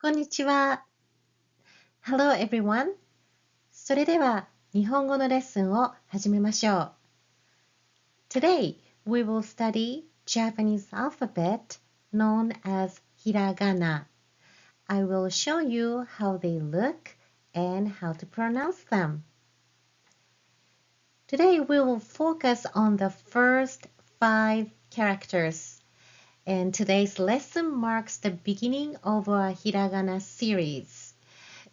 こんにちは。Hello everyone. それでは日本語のレッスンを始めましょう。Today we will study Japanese alphabet known as Hiragana. I will show you how they look and how to pronounce them. Today we will focus on the first 5 characters. And today's lesson marks the beginning of our Hiragana series.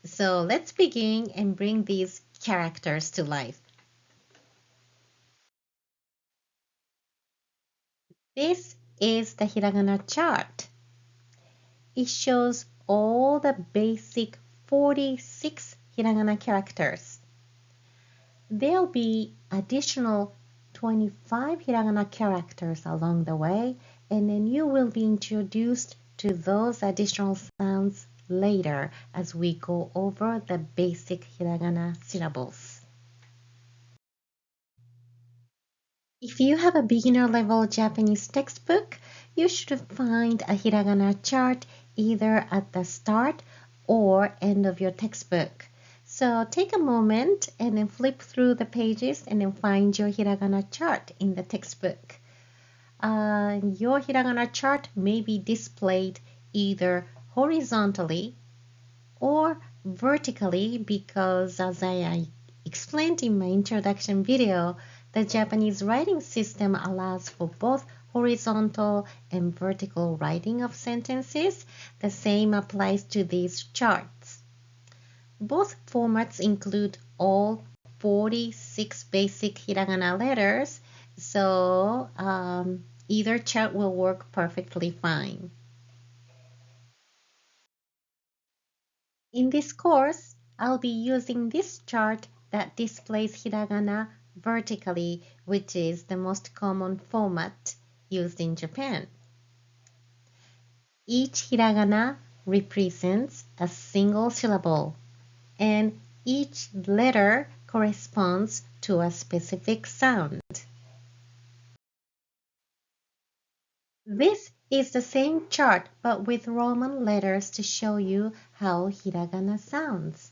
So let's begin and bring these characters to life. This is the Hiragana chart. It shows all the basic 46 Hiragana characters. There'll be additional 25 Hiragana characters along the way, and then you will be introduced to those additional sounds later as we go over the basic Hiragana syllables. If you have a beginner level Japanese textbook, you should find a Hiragana chart either at the start or end of your textbook. So take a moment and then flip through the pages and then find your Hiragana chart in the textbook. Your Hiragana chart may be displayed either horizontally or vertically because, as I explained in my introduction video, the Japanese writing system allows for both horizontal and vertical writing of sentences. The same applies to these charts. Both formats include all 46 basic hiragana letters, so either chart will work perfectly fine. In this course, I'll be using this chart that displays hiragana vertically, which is the most common format used in Japan. Each hiragana represents a single syllable, and each letter corresponds to a specific sound. This is the same chart but with Roman letters to show you how hiragana sounds.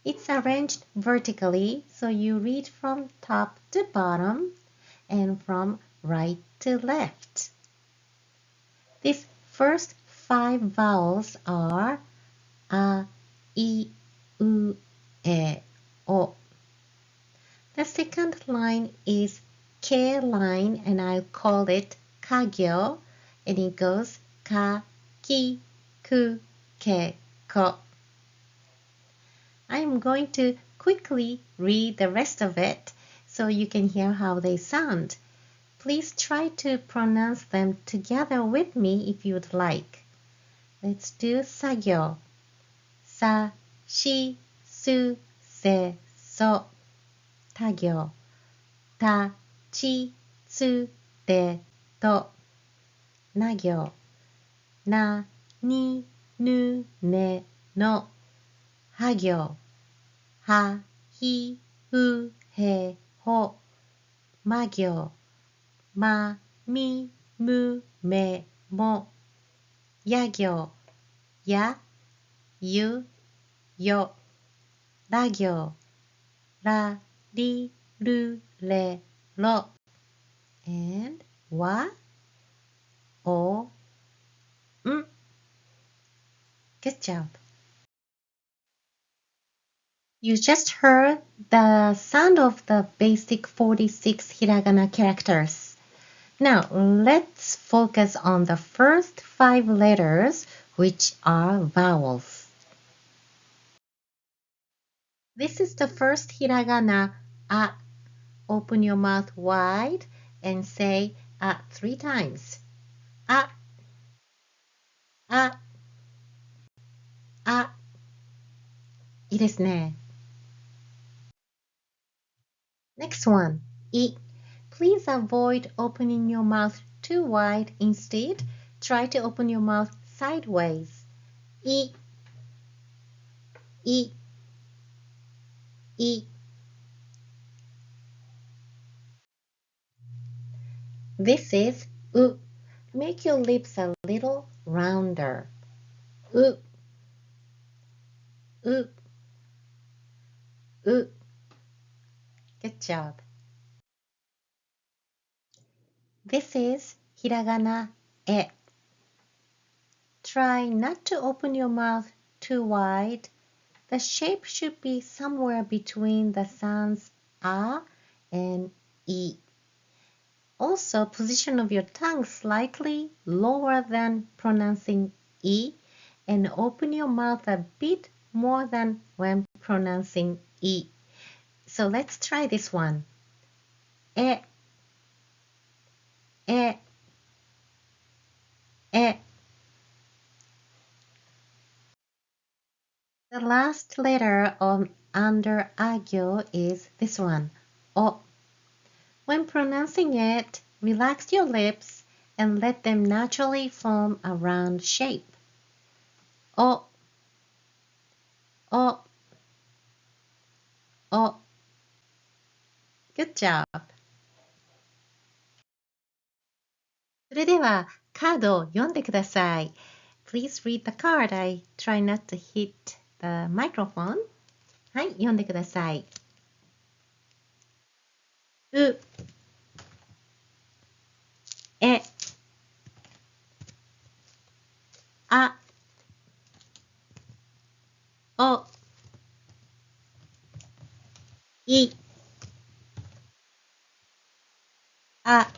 It's arranged vertically, so you read from top to bottom and from right to left. These first 5 vowels are a, I, U, E, O. The second line is K line, and I'll call it kagyo, and it goes ka, ki, ku, ke, ko. I'm going to quickly read the rest of it so you can hear how they sound. Please try to pronounce them together with me if you'd like. Let's do sagyo. Sa, shi, su, se, so. Tagyo. Ta, chi, tsu, de, to. Nagyo. Na, ni, nu, ne, no. Hagyo. Ha, hi, hu, he, ho. Magyo. Ma, mi, mu, me, mo. Yagyo. Ya, yu, yo. Ragyo. Ra, ri, ru, re, ro. And wa, o, m. Good job. You just heard the sound of the basic 46 hiragana characters. Now, let's focus on the first 5 letters, which are vowels. This is the first hiragana, a. Open your mouth wide and say a 3 times. A, a, a. いいですね。Next one, I. Please avoid opening your mouth too wide. Instead, try to open your mouth sideways. I, I, I. This is U. Make your lips a little rounder. U, う、う. Good job. This is Hiragana e. Try not to open your mouth too wide. The shape should be somewhere between the sounds a and i. Also, position of your tongue slightly lower than pronouncing e, and open your mouth a bit more than when pronouncing e. So let's try this one. E, e, e. The last letter under agyo is this one, o. When pronouncing it, relax your lips and let them naturally form a round shape. O, o, o. Good job. それではカードを読んでください。Please read the card. I try not to hit the microphone. はい、読んでください。う、え、あ、お、い、あ。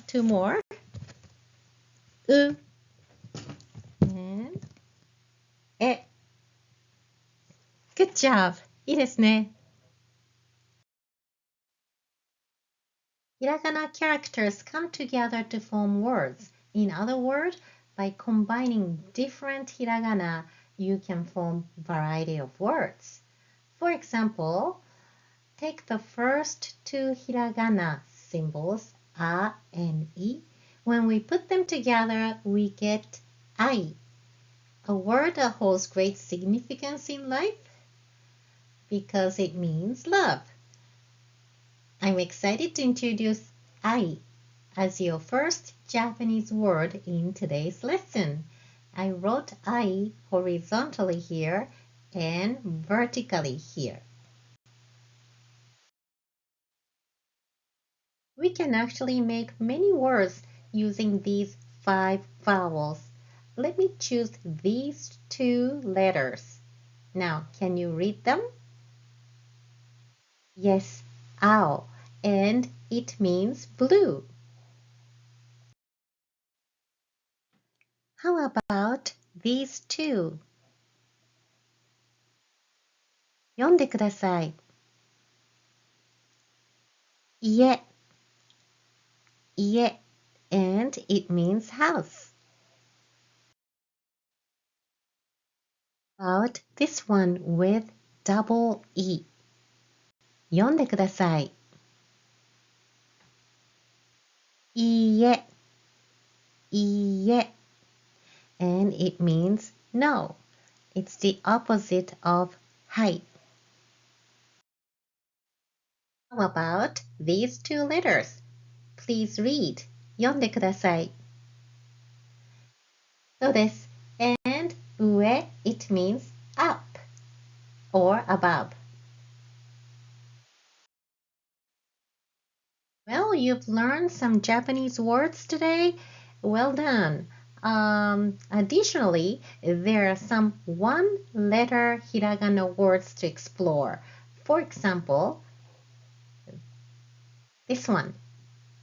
Two more. う、and え。Good job. いいですね。Hiragana characters come together to form words. In other words, by combining different hiragana, you can form variety of words. For example, take the first two hiragana symbols, a and i. When we put them together, we get ai, a word that holds great significance in life because it means love. I'm excited to introduce ai as your first Japanese word in today's lesson. I wrote ai horizontally here and vertically here. We can actually make many words using these 5 vowels. Let me choose these 2 letters. Now, can you read them? Yes, ao, and it means blue. How about these 2? 読んでください。家、家, and it means house. About this one with double E. 読んでください。家、家, and it means no. It's the opposite of はい. How about these 2 letters? Please read. 読んでください。そうです。And 上, it means up or above. Well, you've learned some Japanese words today. Well done. Additionally, there are some one-letter hiragana words to explore. For example, this one.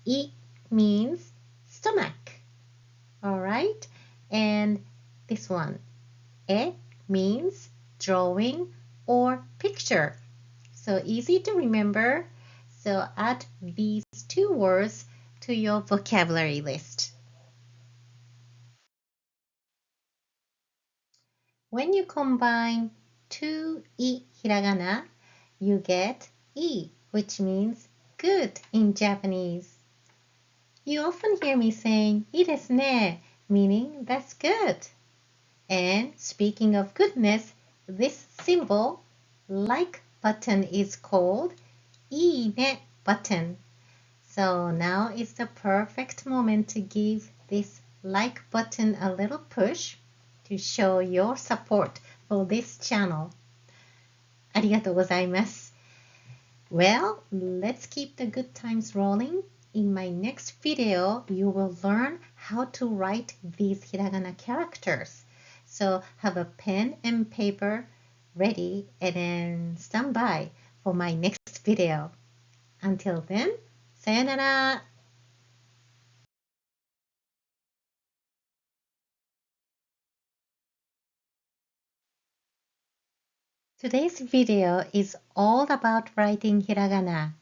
I means stomach. All right? And this one. E means drawing or picture. So easy to remember. So add these 2 words to your vocabulary list. When you combine 2 I hiragana, you get I, which means good in Japanese. You often hear me saying いいですね, meaning that's good. And speaking of goodness, this symbol, like button, is called いいね button. So now is the perfect moment to give this like button a little push to show your support for this channel. ありがとうございます。Well, let's keep the good times rolling. In my next video, you will learn how to write these hiragana characters. So have a pen and paper ready and then stand by for my next video. Until then, さよなら. Today's video is all about writing hiragana.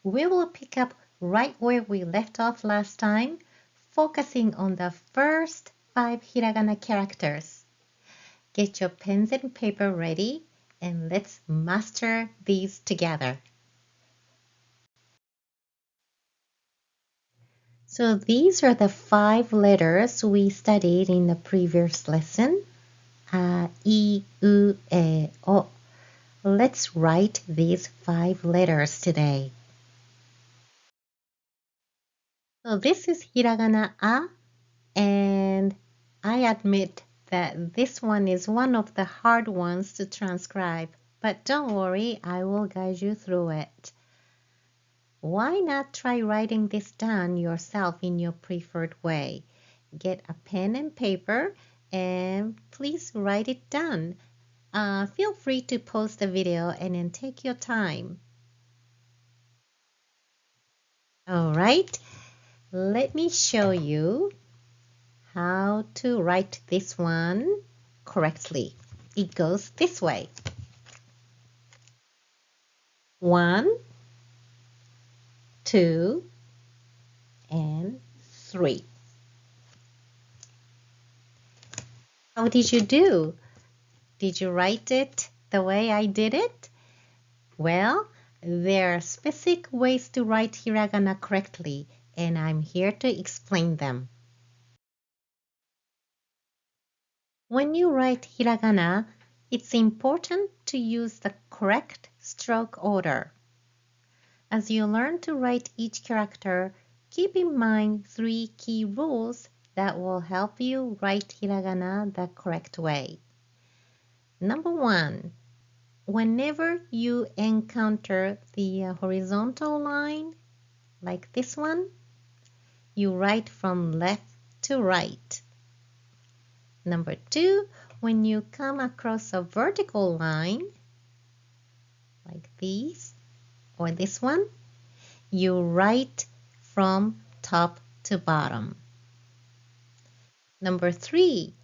We will pick up right where we left off last time, focusing on the first 5 hiragana characters. Get your pens and paper ready, and let's master these together. So these are the 5 letters we studied in the previous lesson. A, I, U, E, O. Let's write these 5 letters today. So this is hiragana A, and I admit that this one is one of the hard ones to transcribe, but don't worry, I will guide you through it. Why not try writing this down yourself in your preferred way? Get a pen and paper and please write it down. Feel free to pause the video and then take your time. All right, let me show you how to write this one correctly. It goes this way. 1, 2, and 3. How did you do? Did you write it the way I did it? Well, there are specific ways to write hiragana correctly, and I'm here to explain them. When you write hiragana, it's important to use the correct stroke order. As you learn to write each character, keep in mind 3 key rules that will help you write hiragana the correct way. Number 1, whenever you encounter the horizontal line, like this one, you write from left to right. Number 2, when you come across a vertical line, like these, or this one, you write from top to bottom. Number 3,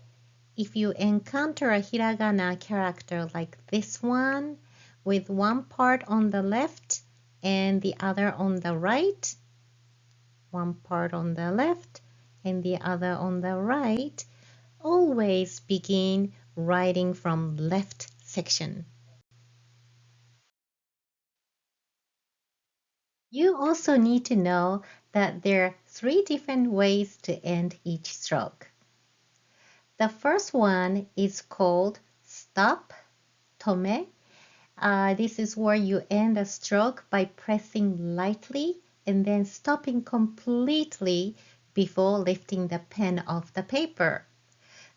if you encounter a hiragana character like this one, with one part on the left and the other on the right, one part on the left and the other on the right, always begin writing from left section. You also need to know that there are 3 different ways to end each stroke. The first one is called stop, tome. This is where you end a stroke by pressing lightly and then stopping completely before lifting the pen off the paper.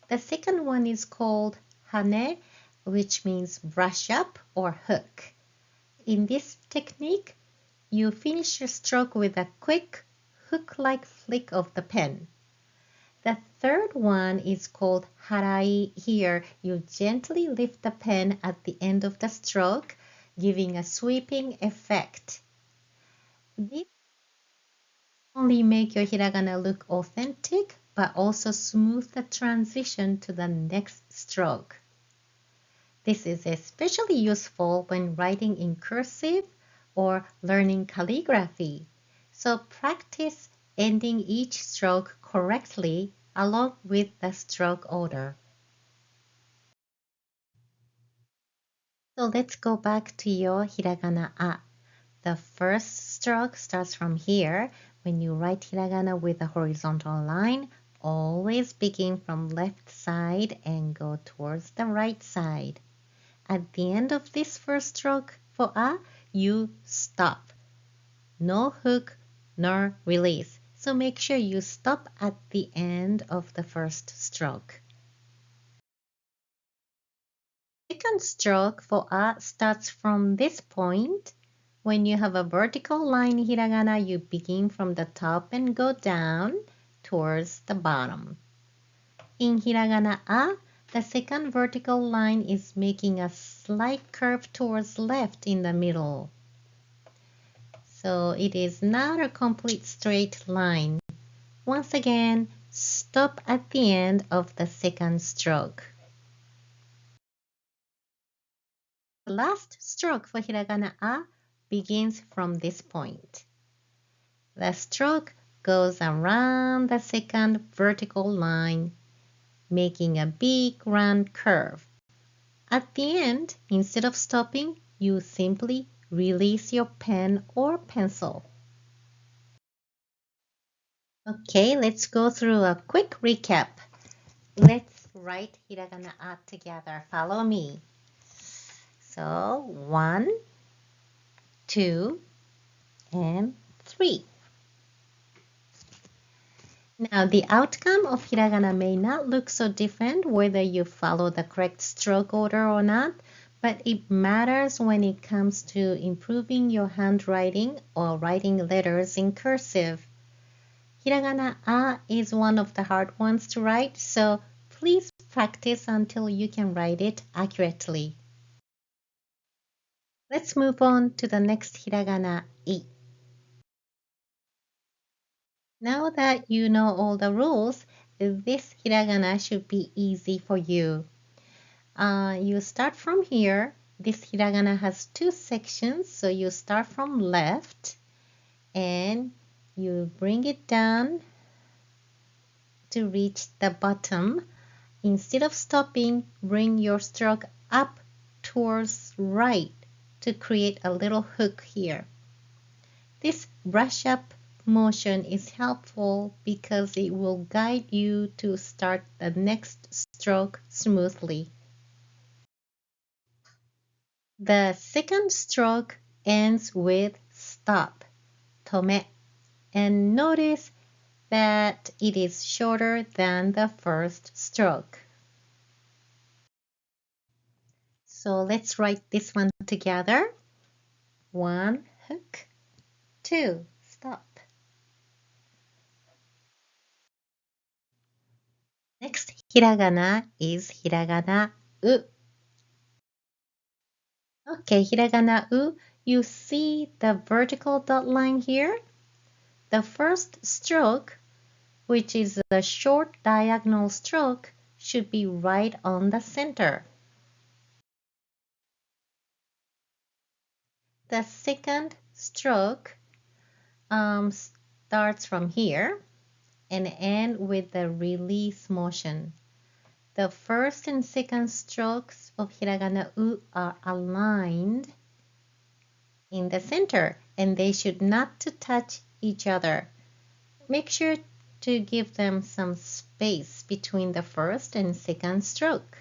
The second one is called hane, which means brush up or hook. In this technique, you finish your stroke with a quick hook-like flick of the pen. The third one is called harai. Here, you gently lift the pen at the end of the stroke, giving a sweeping effect. This only make your hiragana look authentic, but also smooth the transition to the next stroke. This is especially useful when writing in cursive or learning calligraphy. So practice ending each stroke correctly along with the stroke order. So let's go back to your hiragana a. The first stroke starts from here. When you write hiragana with a horizontal line, always begin from left side and go towards the right side. At the end of this first stroke for a, you stop. No hook nor release. So make sure you stop at the end of the first stroke. second stroke for A starts from this point. When you have a vertical line in hiragana, you begin from the top and go down towards the bottom. In hiragana A, the second vertical line is making a slight curve towards left in the middle. So it is not a complete straight line. Once again, stop at the end of the second stroke. The last stroke for hiragana A begins from this point. The stroke goes around the second vertical line, making a big round curve. At the end, instead of stopping, you simply release your pen or pencil. Okay, let's go through a quick recap. Let's write hiragana A together. Follow me. So 1, 2, and 3. Now the outcome of hiragana may not look so different whether you follow the correct stroke order or not, but it matters when it comes to improving your handwriting or writing letters in cursive. Hiragana A is one of the hard ones to write, so please practice until you can write it accurately. Let's move on to the next hiragana, I. Now that you know all the rules, this hiragana should be easy for you. You start from here. This hiragana has 2 sections, so you start from left and you bring it down to reach the bottom. Instead of stopping, bring your stroke up towards right to create a little hook here. This brush up motion is helpful because it will guide you to start the next stroke smoothly. The second stroke ends with stop, tome, and notice that it is shorter than the first stroke. So let's write this one together. 1, hook, 2, stop. Next hiragana is hiragana U. Okay, hiragana U, you see the vertical dot line here? The first stroke, which is a short diagonal stroke, should be right on the center. The second stroke starts from here and end with the release motion. The first and second strokes of hiragana U are aligned in the center and they should not to touch each other. Make sure to give them some space between the first and second stroke.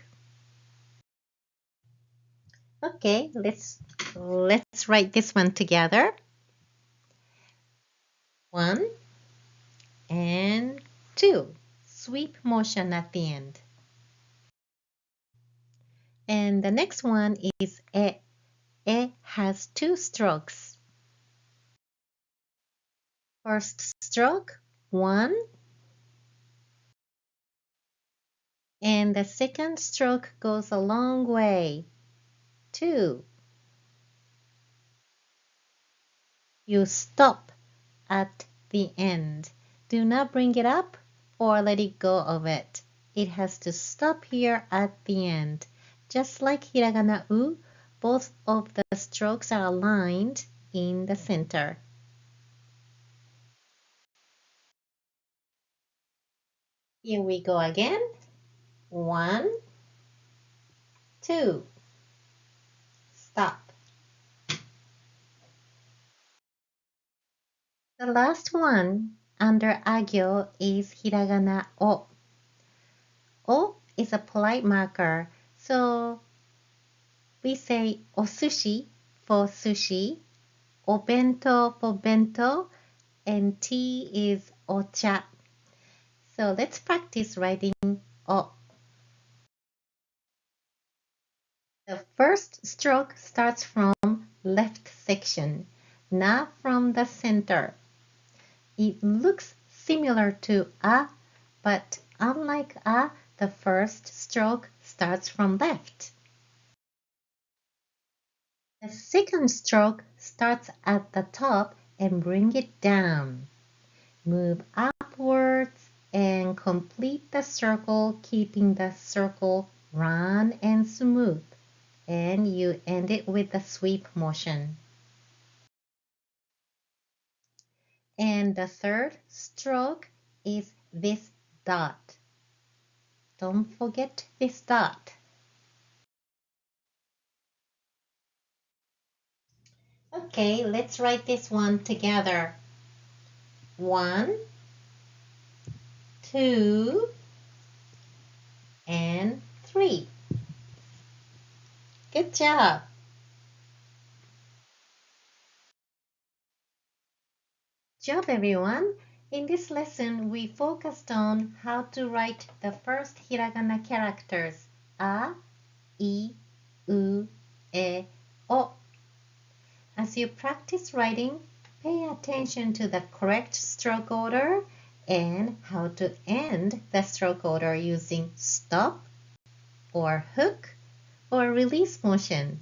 Okay, let's write this one together. 1 and 2. Sweep motion at the end. And the next one is E. E has 2 strokes. First stroke, 1. And the second stroke goes a long way, 2. You stop at the end. Do not bring it up or let it go of it. It has to stop here at the end. Just like hiragana U, both of the strokes are aligned in the center. Here we go again. 1, 2. Stop. The last one under agyo is hiragana O. O is a polite marker, so we say osushi for sushi, obento for bento, and tea is ocha. So let's practice writing O. The first stroke starts from left section, not from the center. It looks similar to a, but unlike a, the first stroke starts from left. The second stroke starts at the top and bring it down. Move upwards and complete the circle, keeping the circle round and smooth. And you end it with the sweep motion. And the third stroke is this dot. Don't forget this dot. Okay, let's write this one together. 1, 2, and 3. Good job. Job everyone. In this lesson, we focused on how to write the first hiragana characters a, I, U, E, O. As you practice writing, pay attention to the correct stroke order and how to end the stroke order using stop or hook or release motion.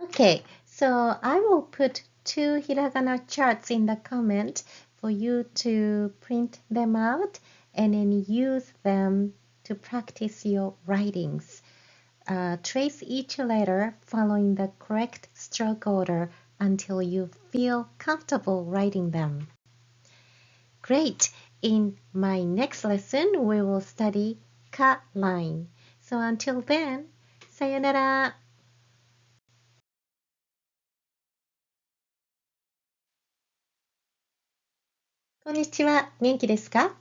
Okay, so I will put 2 hiragana charts in the comment for you to print them out and then use them to practice your writings. Trace each letter following the correct stroke order until you feel comfortable writing them. Great! In my next lesson, we will study ka line. So until then, sayonara! Konnichiwa, 元気ですか?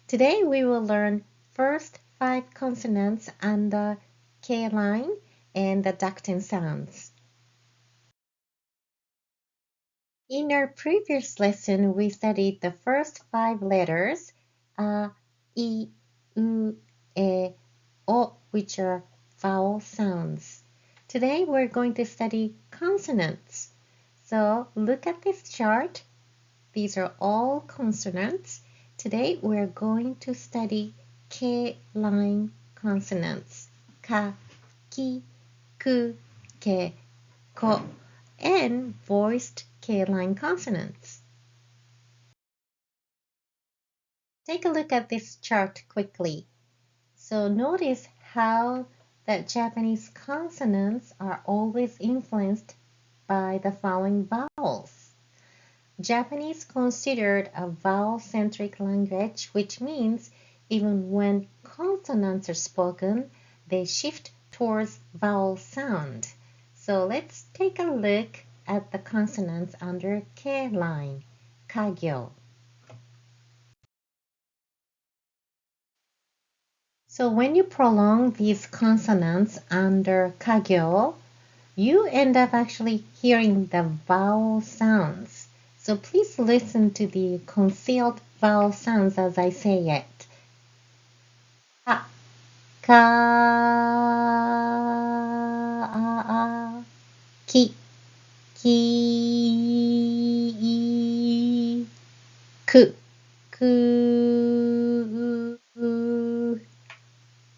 Today we will learn first 5 consonants under K line and the ducting sounds. In our previous lesson, we studied the first 5 letters, a, I, U, E, O, which are vowel sounds. Today we're going to study consonants. So look at this chart. These are all consonants. Today we're going to study K-line consonants. Ka, ki, ku, ke, ko, and voiced K-line consonants. Take a look at this chart quickly. So notice how the Japanese consonants are always influenced by the following vowels. Japanese considered a vowel-centric language, which means even when consonants are spoken, they shift towards vowel sound. So let's take a look at the consonants under K line, kagyo. So when you prolong these consonants under kagyo, you end up actually hearing the vowel sounds. So please listen to the concealed vowel sounds as I say it. Ha, ka, ki, ki, ku,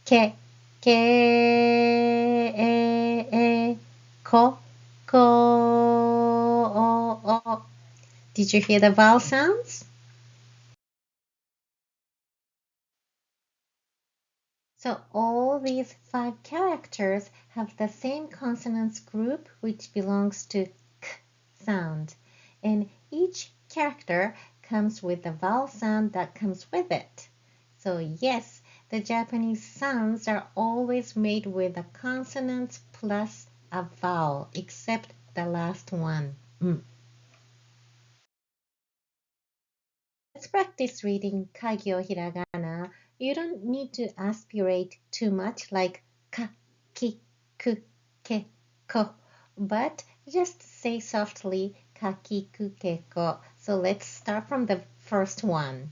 ke, ko, ko. Did you hear the vowel sounds? So all these 5 characters have the same consonants group, which belongs to k sound. And each character comes with the vowel sound that comes with it. So yes, the Japanese sounds are always made with a consonant plus a vowel, except the last one. Let's practice reading kagyo hiragana. You don't need to aspirate too much like ka, ki, ku, ke, ko, but just say softly ka, ki, ku, ke, ko. So let's start from the first one.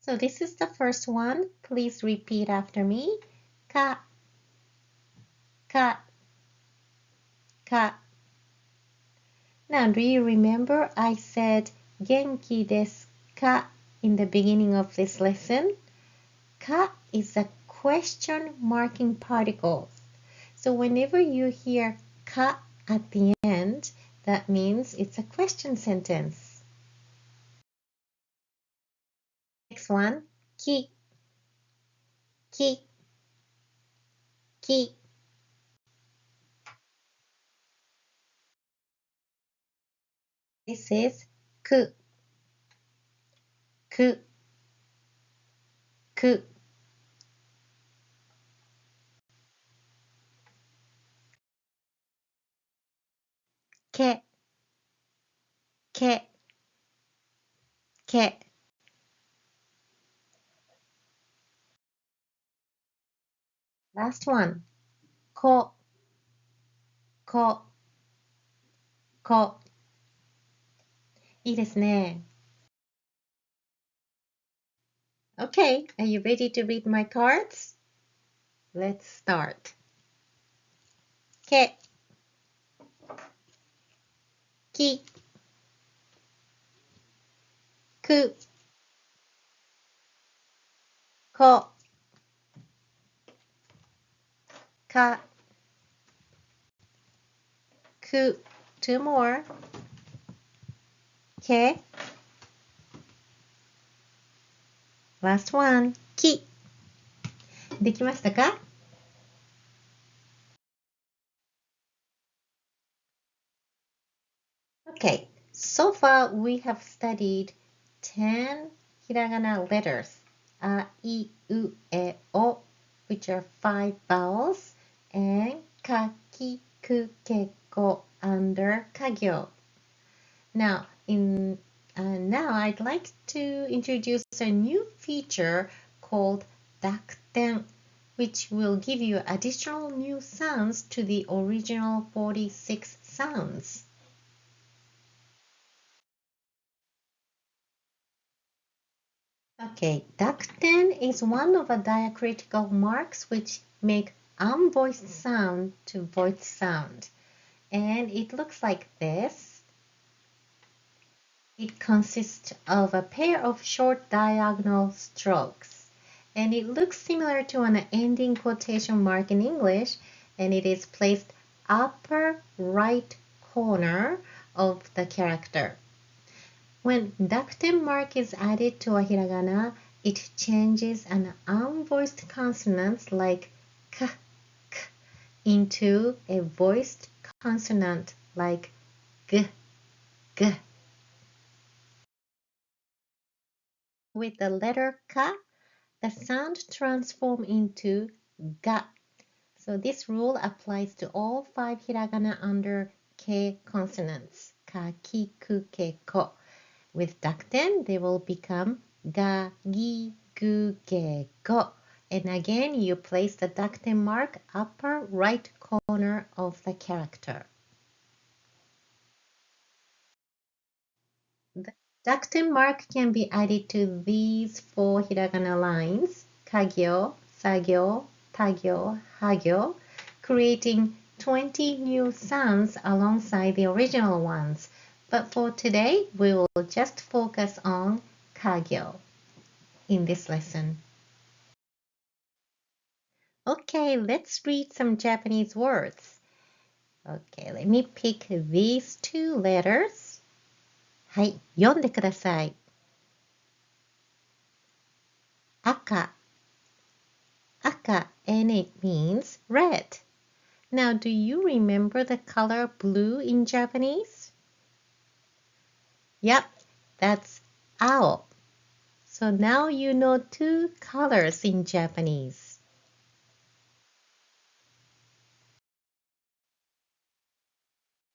So this is the first one. Please repeat after me. Ka, ka, ka. Now, do you remember I said genki desu ka in the beginning of this lesson? Ka is a question marking particle. So whenever you hear ka at the end, that means it's a question sentence. Next one, ki, ki, ki. This is ku, ku, ku. Ke, ke, ke. Last one, ko, ko, ko. いいですね。Okay, are you ready to read my cards? Let's start. Ke, ki, ku, ko, ka, ku. Two more. Ke. Last one. Ki. できましたか? Okay, so far we have studied 10 hiragana letters. A, I, U, E, O, which are 5 vowels, and ka, ki, ku, ke, ko under kagyo. Now, now I'd like to introduce a new feature called dakten, which will give you additional new sounds to the original 46 sounds. Okay, dakten is one of the diacritical marks which make unvoiced sound to voiced sound. And it looks like this. It consists of a pair of short diagonal strokes. And it looks similar to an ending quotation mark in English, and it is placed upper right corner of the character. When dakten mark is added to a hiragana, it changes an unvoiced consonant like k, k into a voiced consonant like g, g. With the letter ka, the sound transforms into ga. So this rule applies to all 5 hiragana under ke consonants. Ka, ki, ku, ke, ko. With dakten, they will become ga, gi, gu, ge, go. And again, you place the dakten mark upper right corner of the character. The dakten mark can be added to these 4 hiragana lines, kagyo, sagyo, tagyo, hagyo, creating 20 new sounds alongside the original ones. But for today, we will just focus on kagyo in this lesson. Okay, let's read some Japanese words. Okay, let me pick these 2 letters. はい、読んでください。赤 Aka, and it means red. Now, do you remember the color blue in Japanese? Yep, that's ao. So now you know 2 colors in Japanese.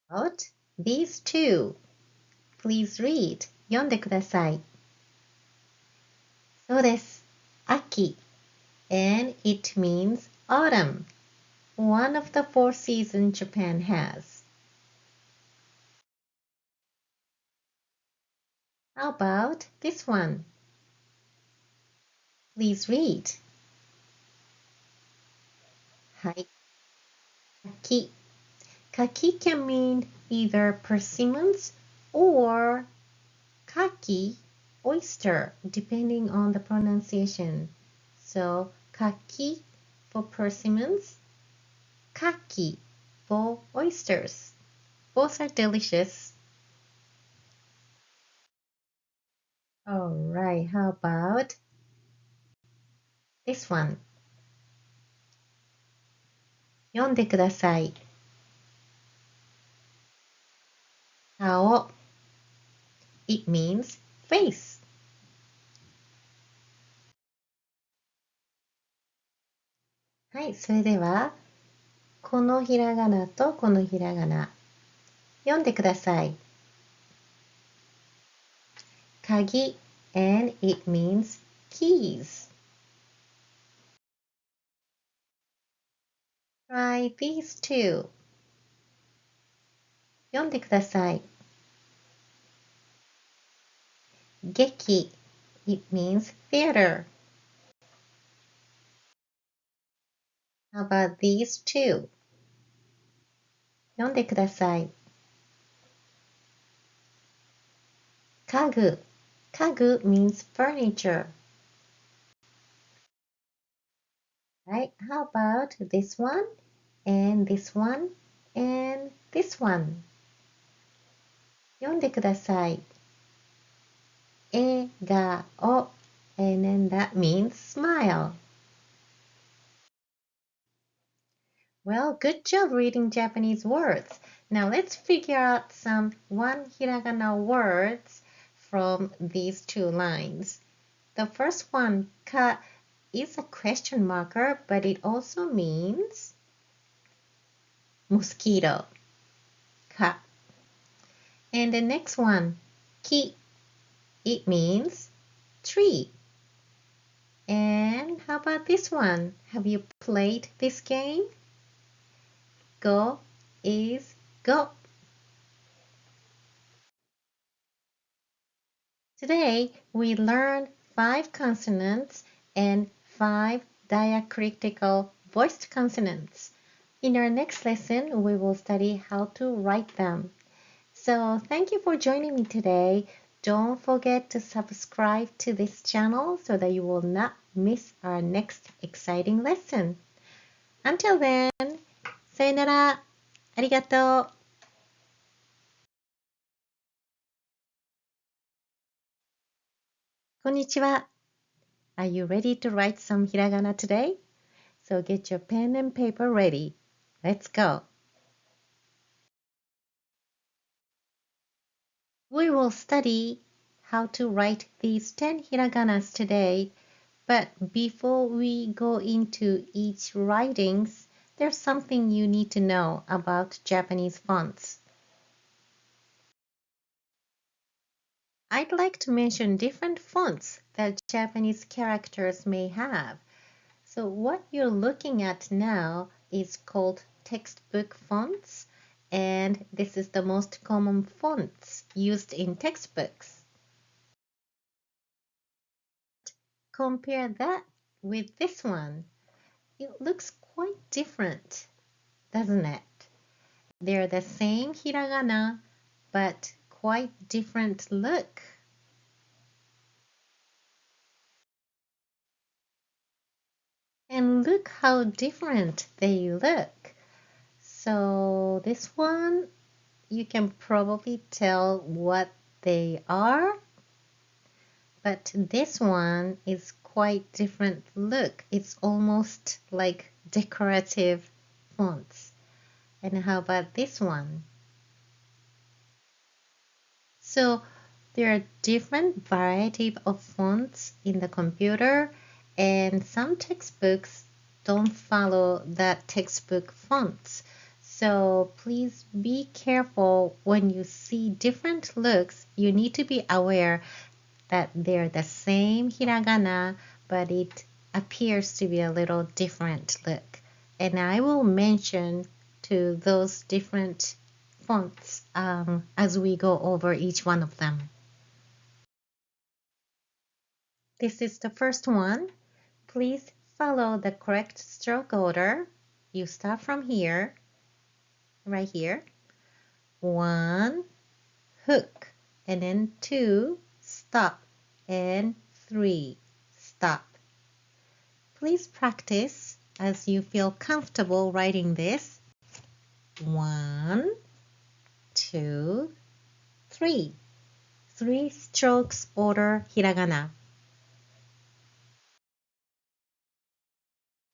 About these 2. Please read. 読んでください。そうです。秋 and it means autumn, one of the 4 seasons Japan has. How about this one? Please read. はい。柿。Kaki can mean either persimmons or kaki, oyster, depending on the pronunciation. So, kaki for persimmons, kaki for oysters. Both are delicious. All right, how about this one? 読んでください。顔。It means face. はい、それでは、このひらがなとこのひらがな、読んでください。鍵 and it means keys. Try these two. 読んでください。劇 it means theater. How about these two? 読んでください。家具 家具 means furniture. Right? How about this one and this one and this one? 読んでください。笑顔 and then that means smile. Well, good job reading Japanese words. Now let's figure out some one hiragana words from these two lines. The first one, ka, is a question marker, but it also means mosquito. Ka. And the next one, ki, it means tree. And how about this one? Have you played this game? Go is go. Today, we learned 5 consonants and 5 diacritical voiced consonants. In our next lesson, we will study how to write them. So thank you for joining me today. Don't forget to subscribe to this channel so that you will not miss our next exciting lesson. Until then, さよなら。ありがとう。こんにちは。Are you ready to write some hiragana today? So get your pen and paper ready. Let's go. We will study how to write these 10 hiraganas today, but before we go into each writings, there's something you need to know about Japanese fonts. I'd like to mention different fonts that Japanese characters may have. So what you're looking at now is called textbook fonts, and this is the most common fonts used in textbooks. Compare that with this one. It looks quite different, doesn't it? They're the same hiragana, but quite different look. And look how different they look. So this one, you can probably tell what they are, but this one is quite different look. It's almost like decorative fonts. And how about this one? So there are different variety of fonts in the computer, and some textbooks don't follow that textbook fonts. So please be careful when you see different looks. You need to be aware that they're the same hiragana, but it appears to be a little different look. And I will mention to those different fonts as we go over each one of them. This is the first one. Please follow the correct stroke order. You start from here, right here. 1, hook, and then 2, stop, and 3, stop. Please practice as you feel comfortable writing this. 1, 2, 3. 3 strokes order hiragana.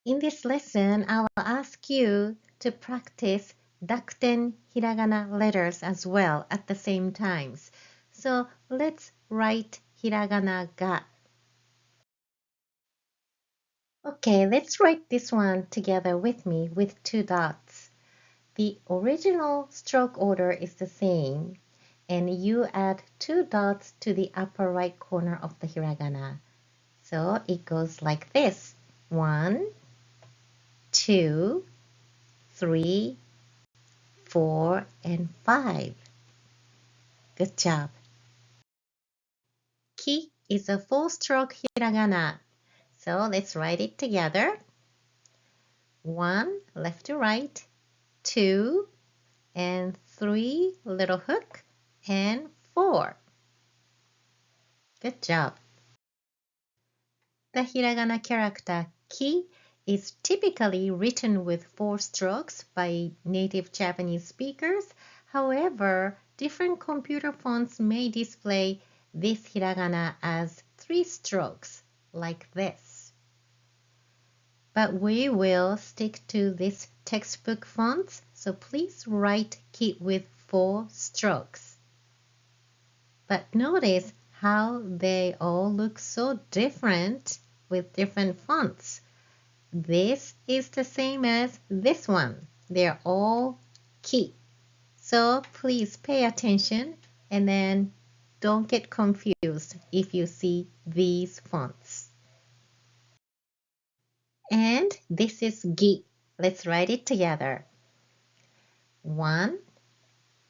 In this lesson, I will ask you to practice Dakuten hiragana letters as well at the same times. So let's write hiragana ga. Okay, let's write this one together with me with 2 dots. The original stroke order is the same, and you add 2 dots to the upper right corner of the hiragana. So it goes like this. 1, 2, 3, 4, and 5. Good job. Ki is a 4-stroke hiragana. So let's write it together. 1, left to right, 2, and 3, little hook, and 4. Good job. The hiragana character ki is typically written with 4 strokes by native Japanese speakers. However, different computer fonts may display this hiragana as 3 strokes, like this. But we will stick to this textbook fonts, so please write ki with 4 strokes. But notice how they all look so different with different fonts. This is the same as this one. They're all ki. So please pay attention and then don't get confused if you see these fonts. And this is gi. Let's write it together. 1,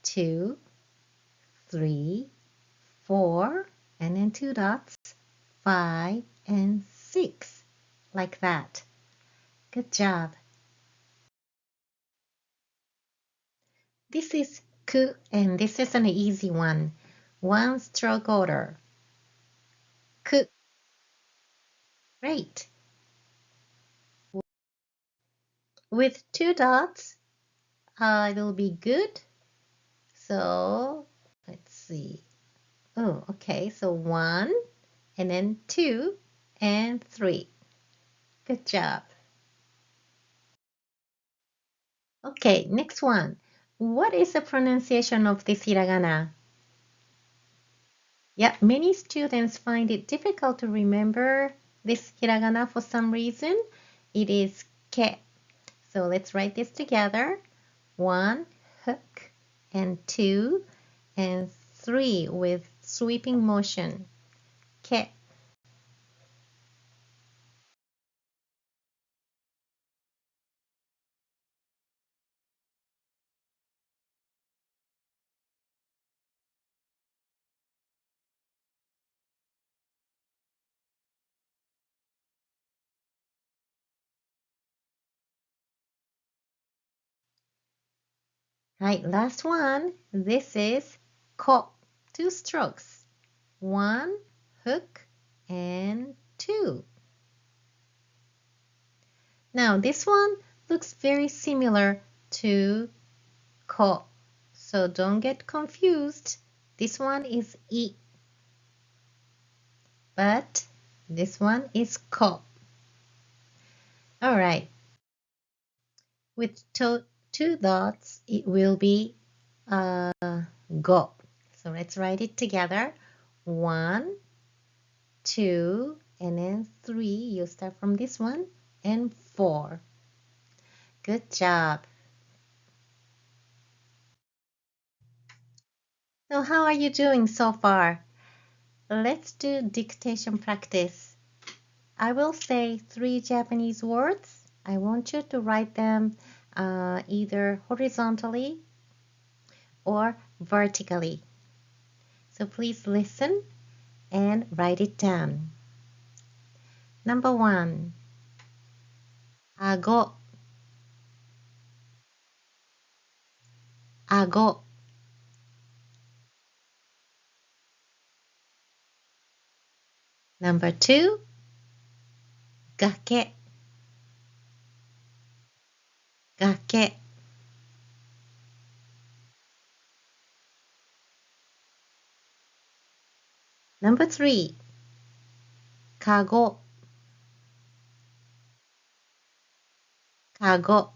2, 3, 4, and then 2 dots, 5, and 6, like that. Good job. This is ku, and this is an easy one. 1 stroke order. Ku. Great. With 2 dots, it'll be good. So let's see. Oh, okay. So 1, and then 2, and 3. Good job. Okay, next one. What is the pronunciation of this hiragana? Yeah, many students find it difficult to remember this hiragana for some reason. It is ke. So let's write this together. 1, hook, and 2, and 3 with sweeping motion. Ke. Right, last one. This is ko. 2 strokes. 1, hook, and 2. Now this one looks very similar to ko. So don't get confused. This one is I, but this one is ko. All right. With 2 dots, it will be go. So let's write it together. 1, 2, and then 3. You start from this one, and 4. Good job. So how are you doing so far? Let's do dictation practice. I will say 3 Japanese words. I want you to write them either horizontally or vertically. So please listen and write it down. Number 1, 顎、顎。Number 2, 崖、崖。Number 3, かご、かご。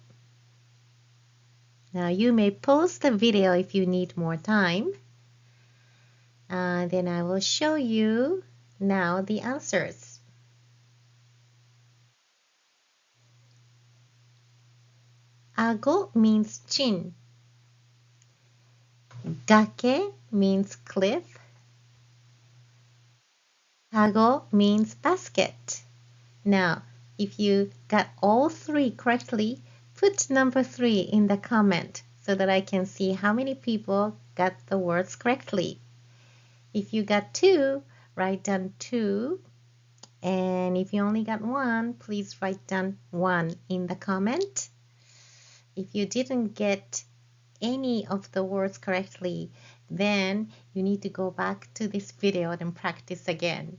Now you may pause the video if you need more time. Then I will show you now the answers. 顎 means chin. 崖 means cliff. かご means basket. Now, if you got all 3 correctly, put number 3 in the comment so that I can see how many people got the words correctly. If you got 2, write down 2. And if you only got 1, please write down 1 in the comment. If you didn't get any of the words correctly, then you need to go back to this video and practice again.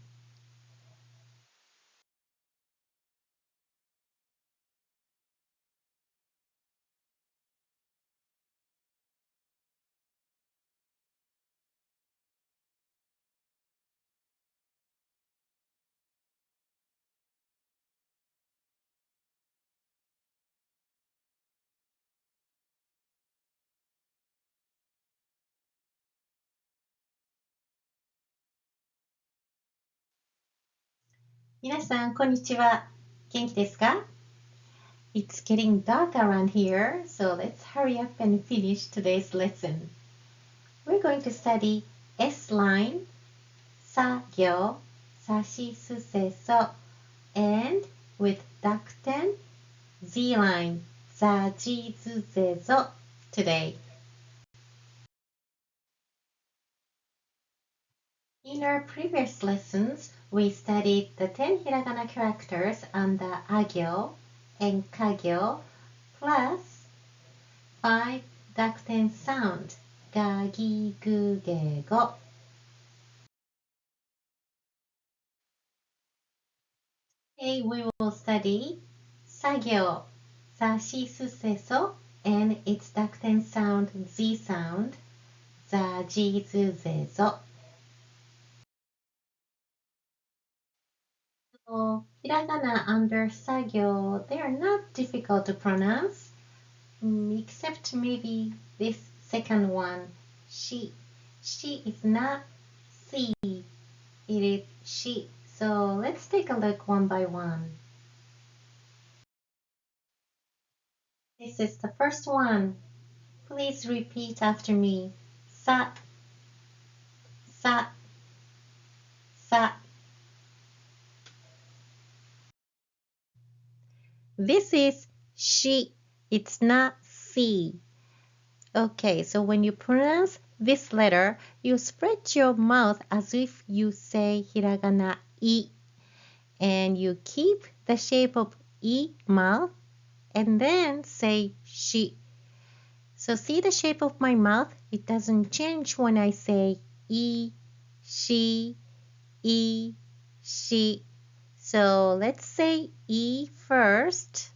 It's getting dark around here, so let's hurry up and finish today's lesson. We're going to study S line, 作業、さしすせそ and with Dakuten, Z line, ざじずぜぞ today. In our previous lessons, we studied the 10 hiragana characters under agyo and kagyo plus 5 Dakuten sound, ga, gi, gu, ge, go. Today we will study 作業、さしすせそ and its Dakuten sound, Z sound, ざじずぜぞ. So, hiragana under 作業, they are not difficult to pronounce, except maybe this second one, she. She is not C, it is she. So let's take a look one by one. This is the first one. Please repeat after me. Sa, sa, sa. This is she. It's not C. Okay, so when you pronounce this letter, you spread your mouth as if you say hiragana I. And you keep the shape of I mouth and then say she. So see the shape of my mouth? It doesn't change when I say I, she, I, she. So let's say I first,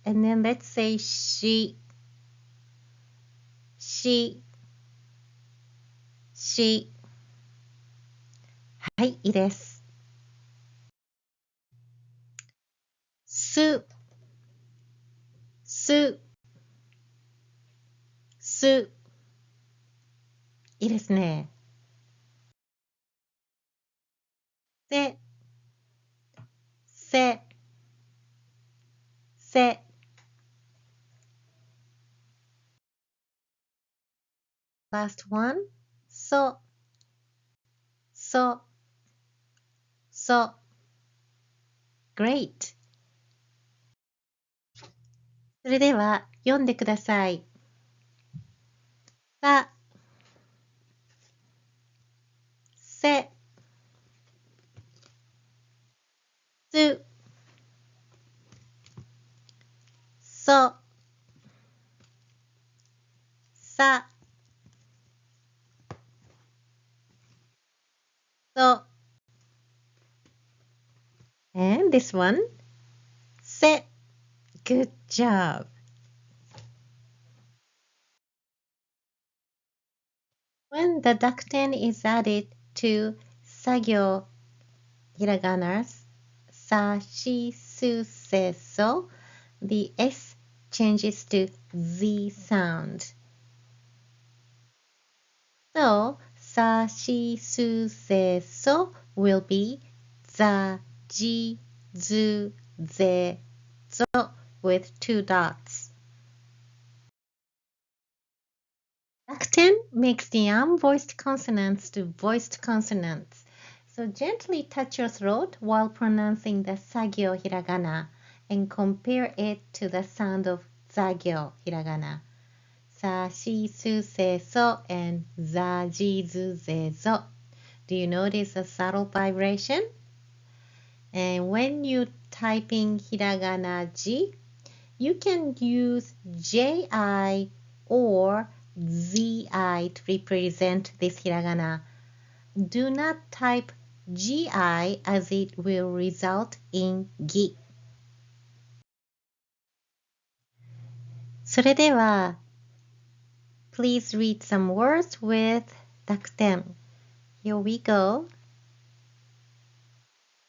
and then let's say she, she, she. はい、いいです。す、す、す。いいですね。せ、せ、せ。Last one. そ、そ、そ。Great. それでは読んでください。さ、せ、す、So, and this one, se. Good job. When the dakten is added to sagyo hiraganas, sa, shi, su, se, so, the S changes to Z sound. So, sa, shi, su, se, so will be za, ji, zu, ze, zo with two dots. Dakten makes the unvoiced consonants to voiced consonants. So gently touch your throat while pronouncing the sagyo hiragana and compare it to the sound of zagyo hiragana. Sa, shi, su, se, so, and za, ji, zu, ze, zo. Do you notice a subtle vibration? And when you typing hiragana ji, you can use ji or zi to represent this hiragana. Do not type gi as it will result in gi. それでは please read some words with dakten. Here we go.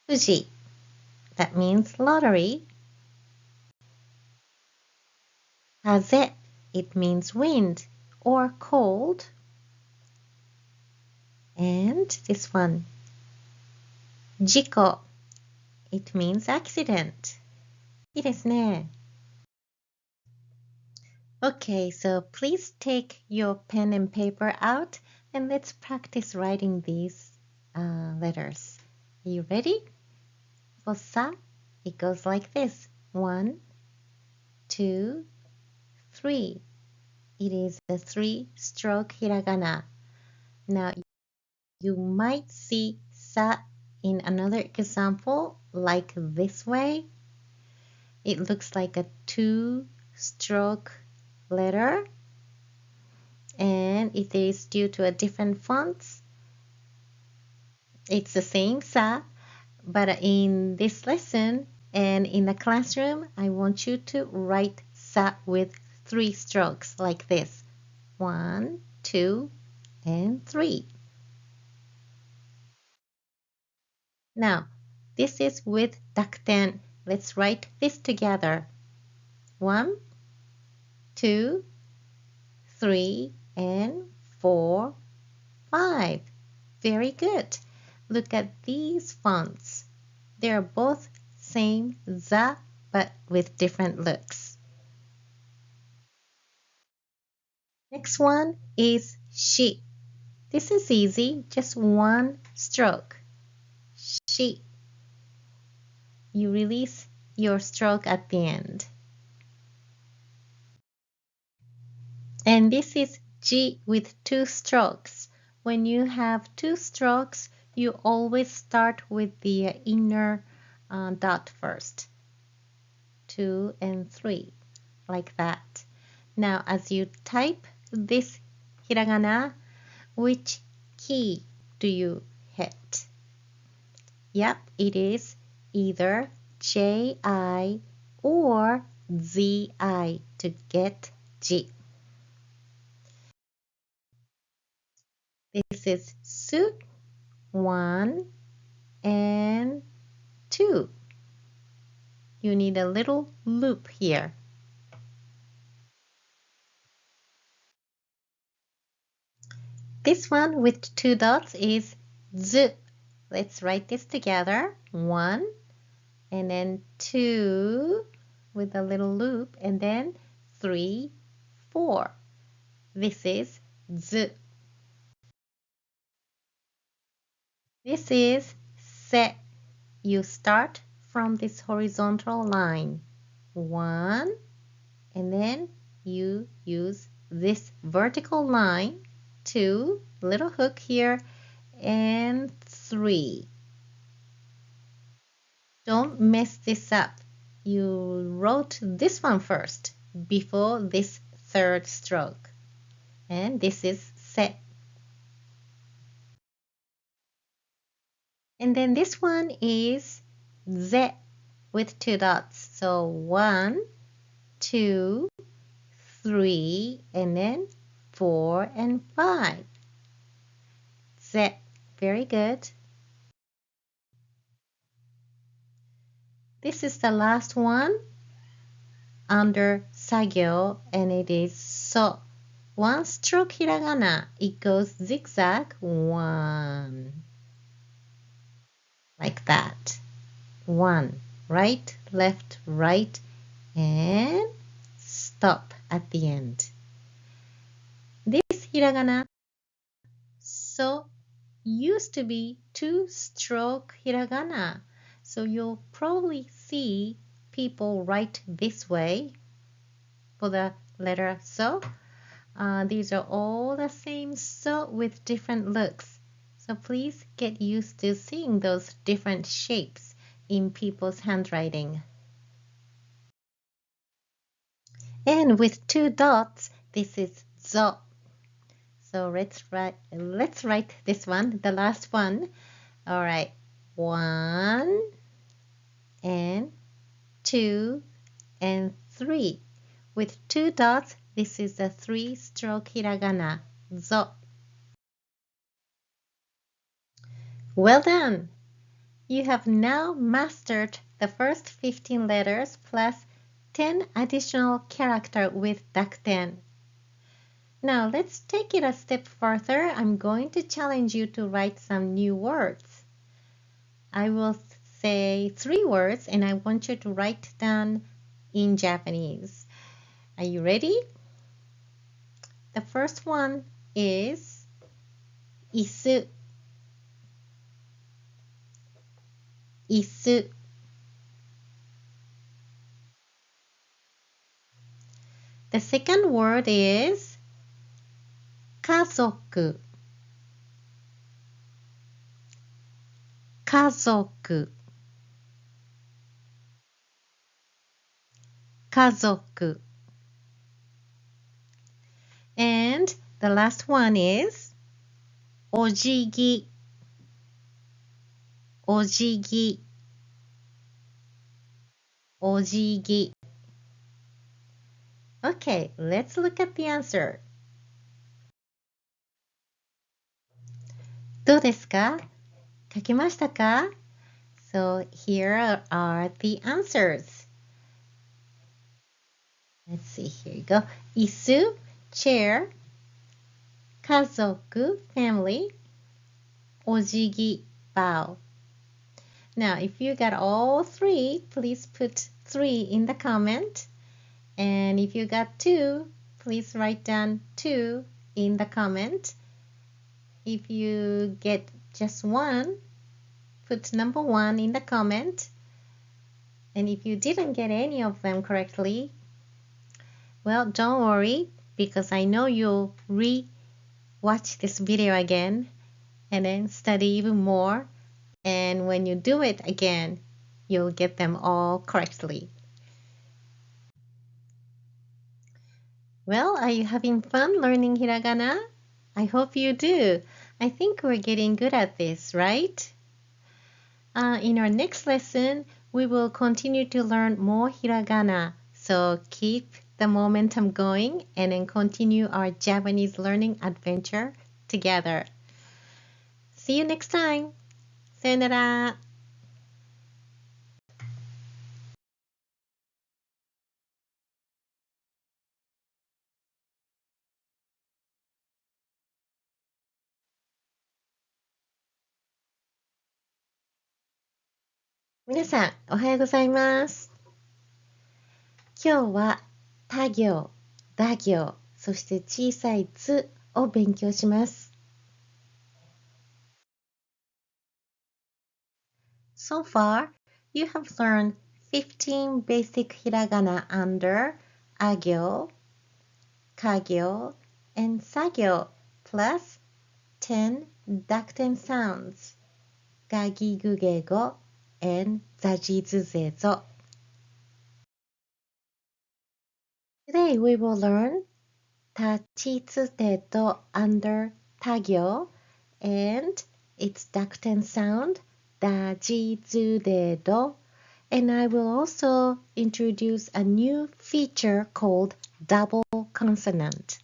富士 that means lottery. 風 it means wind or cold. And this one 事故 it means accident. いいですね。Okay, so please take your pen and paper out and let's practice writing these letters. Are you ready? For sa, it goes like this. 1, 2, 3. It is a 3-stroke hiragana. Now, you might see sa in another example like this way. It looks like a 2-stroke letter, and it is due to a different fonts. It's the same sa, but in this lesson and in the classroom, I want you to write sa with 3 strokes like this. 1, 2, and 3. Now, this is with dakten. Let's write this together. 1, 2, 3, and 4, 5. Very good. Look at these fonts. They're both same za, but with different looks. Next one is shi. This is easy, just 1 stroke. Shi. You release your stroke at the end. And this is ji with 2 strokes. When you have 2 strokes, you always start with the inner dot first. 2 and 3, like that. Now, as you type this hiragana, which key do you hit? Yep, it is either Ji or Zi to get ji. This is su, 1 and 2. You need a little loop here. This one with 2 dots is z. Let's write this together. 1 and then 2 with a little loop and then 3, 4. This is z. This is se. You start from this horizontal line. 1 and then you use this vertical line, 2, little hook here, and 3. Don't mess this up. You wrote this one first before this 3rd stroke. And this is se. And then this one is ze with 2 dots. So 1, 2, 3, and then 4 and 5. Ze. Very good. This is the last one under sagyo, and it is so. One stroke hiragana, it goes zigzag, 1. Like that. 1. Right, left, right, and stop at the end. This hiragana, so, used to be 2-stroke hiragana. So you'll probably see people write this way for the letter so. These are all the same so with different looks. So please get used to seeing those different shapes in people's handwriting. And with 2 dots, this is zo. So let's write this one, the last one. All right. 1 and 2 and 3. With 2 dots, this is a 3-stroke hiragana, zo. Well done! You have now mastered the first 15 letters plus 10 additional characters with dakuten. Now let's take it a step further. I'm going to challenge you to write some new words. I will say 3 words and I want you to write down in Japanese. Are you ready? The first one is isu. Isu. The second word is kazoku. Kazoku. Kazoku. And the last one is ojigi. Ojigi. Ojigi. Okay, let's look at the answer. どうですか？書けましたか？ So here are the answers. Let's see, here you go. Isu, chair. Kazoku, family. Ojigi, bow. Now, if you got all 3, please put 3 in the comment. And if you got 2, please write down 2 in the comment. If you get just 1, put number 1 in the comment. And if you didn't get any of them correctly, well, don't worry, because I know you'll re-watch this video again and then study even more. And when you do it again, you'll get them all correctly. Well, are you having fun learning hiragana? I hope you do. I think we're getting good at this, right? In our next lesson, we will continue to learn more hiragana. So keep the momentum going and then continue our Japanese learning adventure together. See you next time. さよなら。皆さん、おはようございます。今日は他行、打行、そして小さいつを勉強します。So far, you have learned 15 basic hiragana under あ行, か行, and さ行, plus 10 dakuten sounds, がぎぐげご and ざじずぜぞ. Today we will learn たちつてと under 他行 and its dakuten sound da, ji, zu, de, do. And I will also introduce a new feature called double consonant.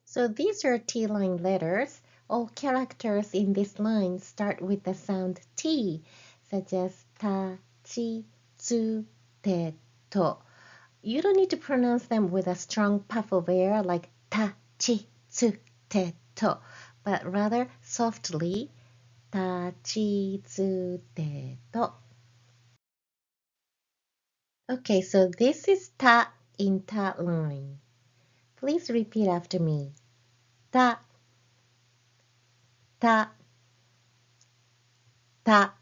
So these are T-line letters. All characters in this line start with the sound T, such as ta, chi, tsu, te, to. You don't need to pronounce them with a strong puff of air like ta, chi, tsu, te, to, but rather softly ta, chi, tsu, te, to. Okay, so this is ta in ta line. Please repeat after me. Ta, ta, ta.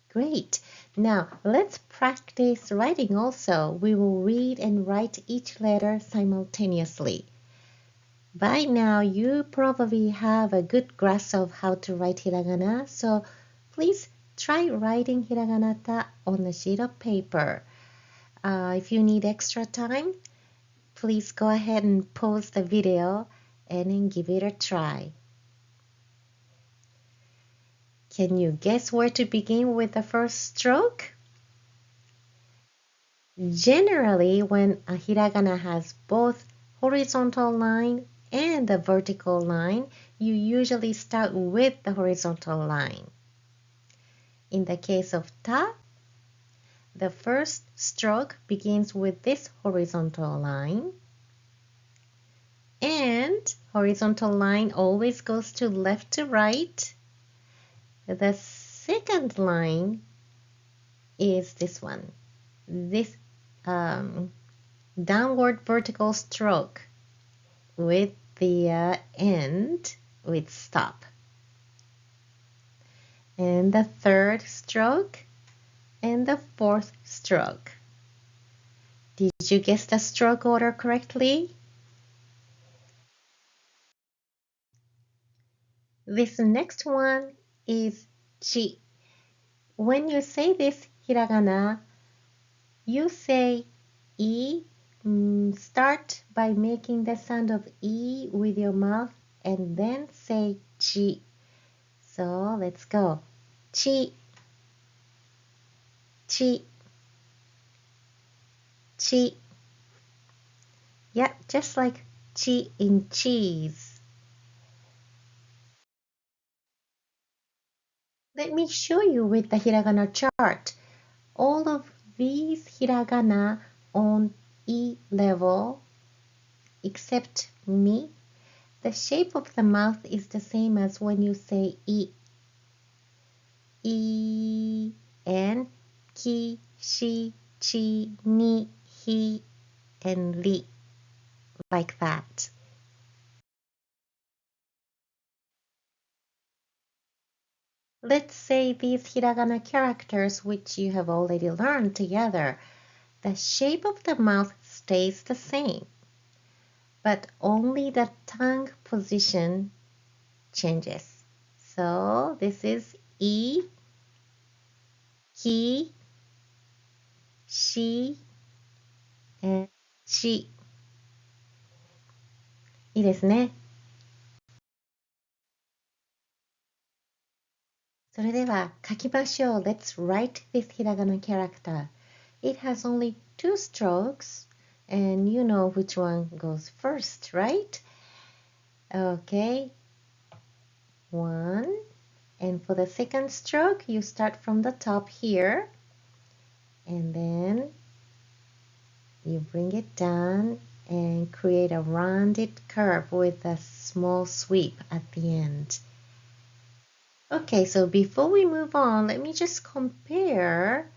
Great. Now let's practice writing also. We will read and write each letter simultaneously. By now you probably have a good grasp of how to write hiragana, so please try writing hiragana ta on a sheet of paper. If you need extra time, please go ahead and pause the video and then give it a try. Can you guess where to begin with the first stroke? Generally, when a hiragana has both horizontal line and a vertical line, you usually start with the horizontal line. In the case of ta, the first stroke begins with this horizontal line, and horizontal line always goes to left to right. The second line is this one, this downward vertical stroke with the end with stop. And the third stroke and the fourth stroke. Did you guess the stroke order correctly? This next one is chi. When you say this hiragana, you say e. Start by making the sound of e with your mouth and then say chi. So let's go. Chi, chi, chi. Yeah, just like chi in cheese. Let me show you with the hiragana chart. All of these hiragana on E level, except mi, the shape of the mouth is the same as when you say I. I, and ki, shi, chi, ni, hi, and ri, like that. Let's say these hiragana characters, which you have already learned together. The shape of the mouth stays the same, but only the tongue position changes. So this is I, he, she, and chi. いいですね。それでは書きましょう。Let's write this hiragana character. It has only two strokes, and you know which one goes first, right? Okay. One. And for the second stroke, you start from the top here, and then you bring it down and create a rounded curve with a small sweep at the end. Okay, so before we move on, let me just compare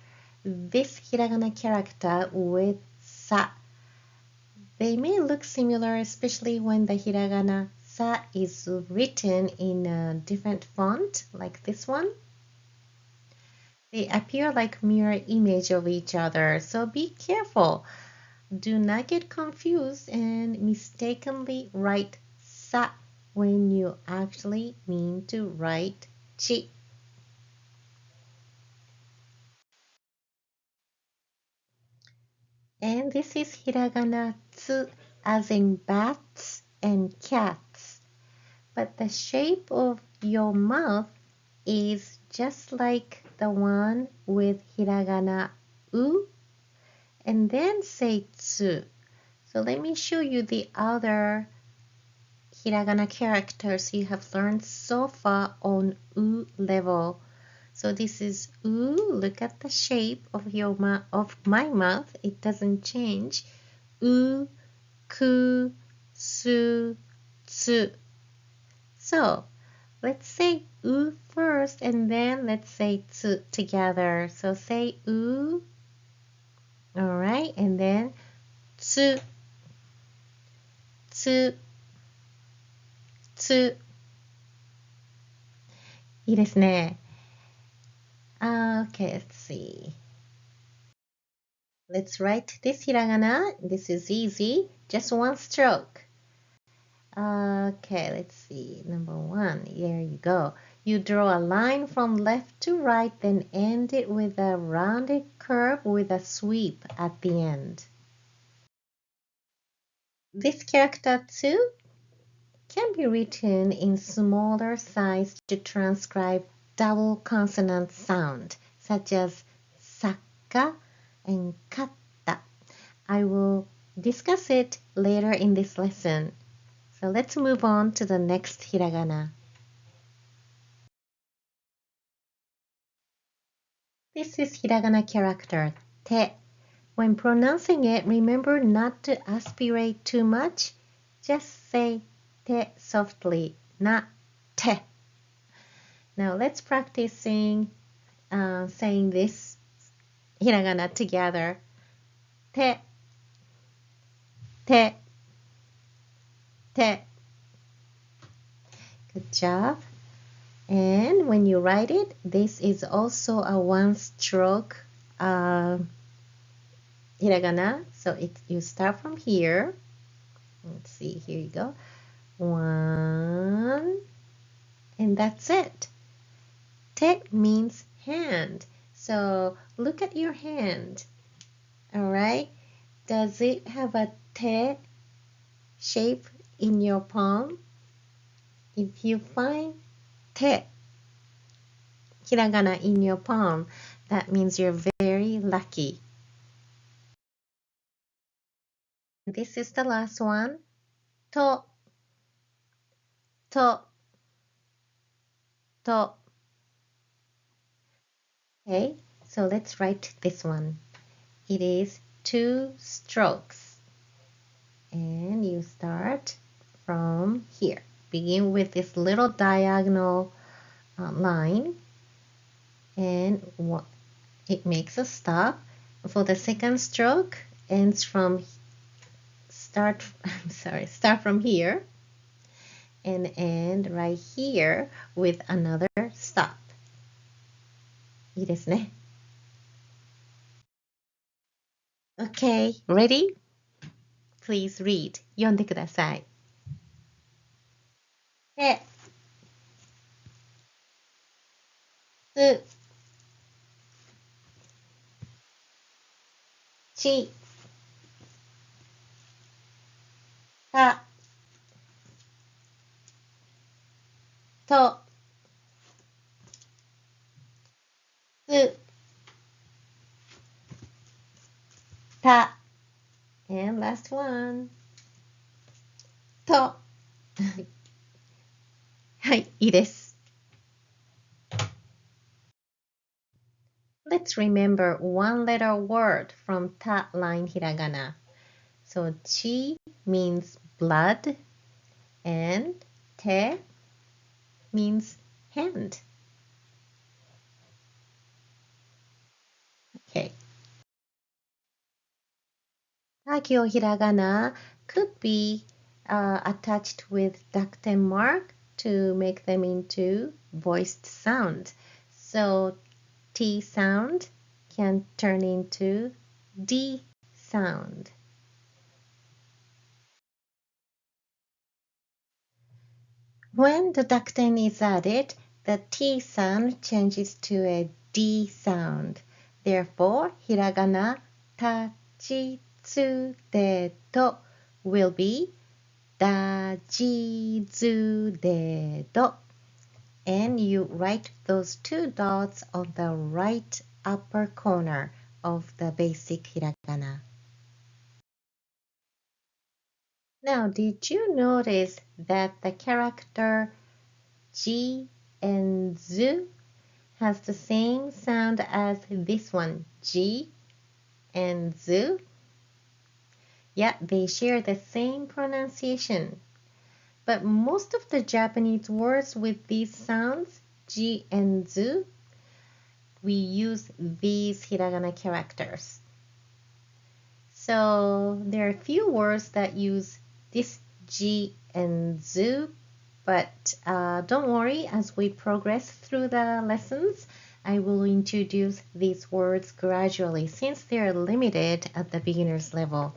this hiragana character with sa. They may look similar, especially when the hiragana sa is written in a different font, like this one. They appear like mirror image of each other, so be careful. Do not get confused and mistakenly write sa when you actually mean to write chi. And this is hiragana tsu, as in bats and cats. but the shape of your mouth is just like the one with hiragana u, and then say tsu. So let me show you the other hiragana characters you have learned so far on u level. So this is u. Look at the shape of my mouth. It doesn't change. U, ku, su, tsu. So let's say u first, and then let's say tsu together. So say u, all right, and then tsu, tsu, tsu. いいですね。Okay, let's see. Let's write this hiragana. This is easy. Just one stroke. Okay, let's see. Number one. There you go. You draw a line from left to right, then end it with a rounded curve with a sweep at the end. This character too can be written in smaller size to transcribe double consonant sound, such as sakka and katta. I will discuss it later in this lesson. So let's move on to the next hiragana. This is hiragana character te. When pronouncing it, remember not to aspirate too much. Just say te softly, not te. Now let's practice saying this hiragana together. Te, te, te. Good job. And when you write it, this is also a one-stroke hiragana. So you start from here. Let's see, here you go. One, and that's it. Te means hand. So look at your hand. All right. Does it have a te shape in your palm? If you find te hiragana in your palm, that means you're very lucky. This is the last one. To, to, to. Okay, so let's write this one. It is 2 strokes. And you start from here. Begin with this little diagonal line, and it makes a stop. For the second stroke, start from here and end right here with another stop. いいですね。Okay, ready? Please read. 読んでください。て、つ、ち、た、と、つ、た。And last one. と。はい、いいです。Let's remember one letter word from ta line hiragana. So chi means blood and te means hand. Okay. Takyo hiragana could be attached with dakten mark to make them into voiced sound. So T sound can turn into D sound. When the dakten is added, the T sound changes to a D sound. Therefore, hiragana tachitsude to will be Da, ji, zu, de, do. And you write those two dots on the right upper corner of the basic hiragana. Now, did you notice that the character ji and zu has the same sound as this one, ji and zu? Yeah, they share the same pronunciation. But most of the Japanese words with these sounds, ji and zu, we use these hiragana characters. So there are a few words that use this ji and zu, but don't worry, as we progress through the lessons, I will introduce these words gradually since they are limited at the beginner's level.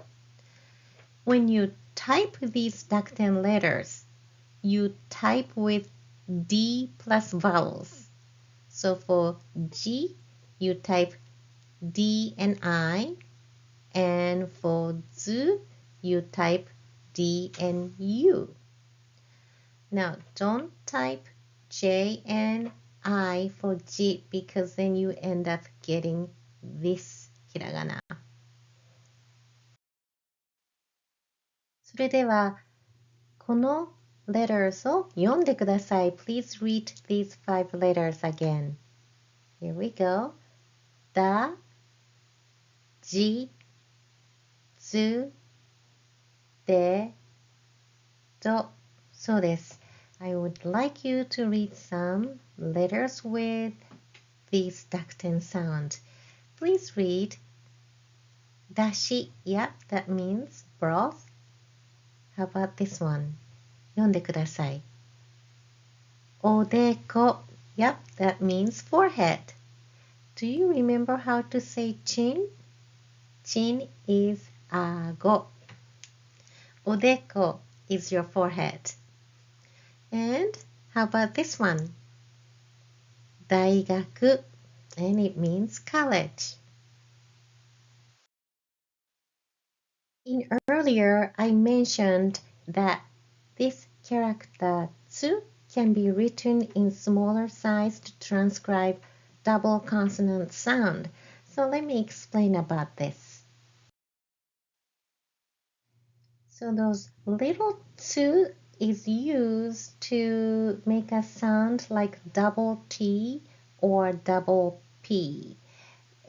When you type these Dakuten letters, you type with D plus vowels. So for G, you type D and I, and for Z, you type D and U. Now, don't type J and I for G because then you end up getting this hiragana. それでは、この letters を読んでください. Please read these 5 letters again. Here we go. だ、じ、ず、で、ど。そうです。I would like you to read some letters with this Dakuten sound. Please read だし. Yep, that means broth. How about this one? 読んでください. おでこ. Yep, that means forehead. Do you remember how to say chin? Chin is 顎. おでこ is your forehead. And how about this one? 大学, and it means college. In earlier, I mentioned that this character tsu can be written in smaller size to transcribe double consonant sound. So let me explain about this. So those little tsu is used to make a sound like double T or double P.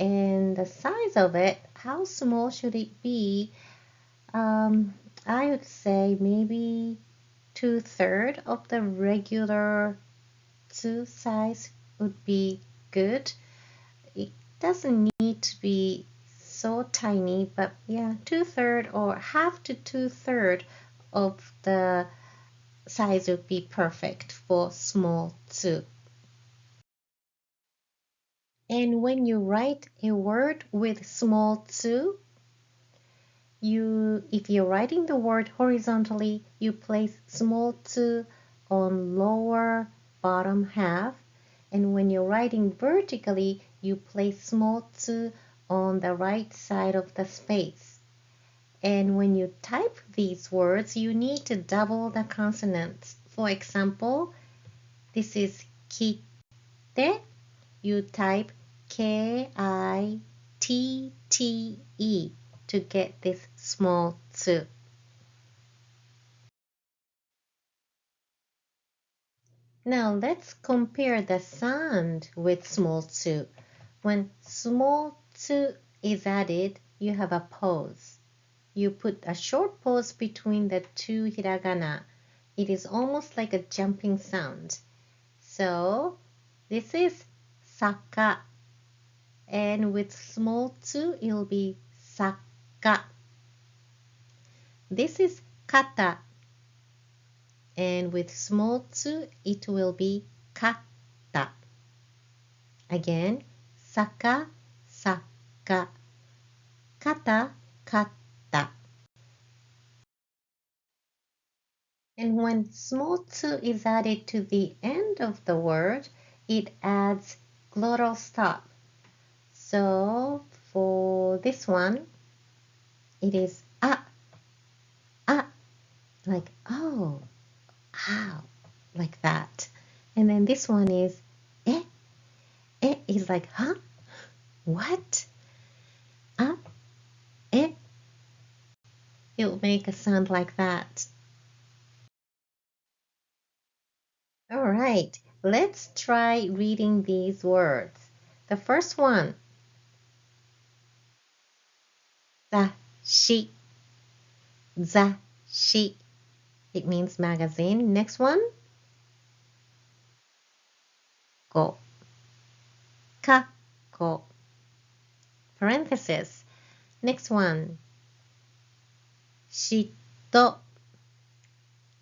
And the size of it, how small should it be? I would say maybe 2/3 of the regular tsu size would be good. It doesn't need to be so tiny, but yeah, 2/3 or half to 2/3 of the size would be perfect for small tsu. And when you write a word with small tsu, if you're writing the word horizontally, you place small tsu on lower bottom half, and when you're writing vertically, you place small tsu on the right side of the space. And when you type these words, you need to double the consonants. For example, this is kite. You type K-I-T-T-E to get this small tsu. Now let's compare the sound with small tsu. When small tsu is added, you have a pause. You put a short pause between the two hiragana. It is almost like a jumping sound. So this is saka. And with small tsu, it will be saka. This is kata. And with small tsu, it will be kata. Again, saka, saka. Kata, kata. And when small tsu is added to the end of the word, it adds glottal stop. So for this one, it is a, a. like oh, ow, like that. And then this one is eh. Eh is like huh, what? Ah, eh. It will make a sound like that. All right, let's try reading these words. The first one, zashi, zashi. It means magazine. Next one, go, kako, parenthesis. Next one, shito,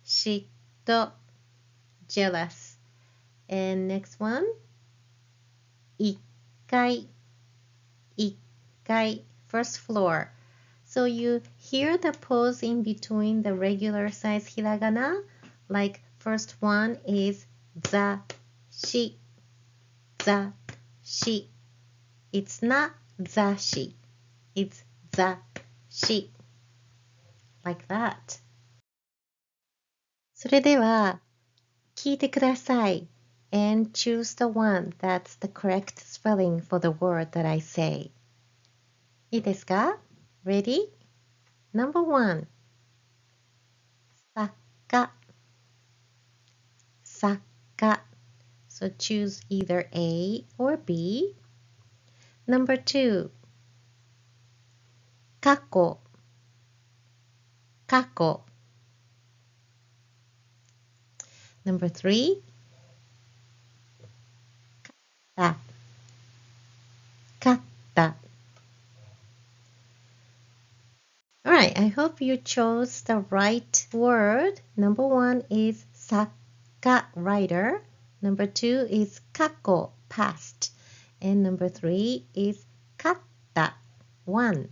shito, jealous. And next one, ikkai, ikkai, first floor. So you hear the pause in between the regular size hiragana, like first one is za, shi, za, shi. It's not za, shi. It's za, shi. Like that. それでは聞いてください and choose the one that's the correct spelling for the word that I say. いいですか? Ready? Number one. 作家 作家 So choose either A or B. Number two. 過去過去 Number three. 勝った勝った Alright, I hope you chose the right word. Number one is 作家 writer. Number two is 過去 past. And number three is 勝った one.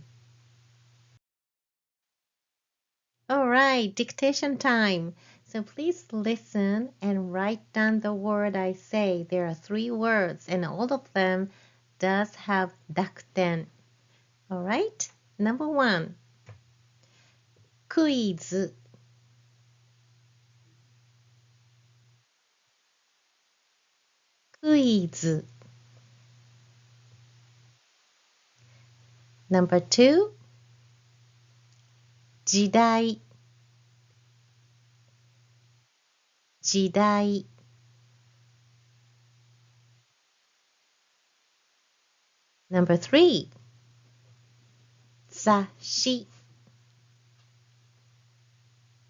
Alright, dictation time. So please listen and write down the word I say. There are 3 words and all of them does have dakuten. Alright, number one. クイズクイズ Number two. 時代時代 Number three. 雑誌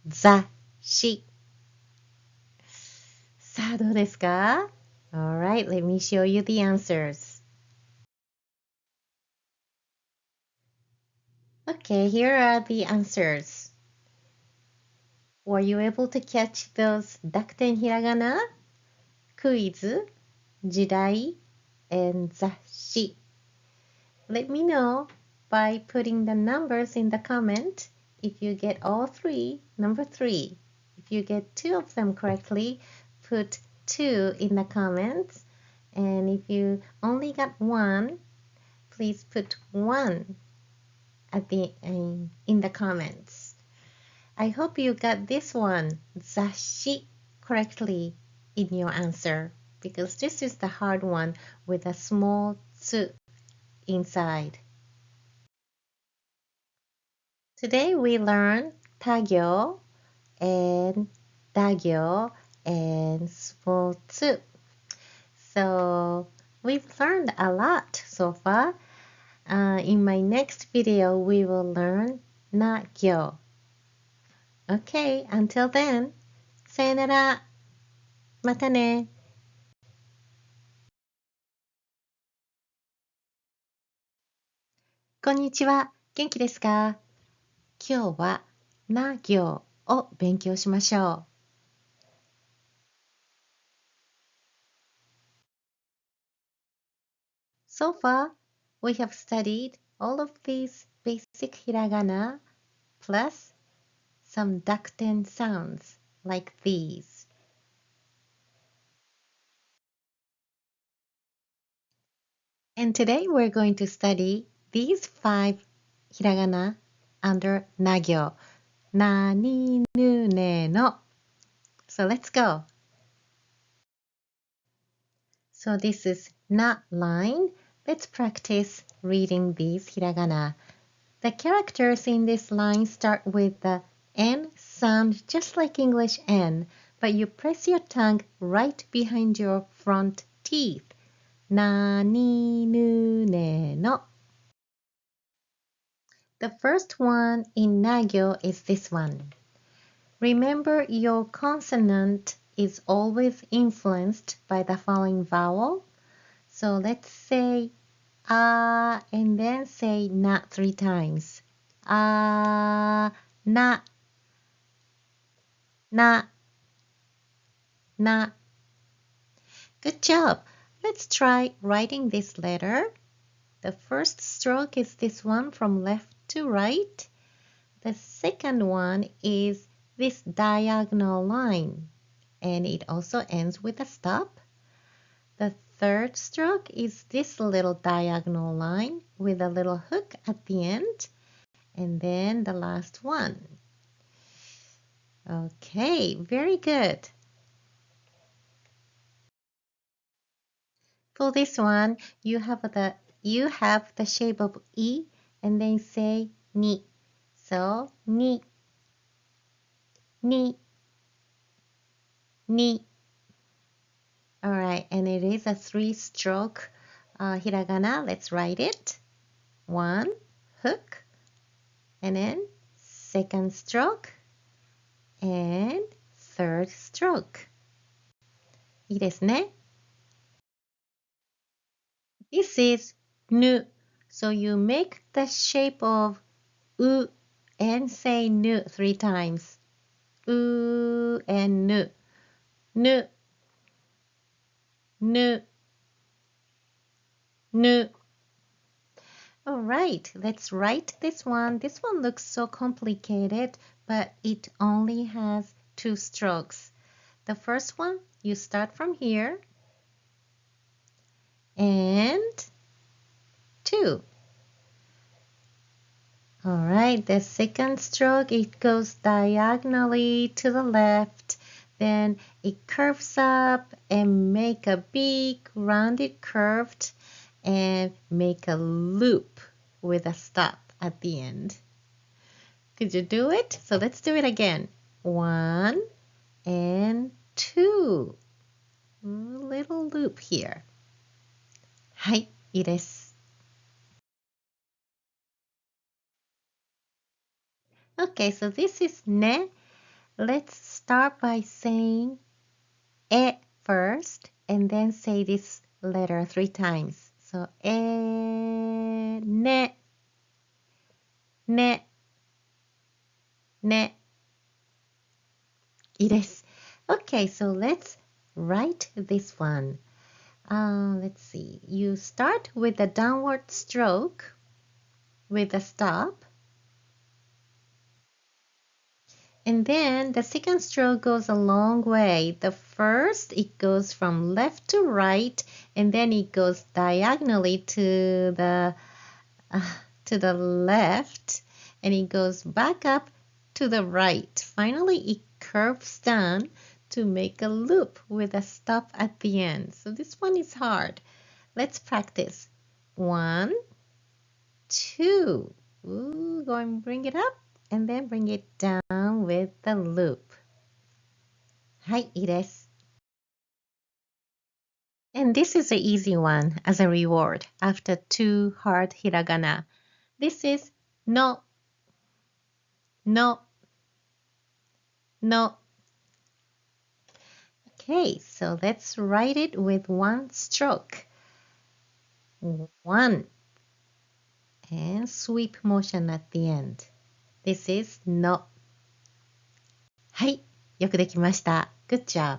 雑誌さあどうですか? Alright, let me show you the answers. Okay, here are the answers. Were you able to catch those dakuten hiragana? クイズ、時代, and 雑誌. Let me know by putting the numbers in the comment if you get all 3, number 3. If you get 2 of them correctly, put 2 in the comments. And if you only got 1, please put 1 at in the comments. I hope you got this one, 雑誌, correctly in your answer, because this is the hard one with a small tsu inside. Today we learned tagyo and dagyo and small tsu. So we've learned a lot so far. In my next video, we will learn nagyo. Okay, until then, さよなら。またね。こんにちは。元気ですか? 今日はな行を勉強しましょう。So far, we have studied all of these basic hiragana plus some dakuten sounds like these. And today we're going to study these 5 hiragana under nagyo. Nani nu ne no. So let's go. So this is na line. Let's practice reading these hiragana. The characters in this line start with the N sound just like English N, but you press your tongue right behind your front teeth. Nani nu ne no. The first one in Nagyo is this one. Remember, your consonant is always influenced by the following vowel. So let's say and then say na 3 times. Na, na, na. Good job. Let's try writing this letter. The first stroke is this one from left to right. The second one is this diagonal line, and it also ends with a stop. The third stroke is this little diagonal line with a little hook at the end, and then the last one. Okay, very good. For this one, you have the shape of E and then say ni. So ni, ni, ni. All right, and it is a 3-stroke hiragana. Let's write it. 1, hook, and then second stroke, and third stroke. いいですね。This is nu. So you make the shape of u and say nu 3 times. U and nu. Nu, nu, nu. All right, let's write this one. This one looks so complicated, but it only has 2 strokes. The first one, you start from here and 2. All right, the second stroke, it goes diagonally to the left. Then it curves up and make a big rounded curve and make a loop with a stop at the end. Could you do it? So let's do it again. 1 and 2. Little loop here. はい、いいです。Okay, so this is ne. Let's start by saying e first and then say this letter 3 times. So ne, ne, ne. いいです。Okay, so let's write this one. Let's see. You start with a downward stroke with a stop. And then the second stroke goes a long way. The first, it goes from left to right, and then it goes diagonally to the left, and it goes back up to the right. Finally, it curves down to make a loop with a stop at the end. So this one is hard. Let's practice. 1, 2. Ooh, go and bring it up, and then bring it down with the loop. はい、いいです。And this is an easy one as a reward after 2 hard hiragana. This is no, no, no. Okay, so let's write it with 1 stroke. 1 and sweep motion at the end. This is no. はい、よくできました。Good job.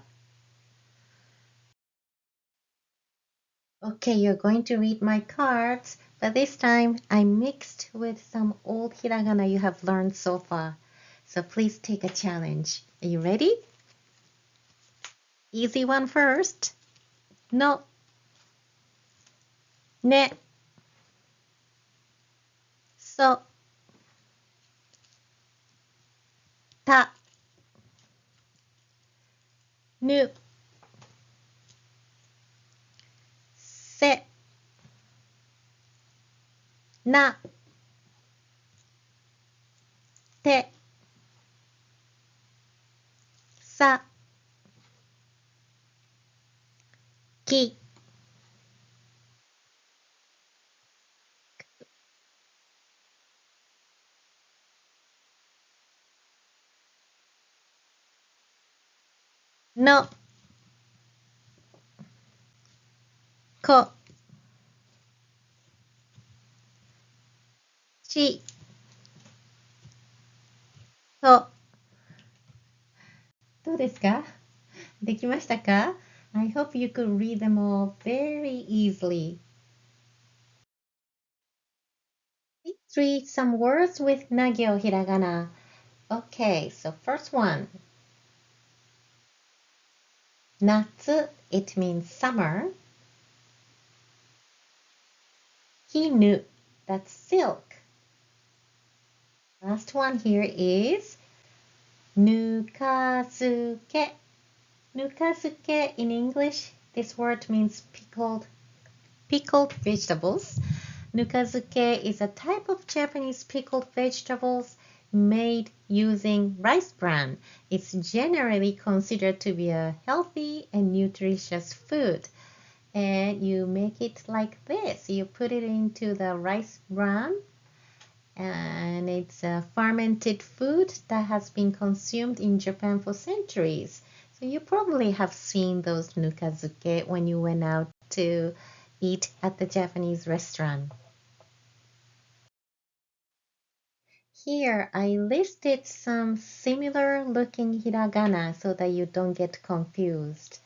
Okay, you're going to read my cards, but this time I mixed with some old hiragana you have learned so far. So please take a challenge. Are you ready? Easy one first. No. Ne. So. た、ぬ、せ、な、て、さ、き、の、こ、ち、と。どうですか？できましたか？ I hope you could read them all very easily. Let's read some words with Nagyo Hiragana. Okay, so first one. Natsu, it means summer. Hinu, that's silk. Last one here is nukazuke. Nukazuke in English, this word means pickled vegetables. Nukazuke is a type of Japanese pickled vegetables made using rice bran. It's generally considered to be a healthy and nutritious food. And you make it like this. You put it into the rice bran, and it's a fermented food that has been consumed in Japan for centuries. So you probably have seen those nukazuke when you went out to eat at the Japanese restaurant. Here I listed some similar looking hiragana so that you don't get confused.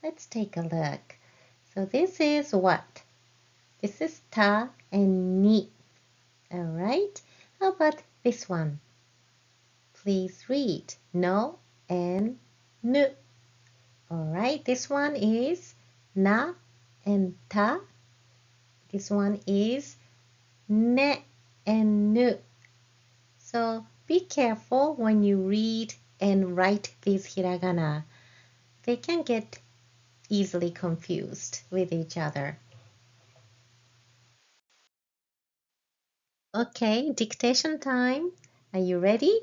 Let's take a look. So this is what? This is ta and ni. Alright, how about this one? Please read no and nu. Alright, this one is na and ta. This one is ne and nu. So be careful when you read and write these hiragana. They can get easily confused with each other. Okay, dictation time. Are you ready?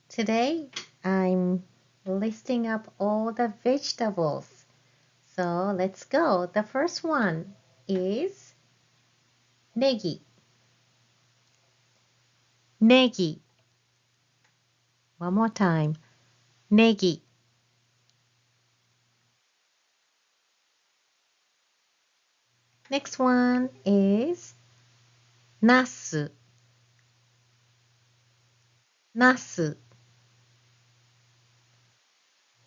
Today I'm listing up all the vegetables. So let's go. The first one is negi. Negi. One more time. Negi. Next one is nasu. Nasu.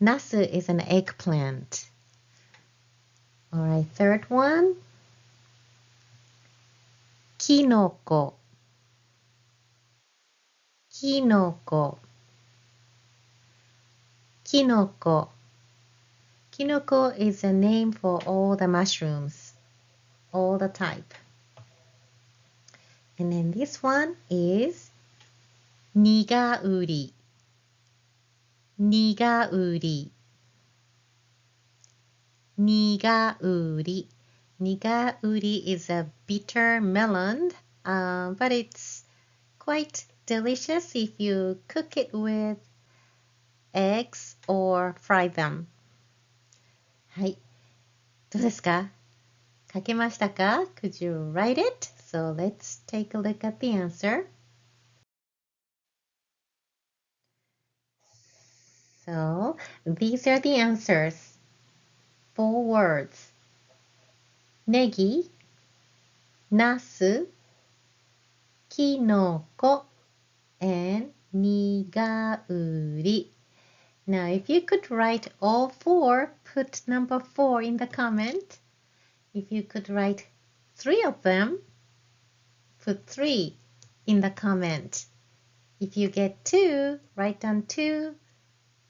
Nasu is an eggplant. All right, third one. Kinoko. Kinoko. Kinoko. Kinoko is a name for all the mushrooms, all the type. And then this one is nigauri. Nigauri. Nigauri. Nigauri is a bitter melon, but it's quite delicious if you cook it with eggs or fry them. はい。どうですか？書けましたか？ Could you write it? So let's take a look at the answer. So these are the answers. 4 words. ネギ、ナス、キノコ、and ニガウリ. Now, if you could write all 4, put number 4 in the comment. If you could write 3 of them, put 3 in the comment. If you get 2, write down 2.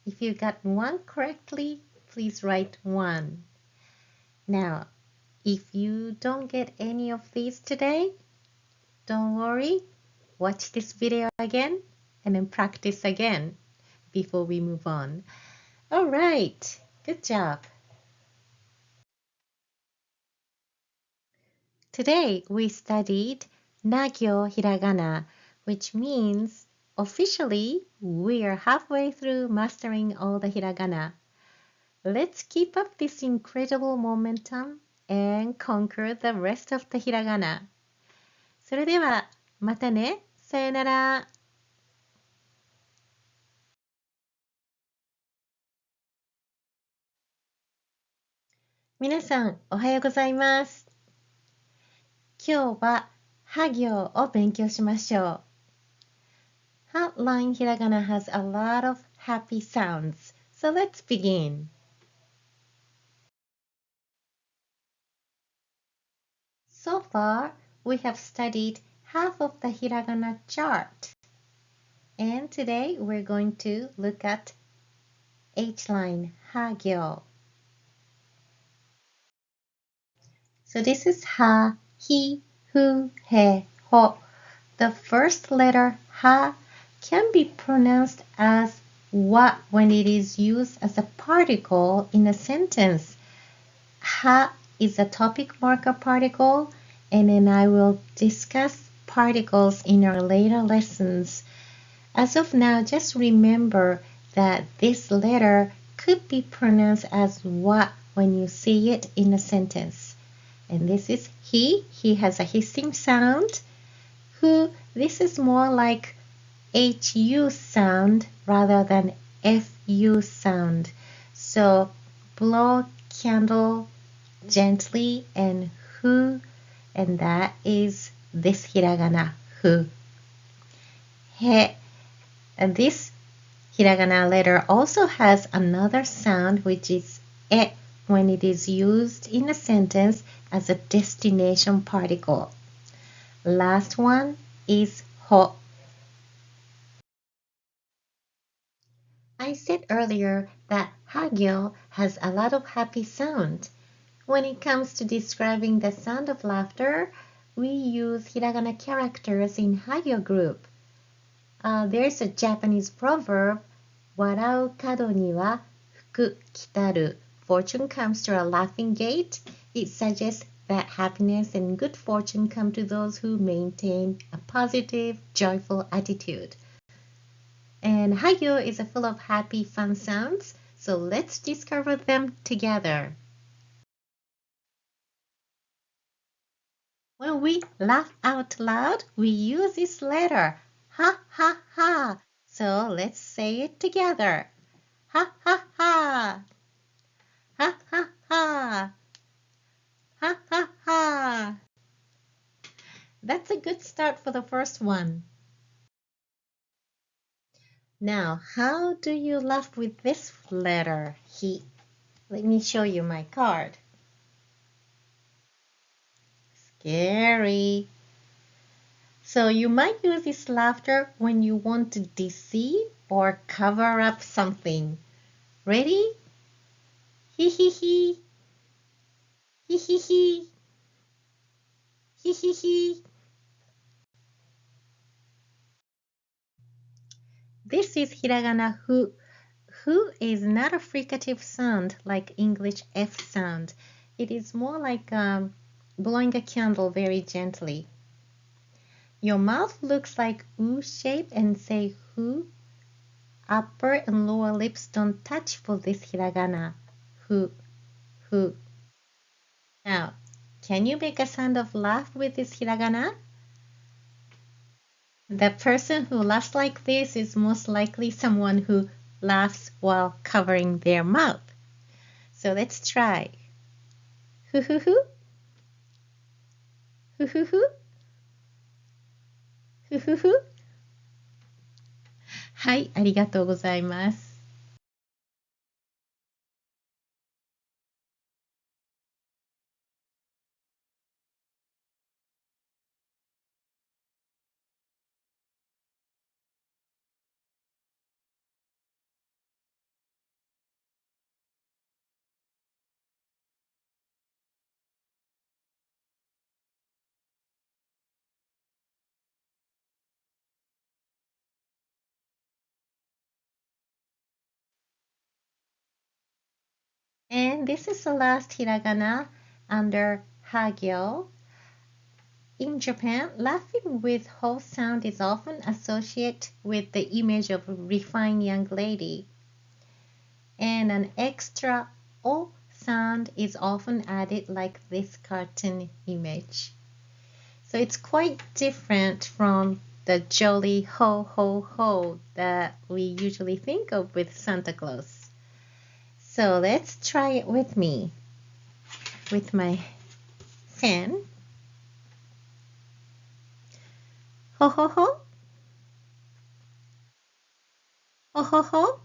If you got 1 correctly, please write 1. Now, if you don't get any of these today, don't worry. Watch this video again and then practice again. before we move on. All right, good job. Today we studied Nagyo Hiragana, which means officially we are halfway through mastering all the Hiragana. Let's keep up this incredible momentum and conquer the rest of the Hiragana. それではまたね。さよなら。皆さん、おはようございます。今日は、は行を勉強しましょう。Hotline Hiragana has a lot of happy sounds, so let's begin. So far, we have studied half of the Hiragana chart. And today, we're going to look at H-line, hagyo. So this is ha, hi, hu, he, ho. The first letter ha can be pronounced as wa when it is used as a particle in a sentence. Ha is a topic marker particle, and then I will discuss particles in our later lessons. As of now, just remember that this letter could be pronounced as wa when you see it in a sentence. And this is he. He has a hissing sound. Hu, this is more like HU sound rather than FU sound. So blow candle gently and hu, and that is this hiragana, hu. He, and this hiragana letter also has another sound which is e when it is used in a sentence as a destination particle. Last one is ho. I said earlier that hagyo has a lot of happy sound. When it comes to describing the sound of laughter, we use hiragana characters in hagyo group. There's a Japanese proverb, warau kado ni wa fuku kitaru. Fortune comes to a laughing gate. It suggests that happiness and good fortune come to those who maintain a positive, joyful attitude. And hagyo is full of happy, fun sounds, so let's discover them together. When we laugh out loud, we use this letter, ha ha ha. So let's say it together. Ha ha ha. Ha ha ha. Ha ha ha. That's a good start for the first one. Now, how do you laugh with this letter, he? Let me show you my card. Scary. So you might use this laughter when you want to deceive or cover up something. Ready? Hee hee hee. Hee hee hee. Hee hee hee. This is hiragana hu. Hu is not a fricative sound like English F sound. It is more like blowing a candle very gently. Your mouth looks like U shape and say hu. Upper and lower lips don't touch for this hiragana. Hu, hu. Now, can you make a sound of laugh with this hiragana? The person who laughs like this is most likely someone who laughs while covering their mouth. So let's try. Hu hu hu. Hu hu hu. Hu hu hu. はい、ありがとうございます。And this is the last hiragana under hagyo. In Japan, laughing with ho sound is often associated with the image of a refined young lady. And an extra o sound is often added like this cartoon image. So it's quite different from the jolly ho ho ho that we usually think of with Santa Claus. So let's try it with me, with my pen. Ho ho ho, ho ho ho,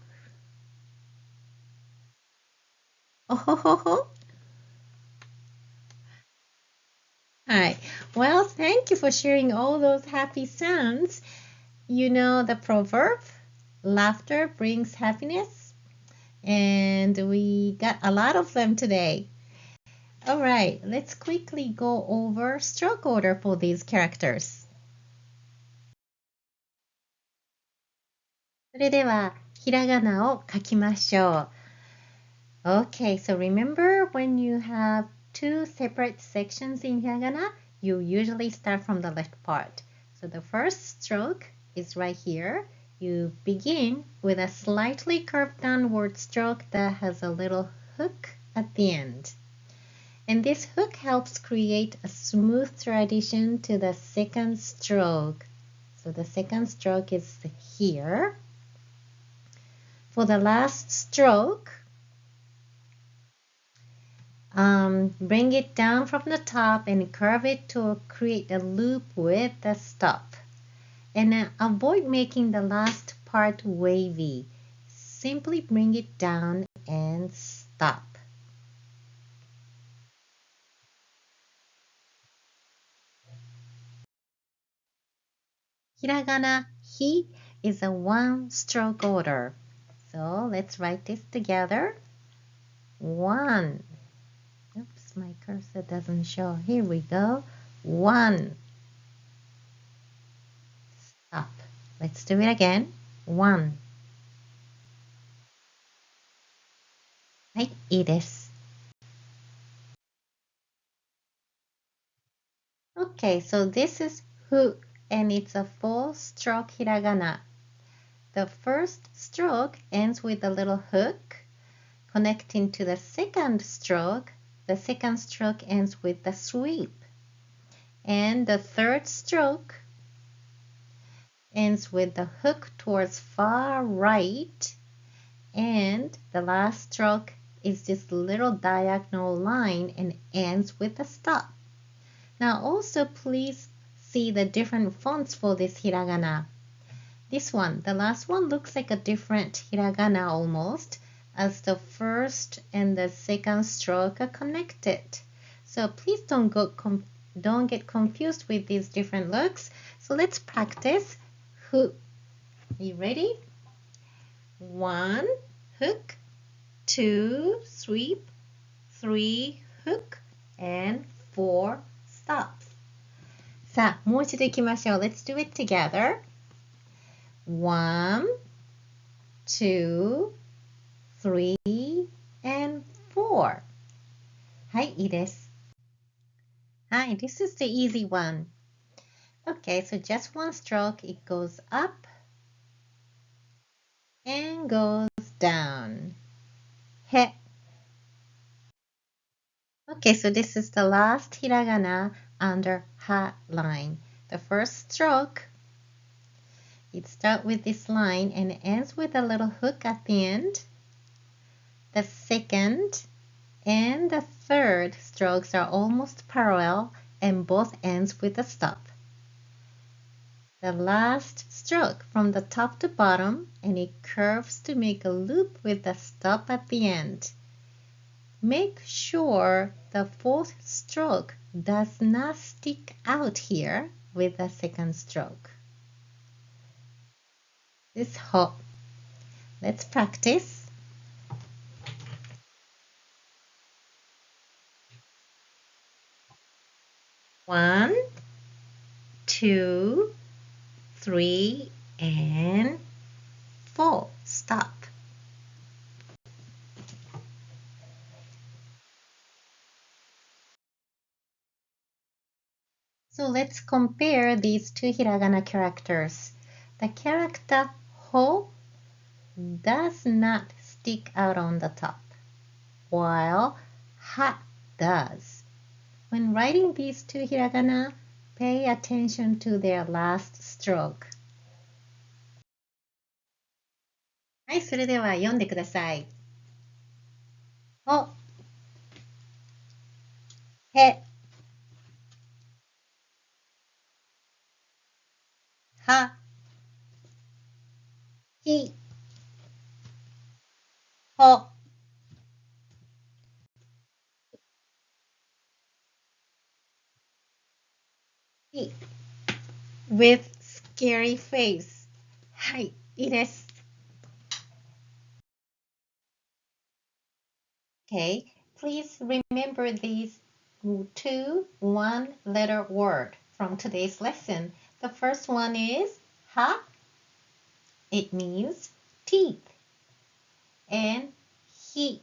ho ho ho ho. All right. Well, thank you for sharing all those happy sounds. You know the proverb, laughter brings happiness, and we got a lot of them today. All right, let's quickly go over stroke order for these characters. それでは、ひらがなを書きましょう。Okay, so remember when you have two separate sections in hiragana, you usually start from the left part. So the first stroke is right here. You begin with a slightly curved downward stroke that has a little hook at the end. And this hook helps create a smooth transition to the second stroke. So the second stroke is here. For the last stroke, bring it down from the top and curve it to create a loop with the stop. And avoid making the last part wavy. Simply bring it down and stop. Hiragana hi is a one-stroke order. So let's write this together. One. Oops, my cursor doesn't show. Here we go. One. Stop. Let's do it again. One. はい、いいです。Okay, so this is hu, and it's a full stroke hiragana. The first stroke ends with a little hook connecting to the second stroke. The second stroke ends with the sweep. And the third stroke ends with the hook towards far right. And the last stroke is this little diagonal line and ends with a stop. Now also please see the different fonts for this hiragana. This one, the last one, looks like a different hiragana almost, as the first and the second stroke are connected. So please don't get confused with these different looks. So let's practice. Are you ready? One, hook, two, sweep, three, hook, and four, stop. さあ、もう一度行きましょう。Let's do it together. One, two, three, and four. はい、いいです。Hi, this is the easy one. Okay, so just one stroke. It goes up and goes down. He. Okay, so this is the last hiragana under ha line. The first stroke, it starts with this line and ends with a little hook at the end. The second and the third strokes are almost parallel and both ends with a stop. The last stroke from the top to bottom, and it curves to make a loop with a stop at the end. Make sure the fourth stroke does not stick out here with the second stroke. This ho. Let's practice. One, two, three, and four. Stop. let's compare these two hiragana characters. The character ho does not stick out on the top, while ha does. When writing these two hiragana, pay attention to their last stroke. はい、それでは読んでください。ほ、へ、は、ひ、ほ、ひ with scary face. はい、いいです。Okay, please remember these two one-letter word from today's lesson. The first one is ha. It means teeth. And hi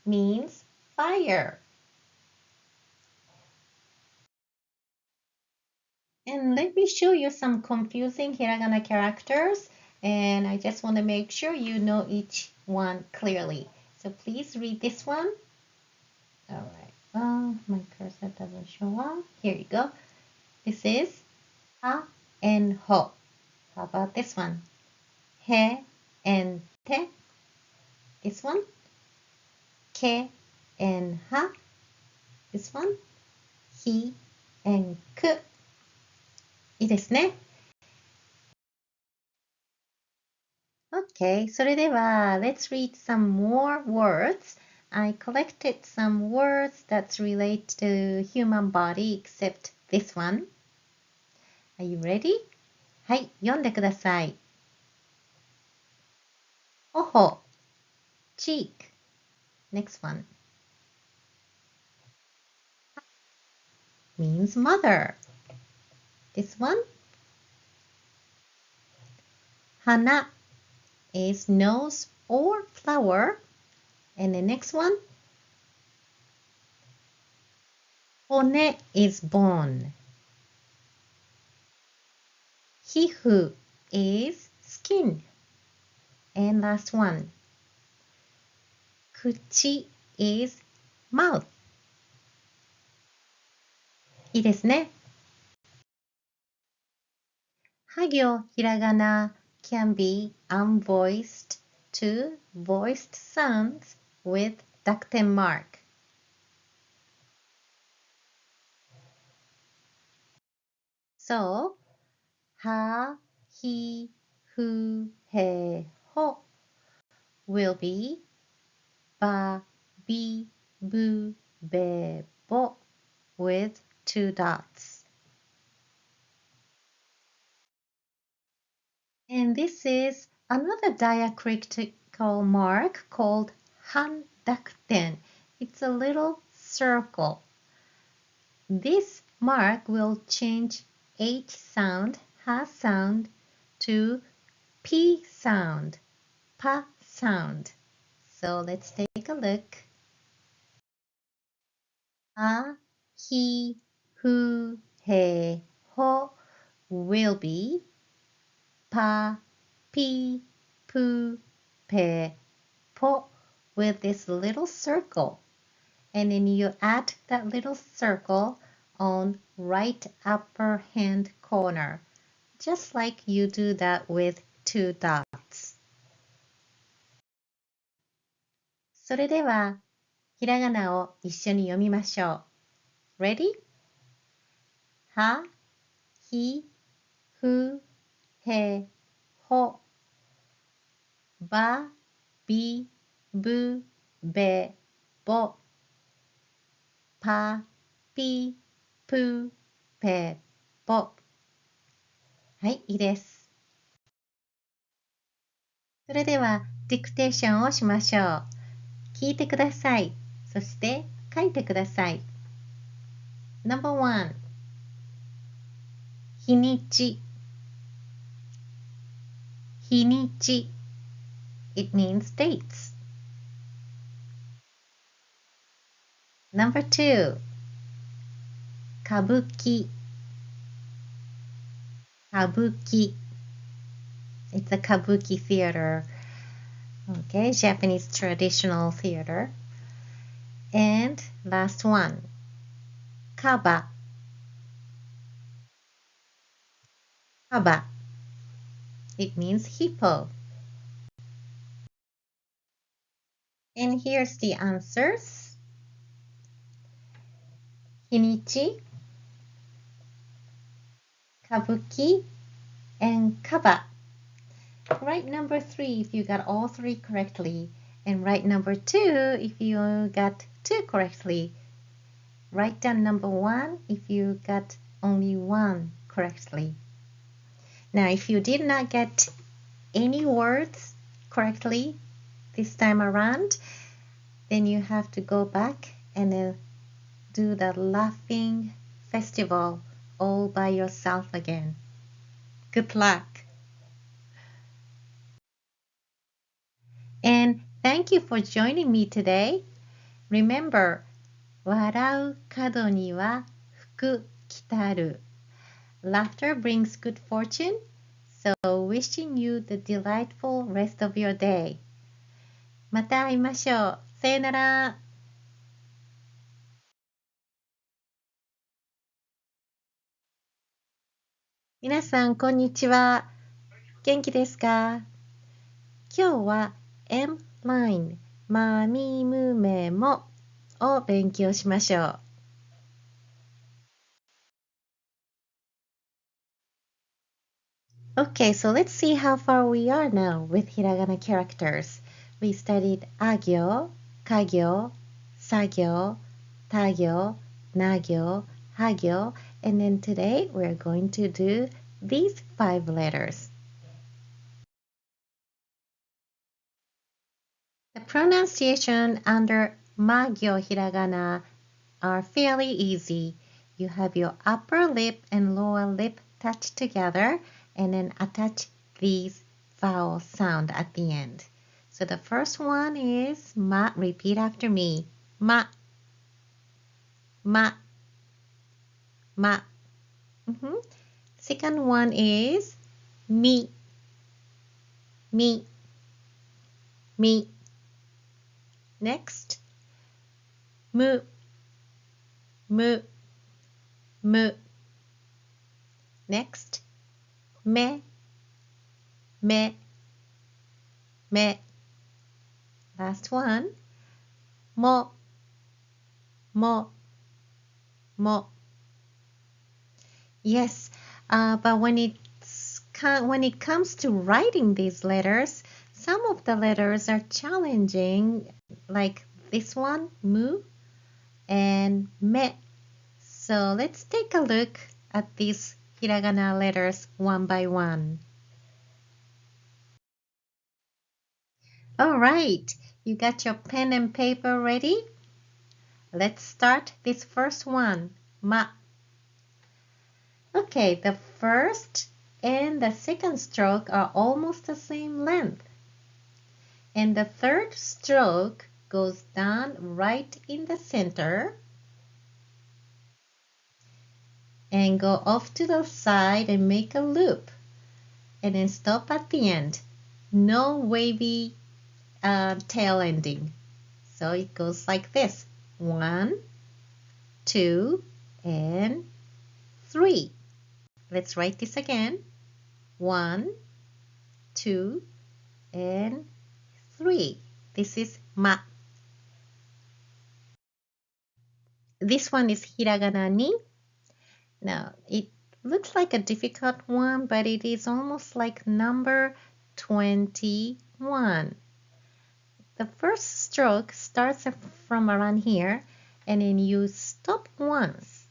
means fire. And let me show you some confusing hiragana characters. And I just want to make sure you know each one clearly. So please read this one. All right. Oh, my cursor doesn't show up. Here you go. This is ha and ho. How about this one? He and te. This one. Ke and ha. This one. Hi and ku. いいですね。Okay, それでは let's read some more words. I collected some words that relate to human body except this one. Are you ready? はい、読んでください。頬 cheek. Next one. Means mother. This one. Hana is nose or flower. And the next one. Hone is bone. Hifu is skin. And last one. Kuchi is mouth. いいですね。は行ひらがな can be unvoiced to voiced sounds with ducten mark. So, は、ひ、ふ、へ、ほ will be ば、び、ぶ、べ、ぼ with two dots. And this is another diacritical mark called handakten. It's a little circle. This mark will change H sound, ha sound, to P sound, pa sound. So let's take a look. Ha, he, hu, he, ho will be pa, pi, pu, pe, po with this little circle. And then you add that little circle on right upper hand corner, just like you do that with two dots. それでは、ひらがなを一緒に読みましょう。Ready? は、ひ、ふ、へ、ほ、ば、び、ぶ、べ、ぼ、ぱ、ぴ、ぷ、ぺ、ぽ。はい、いいです。それでは、ディクテーションをしましょう。聞いてください。そして書いてください。No.1 日にち日にち It means dates. No.2 kabuki, kabuki. It's a kabuki theater. Okay, Japanese traditional theater. And last one, kaba, kaba. It means hippo. And here's the answers. Hinichi, kabuki, and kaba. Write number 3 if you got all 3 correctly. And write number 2 if you got 2 correctly. Write down number 1 if you got only 1 correctly. Now, if you did not get any words correctly this time around, then you have to go back and do the laughing festival all by yourself again. Good luck. And thank you for joining me today. Remember, 笑う角には福来たる. Laughter brings good fortune, so wishing you the delightful rest of your day. また会いましょう。さよなら。皆さん、こんにちは。元気ですか？今日は M ライン、マミムメモを勉強しましょう。Okay, so let's see how far we are now with hiragana characters. We studied あ行、か行、さ行、た行、な行、は行, and then today we're going to do these 5 letters. The pronunciation under magyo hiragana are fairly easy. You have your upper lip and lower lip touch together and then attach these vowel sound at the end. So the first one is ma. Repeat after me. Ma, ma, ma. Second one is mi, mi, mi. Next, mu, mu, mu. Next, me, me, me. Last one, mo, mo, mo. Yes, but when it comes to writing these letters, some of the letters are challenging, like this one, mu, and me. So let's take a look at these hiragana letters one by one. All right, you got your pen and paper ready? Let's start this first one, ma. Okay, the first and the second stroke are almost the same length. And the third stroke goes down right in the center and go off to the side and make a loop. And then stop at the end. No wavy tail ending. So it goes like this. 1, 2, and 3. Let's write this again. 1, 2, and 3. This is ma. This one is hiragana ni. Now, it looks like a difficult one, but it is almost like number 21. The first stroke starts from around here, and then you stop once.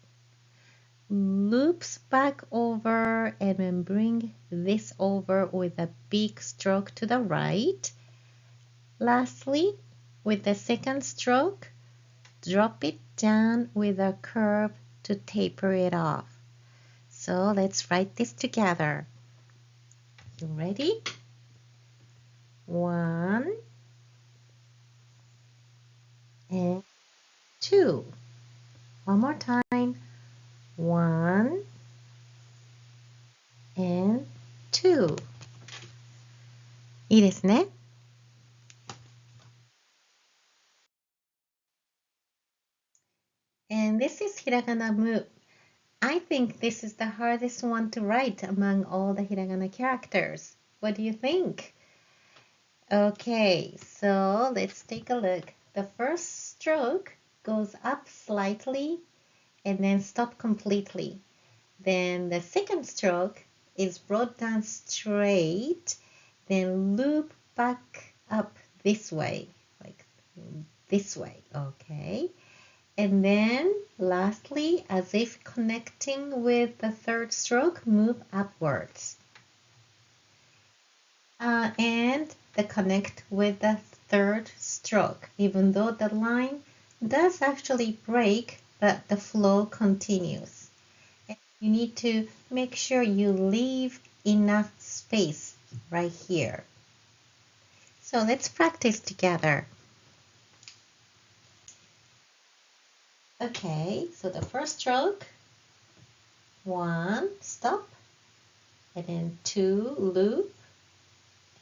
Loops back over and then bring this over with a big stroke to the right. Lastly, with the second stroke, drop it down with a curve to taper it off. So let's write this together. You ready? 1 and 2. One more time. And this is hiragana mu. I think this is the hardest one to write among all the hiragana characters. What do you think? Okay, so let's take a look. The first stroke goes up slightly and then stop completely. Then the second stroke is brought down straight, then loop back up this way, like this way, okay? And then lastly, as if connecting with the third stroke, move upwards. And the connect with the third stroke, even though the line does actually break, but the flow continues. And you need to make sure you leave enough space right here. So let's practice together. Okay, so the first stroke, 1, stop, and then 2, loop,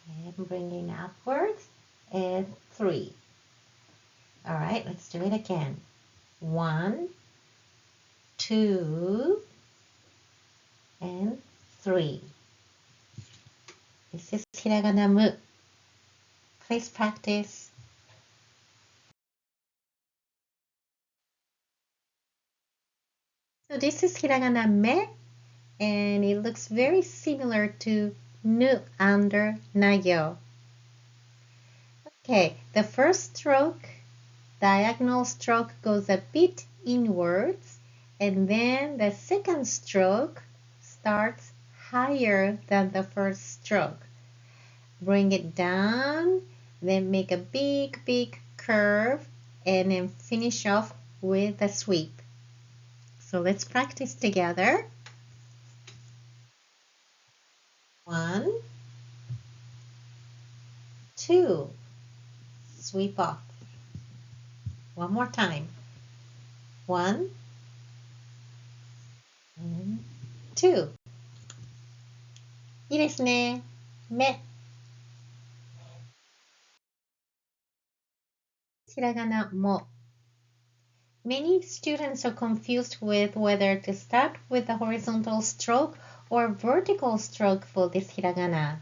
and bringing upwards, and 3. All right, let's do it again. 1, 2, and 3. This is hiragana mu. Please practice. So this is hiragana me, and it looks very similar to nu under nagyo. Okay, the first stroke, diagonal stroke, goes a bit inwards, and then the second stroke starts higher than the first stroke. Bring it down, then make a big curve, and then finish off with a sweep. So let's practice together. 1, 2, sweep off. One more time. 1 and 2. いいですね。め。hiragana mo. Many students are confused with whether to start with the horizontal stroke or vertical stroke for this hiragana.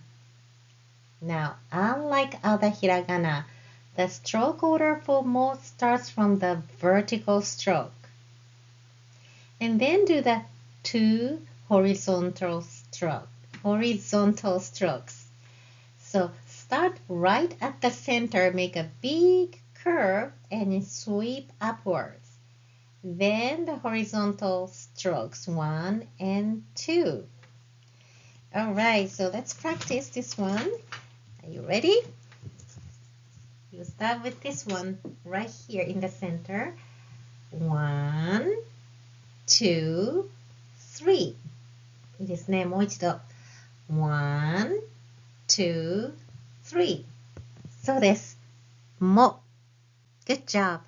Now, unlike other hiragana, the stroke order for mo starts from the vertical stroke. And then do the 2 horizontal strokes. So start right at the center, make a big curve, and sweep upwards. Then the horizontal strokes, 1 and 2. All right, so let's practice this one. Are you ready? You start with this one right here in the center. 1, 2, 3. いいですね。もう一度。1, 2, 3. そうです。も。Good job.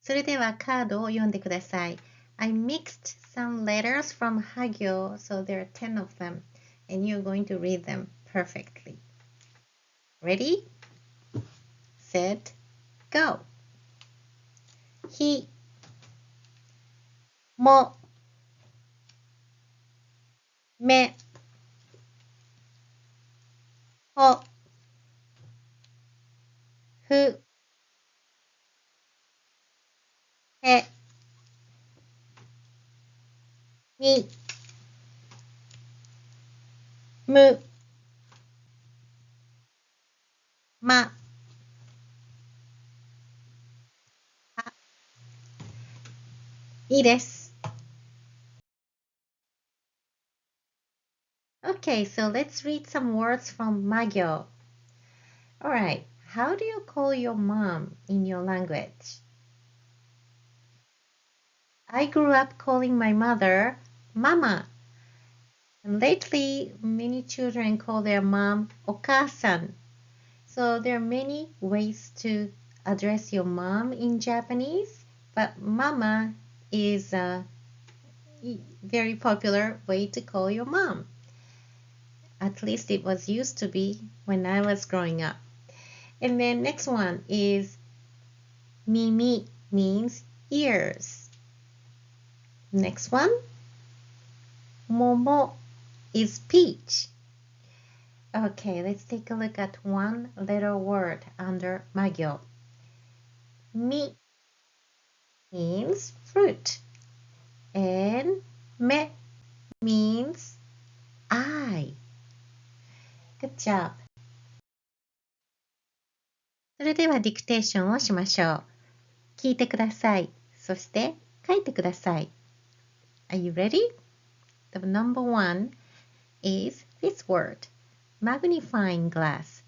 それではカードを読んでください。I mixed some letters from Hagyo, so there are 10 of them, and you're going to read them perfectly. Ready? Set, go. ひ、も、め、ほ、ふ、へ、み、む、ま、は。いいです。Okay, so let's read some words from Magyo. Alright, how do you call your mom in your language? I grew up calling my mother Mama. And lately, many children call their mom Okasan. So there are many ways to address your mom in Japanese, but Mama is a very popular way to call your mom. At least it was used to be when I was growing up. And then next one is Mimi means ears. Next one. Momo is peach. Okay, let's take a look at one little word under magyo. Mi means fruit. And me means eye. Good job. それではディクテーションをしましょう。聞いてください。そして書いてください。Are you ready? The number one is this word. Magnifying glass.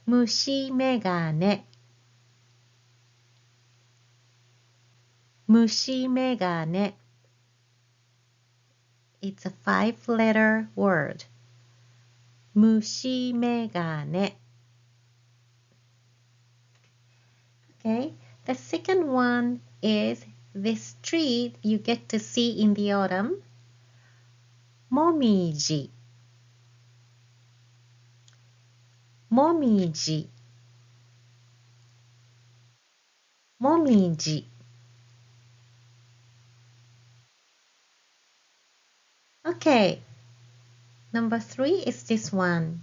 虫眼鏡。虫眼鏡。It's a five-letter word. 虫眼鏡。Okay, the second one is this tree you get to see in the autumn. もみじ。もみじ。もみじ。Okay, number three is this one.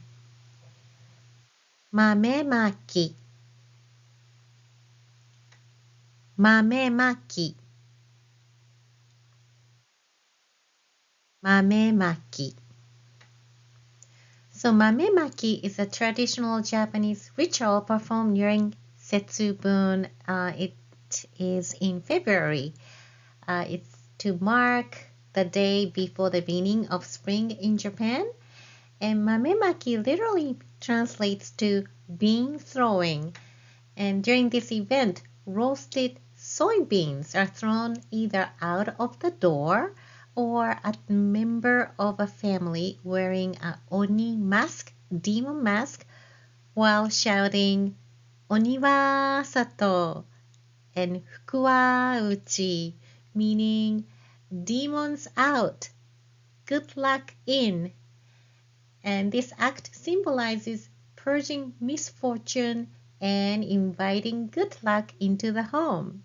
豆まき。豆まき。豆まき。So mamemaki is a traditional Japanese ritual performed during Setsubun. It is in February. It's to mark the day before the beginning of spring in Japan. And mamemaki literally translates to bean throwing. And during this event, roasted soybeans are thrown either out of the door or at a member of a family wearing an oni mask, demon mask, while shouting "Oni wa sato" and "Fuku wa uchi," meaning demons out, good luck in. And this act symbolizes purging misfortune and inviting good luck into the home.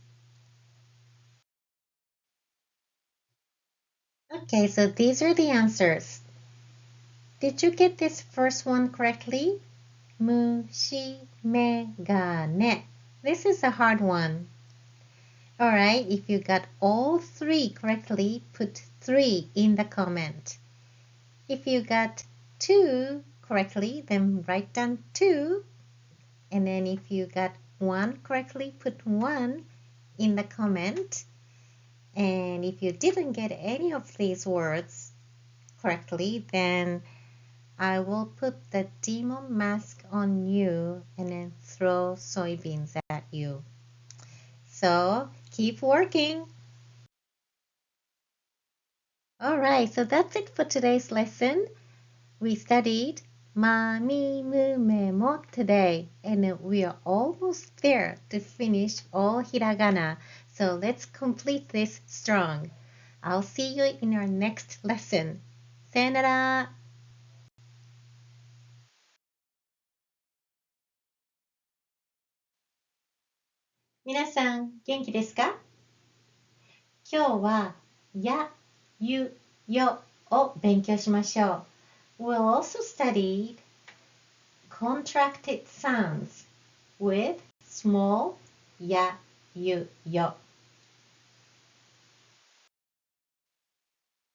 Okay, so these are the answers. Did you get this first one correctly? Mushi megane. This is a hard one. Alright, if you got all three correctly, put 3 in the comment. If you got 2 correctly, then write down 2. And then if you got 1 correctly, put 1 in the comment. And if you didn't get any of these words correctly, then I will put the demon mask on you and then throw soybeans at you. So keep working. Alright, so that's it for today's lesson. We studied ma, mi, mu, me, mo today, and we are almost there to finish all hiragana. So let's complete this strong. I'll see you in our next lesson. さよなら。皆さん、元気ですか？今日は、や、ゆ、よを勉強しましょう。We'll also study contracted sounds with small や、ゆ、よ.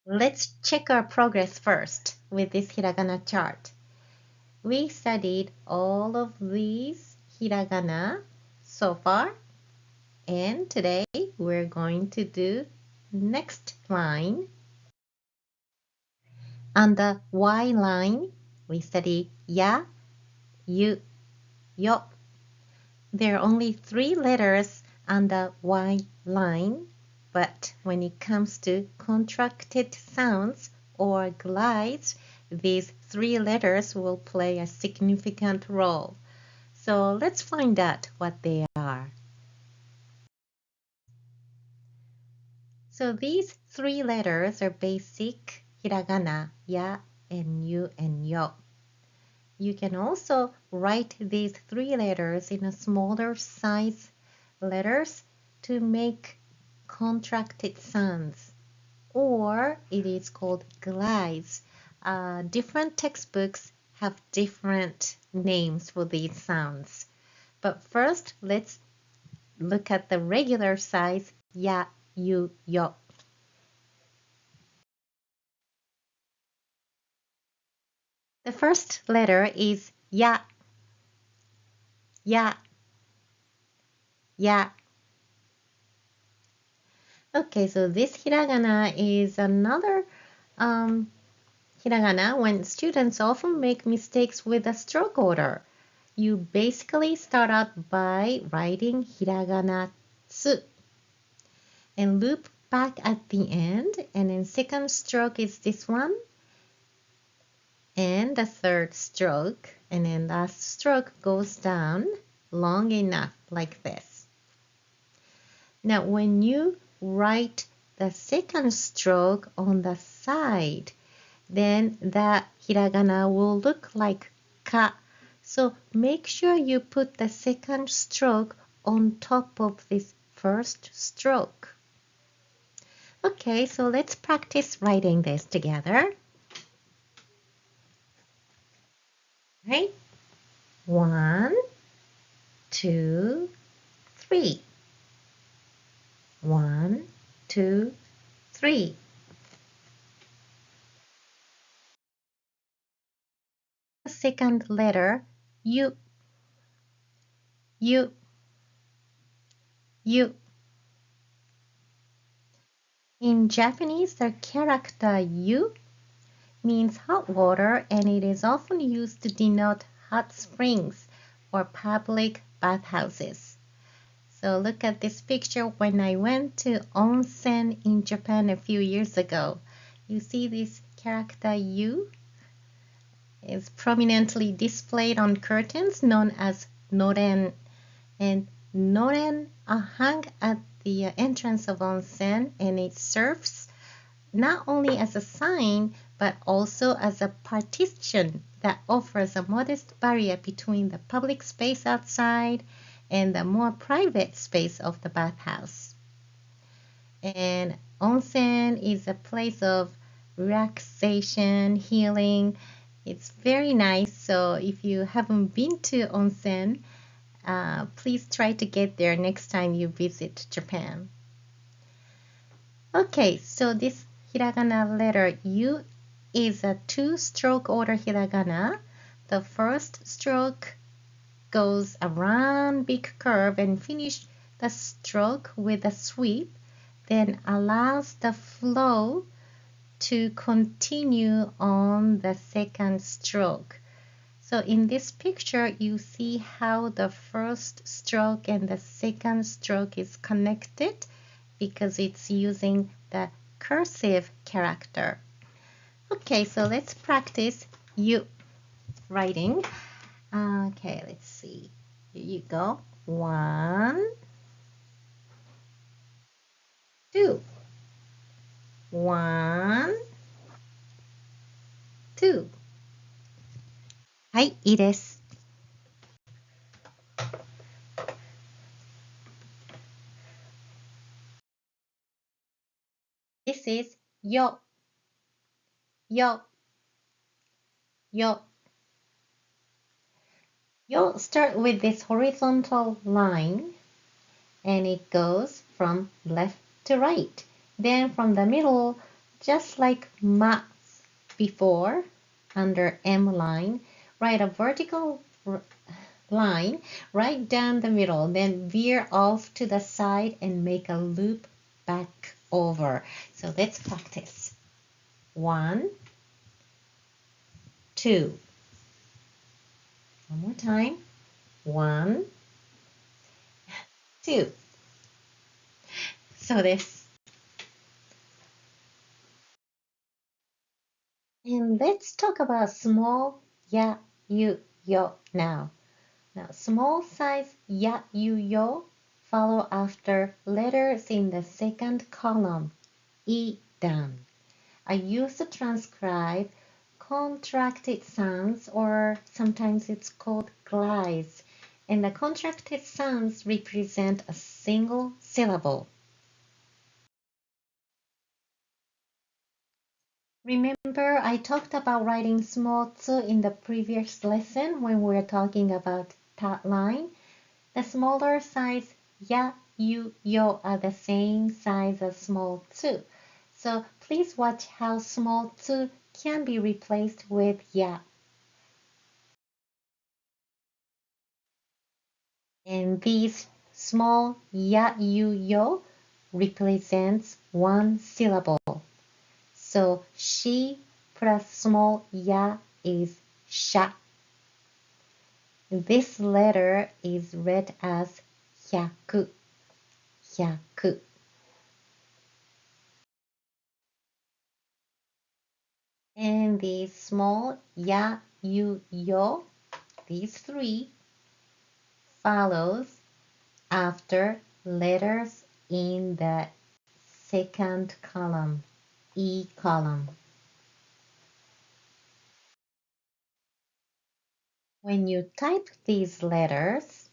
Let's check our progress first with this hiragana chart. We studied all of these hiragana so far, and today we're going to do next line. On the Y line, we study ya, yu, yo. There are only 3 letters on the Y line, but when it comes to contracted sounds or glides, these 3 letters will play a significant role. So let's find out what they are. So these 3 letters are basic hiragana, ya and yu and yo. You can also write these 3 letters in a smaller size letters to make contracted sounds, or it is called glides. Different textbooks have different names for these sounds. But first, let's look at the regular size ya, you, yo. The first letter is ya, ya, ya. Okay, so this hiragana is another hiragana when students often make mistakes with the stroke order. You basically start out by writing hiragana tsu and loop back at the end, and then second stroke is this one, and the third stroke, and then last stroke goes down long enough like this. Now when you write the second stroke on the side, then the hiragana will look like ka. So make sure you put the second stroke on top of this first stroke. Okay, so let's practice writing this together. Right? 1, 2, 3. 1, 2, 3. The second letter, you, you, you. In Japanese, the character you means hot water, and it is often used to denote hot springs or public bathhouses. So look at this picture when I went to onsen in Japan a few years ago. You see this character U is prominently displayed on curtains known as noren. And noren are hung at the entrance of onsen, and it serves not only as a sign but also as a partition that offers a modest barrier between the public space outside and the more private space of the bathhouse. And onsen is a place of relaxation, healing. It's very nice. So if you haven't been to onsen, please try to get there next time you visit Japan. Okay, so this hiragana letter U is a two-stroke order hiragana. The first stroke goes around big curve and finish the stroke with a sweep, then allows the flow to continue on the second stroke. So in this picture, you see how the first stroke and the second stroke is connected because it's using the cursive character. Okay, so let's practice you writing. Okay, let's see. Here you go. 1, 2. 1, 2. はい、いいです。This is yo, yo, yo. You'll start with this horizontal line, and it goes from left to right. Then from the middle, just like ma before, under M line, write a vertical line right down the middle, then veer off to the side and make a loop back over. So let's practice. 1, 2. One more time. 1, 2. So this. And let's talk about small ya, you, yo now. Now, small size ya, you, yo follow after letters in the second column, I down. I use to transcribe contracted sounds, or sometimes it's called glides. And the contracted sounds represent a single syllable. Remember, I talked about writing small tsu in the previous lesson when we were talking about that line. The smaller size ya, you, yo are the same size as small tsu. So please watch how small tsu can be replaced with ya. And these small ya, you, yo represents one syllable. So she plus small ya is sha. This letter is read as hyaku, hyaku. And the small ya, you, yo, these three follows after letters in the second column, E column. When you type these letters,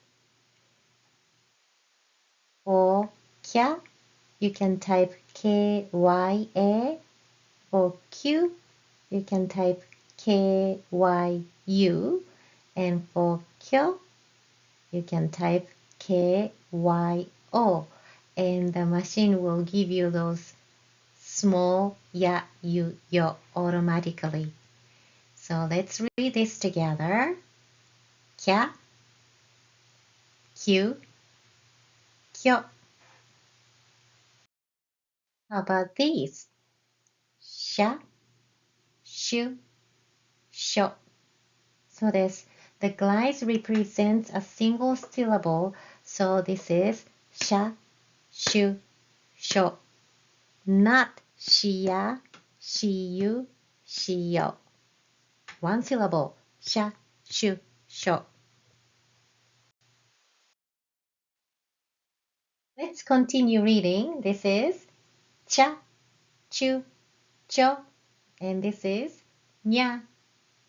for kya, you can type K-Y-A. For Q, you can type K-Y-U. And for kyo, you can type K-Y-O. And the machine will give you those small ya, you, yo automatically. So let's read this together. Kya, Q, kyo. How about these? Sha, shu, sho. So the glide represents a single syllable. So this is sha, shu, sho. Not shiya, shiyu, shiyo. One syllable. Sha, shu, sho. Let's continue reading. This is cha, chu, cho. And this is nya,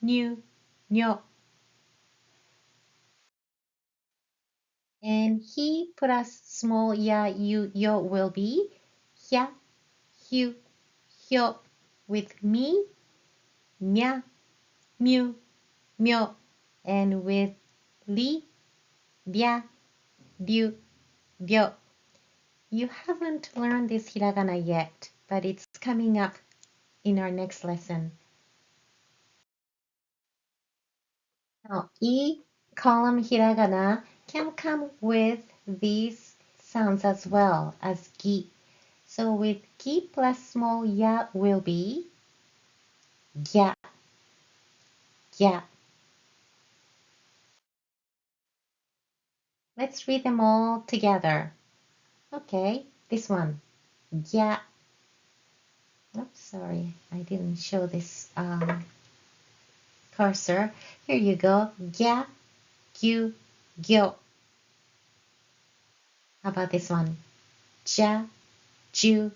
nyu, nyo. And he plus small ya, you, yo will be hya, hyu, hyo. With me, mya, myu, myo. And with li, bya, byu, byo. You haven't learned this hiragana yet, but it's coming up in our next lesson. Now, E column hiragana can come with these sounds as well as gi. So with gi plus small ya will be gya, gya. Let's read them all together. Okay, this one, gya. Oops, sorry, I didn't show this cursor. Here you go, gya, gyu, gyo. How about this one? Ja, ju,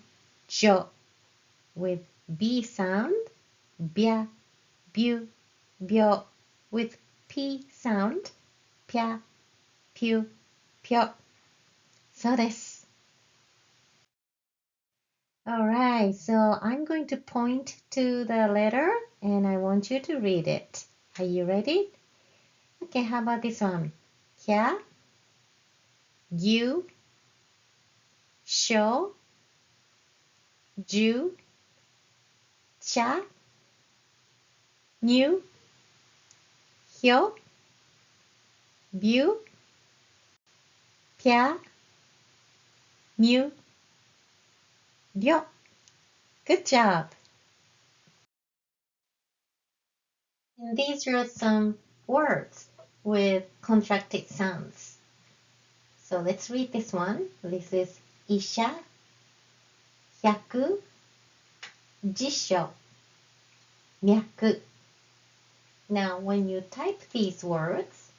jo. With B sound, bya, byu, byo. With P sound, pya, pyu, pyo. So this. Alright, so I'm going to point to the letter and I want you to read it. Are you ready? Okay, how about this one? Kya, gyu, sho, ju, cha, nyu, hyo, byu, pya, myu, byo. Good job. And these are some words with contracted sounds. So let's read this one. This is isha, hyaku, jisho, myaku. Now, when you type these words,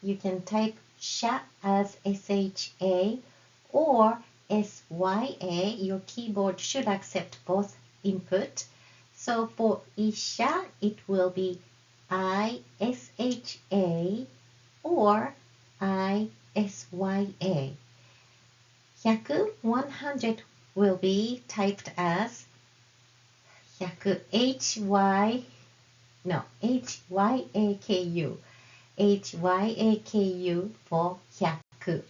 you can type sha as sha or sya. Your keyboard should accept both input. So for isha, it will be isha or isya. 600 will be typed as 100 HYAKU for 100.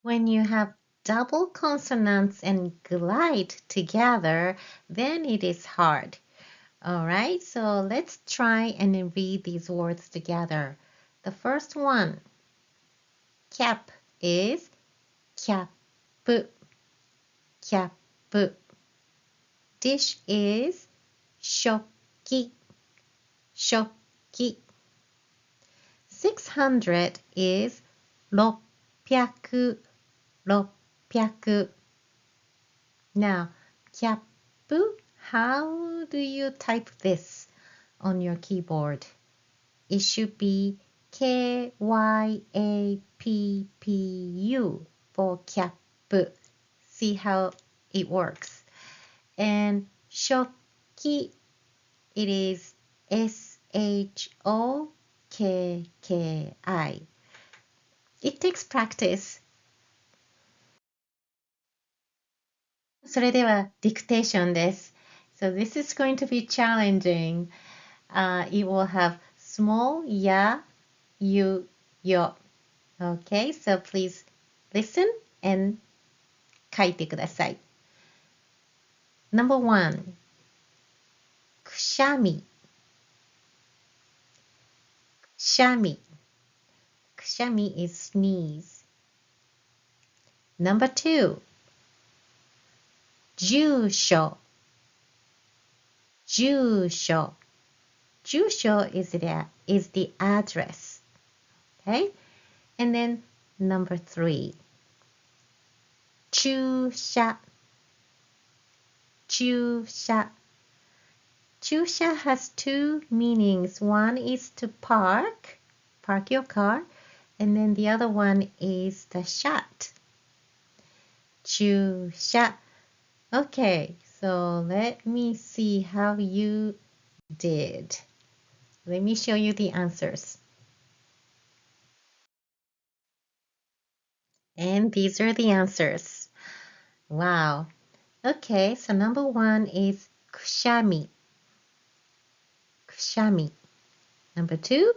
When you have double consonants and glide together, then it is hard. Alright, so let's try and read these words together. The first one, cap, is キャップ cap. Dish is 食器 600 is 600 Now, キャップ, how do you type this on your keyboard? It should be KYAPPU for cap. See how it works. And 食器, it is SHOKKI. It takes practice. それではディクテーションです。So this is going to be challenging. It will have small ya, you, yo. Okay, so please listen and 書いてください。Number 1. くしゃみ。くしゃみ。くしゃみ is sneeze. Number 2. 住所。住所。住所 is the address. Okay? And then number 3. 駐車。駐車。駐車 has two meanings. One is to park your car, and then the other one is the shut. 駐車. Okay, so let me see how you did. Let me show you the answers. And these are the answers. Wow. Okay, so number 1 is くしゃみ。くしゃみ。Number 2,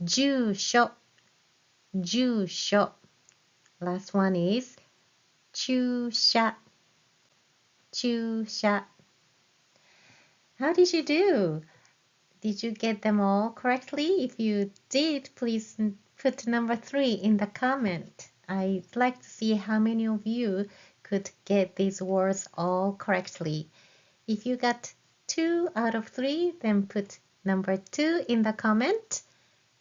住所。住所。Last one is 駐車。駐車。How did you do? Did you get them all correctly? If you did, please put number 3 in the comment. I'd like to see how many of you could get these words all correctly. If you got 2 out of 3, then put number 2 in the comment.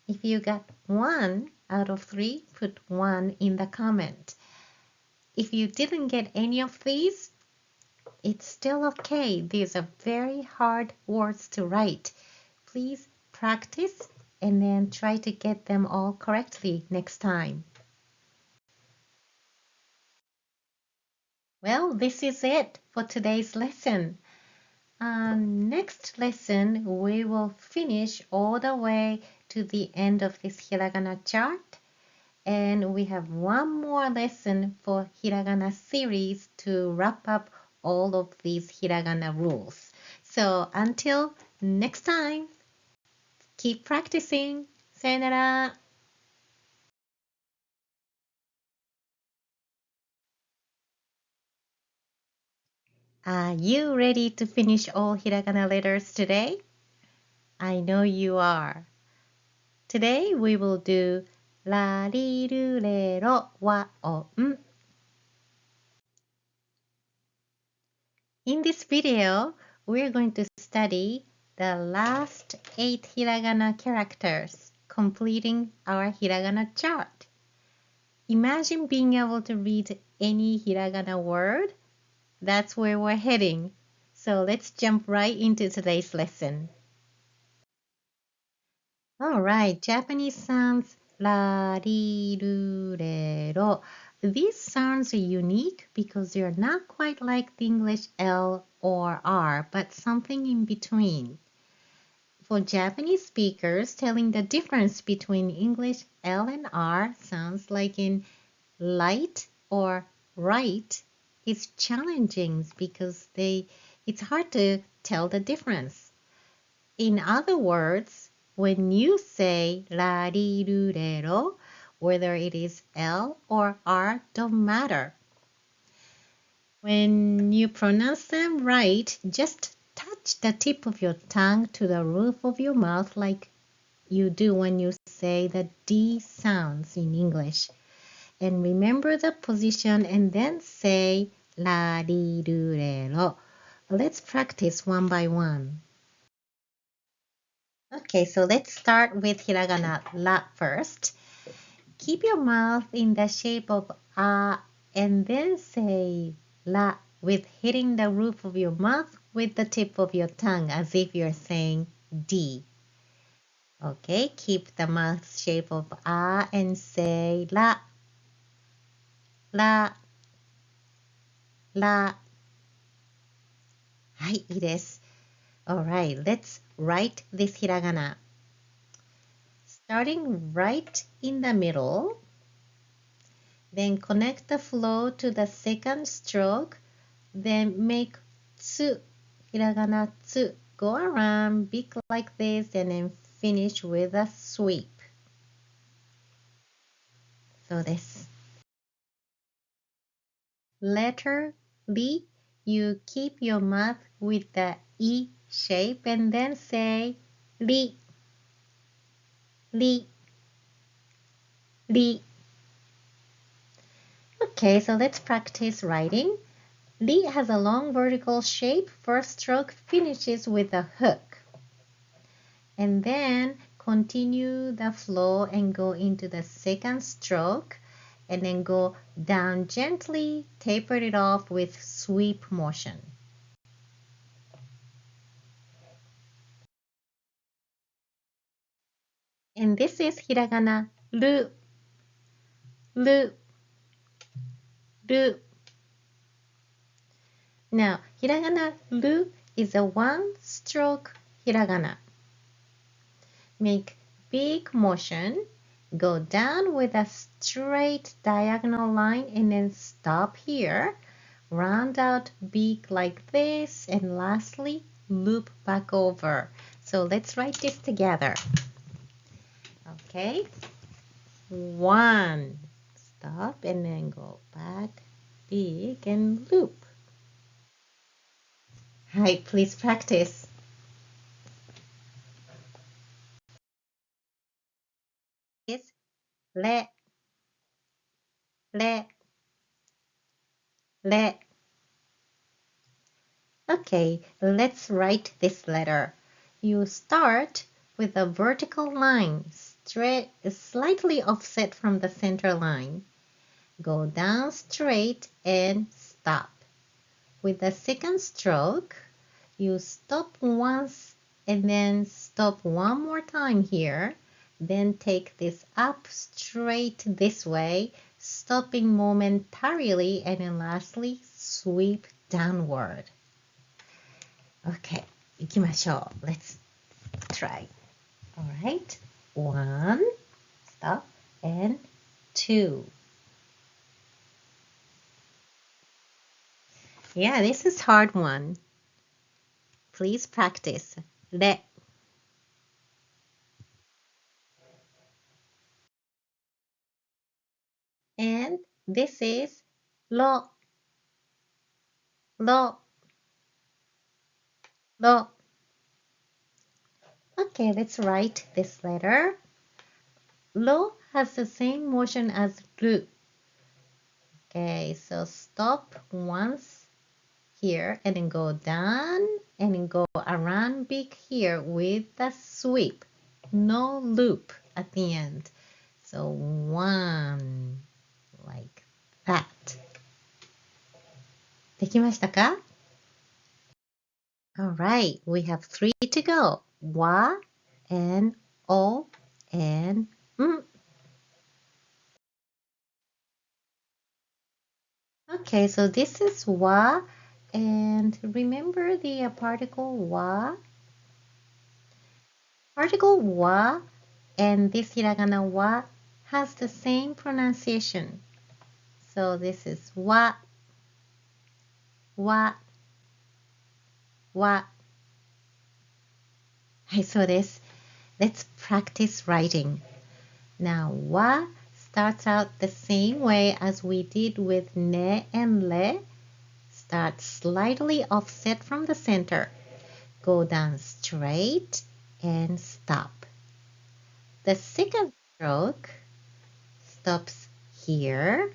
If you got 1 out of 3, put 1 in the comment. If you didn't get any of these, it's still okay. These are very hard words to write. Please practice and then try to get them all correctly next time. Well, this is it for today's lesson. Next lesson, we will finish all the way to the end of this Hiragana chart. And we have one more lesson for Hiragana series to wrap up all of these Hiragana rules. So until next time, keep practicing. さよなら. Are you ready to finish all Hiragana letters today? I know you are. Today we will do ラリルレロワオン. In this video, we're going to study the last 8 Hiragana characters, completing our Hiragana chart. Imagine being able to read any Hiragana word. That's where we're heading. So let's jump right into today's lesson. Alright, Japanese sounds ラリルレロ. These sounds are unique because they're not quite like the English L or R, but something in between. For Japanese speakers, telling the difference between English L and R sounds like in light or right is challenging because it's hard to tell the difference. In other words, when you say la ri ru re ro, whether it is L or R don't matter. When you pronounce them right, just touch the tip of your tongue to the roof of your mouth like you do when you say the D sounds in English. And remember the position and then say la ri ru re ro. Let's practice one by one. Okay, so let's start with hiragana la first. Keep your mouth in the shape of a and then say la with hitting the roof of your mouth with the tip of your tongue as if you're saying D. Okay, keep the mouth shape of a and say la, la, la. はい、いいです。Alright, let's write this hiragana. Starting right in the middle, then connect the flow to the second stroke, then make tsu, hiragana tsu. Go around, big like this, and then finish with a sweep. So this. Letter li, you keep your mouth with the E shape and then say li, li, li. Okay, so let's practice writing. Li has a long vertical shape. First stroke finishes with a hook. And then continue the flow and go into the second stroke and then go down gently, taper it off with sweep motion. And this is hiragana ru, ru, ru. Now, hiragana ru is a one-stroke hiragana. Make big motion, go down with a straight diagonal line and then stop here. Round out big like this and lastly loop back over. So let's write this together. Okay, one, stop and then go back, big and loop. Hi, please practice. It's le, le, le. Okay, let's write this letter. You start with a vertical line, slightly offset from the center line. Go down straight and stop. With the second stroke, you stop once and then stop one more time here. Then take this up straight this way, stopping momentarily, and then lastly sweep downward. Okay, 行きましょう。Let's try. Alright, one, stop, and two. Yeah, this is hard one. Please practice. Re. And this is lo, lo, lo. Okay, let's write this letter. Lo has the same motion as ru. Okay, so stop once here and then go down and then go around big here with the sweep. No loop at the end. So one, like that. できましたか? Alright, we have three to go. Wa and o and Okay, so this is wa, and remember the particle wa? Particle wa and this hiragana wa has the same pronunciation. So this is wa, wa, wa. はい、そうです。Let's practice writing. Now, wa starts out the same way as we did with ne and le. Start slightly offset from the center. Go down straight and stop. The second stroke stops here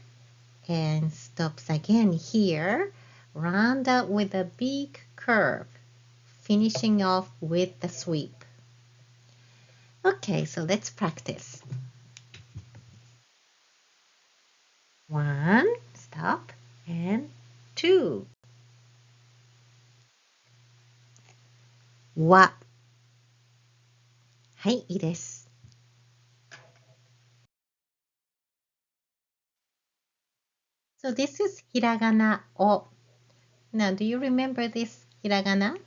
and stops again here. Round out with a big curve, finishing off with the sweep. Okay, so let's practice. 1, stop, and 2. わ。はい、いいです。So this is hiragana o. Now, do you remember this hiragana?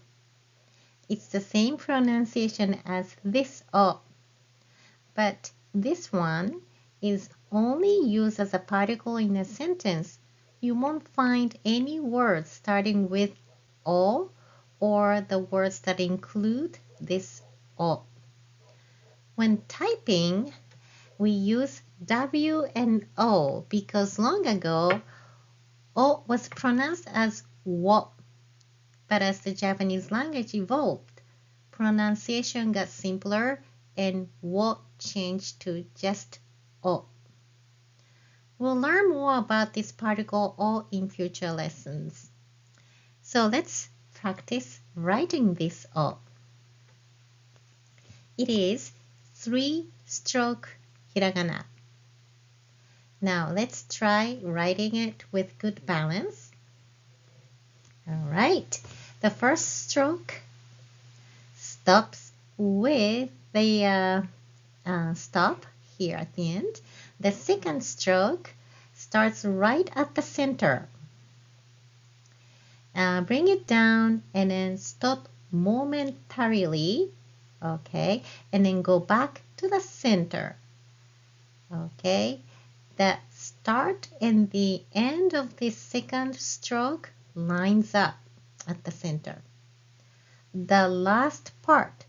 It's the same pronunciation as this o, but this one is only used as a particle in a sentence. You won't find any words starting with o or the words that include this o. When typing, we use W and O because long ago, O was pronounced as wo. But as the Japanese language evolved, pronunciation got simpler and wo changed to just o. We'll learn more about this particle o in future lessons. So let's practice writing this o. It is 3-stroke hiragana. Now let's try writing it with good balance. All right. The first stroke stops with the stop here at the end. The second stroke starts right at the center. Bring it down and then stop momentarily. Okay. And then go back to the center. Okay. The start and the end of this second stroke lines up at the center. The last part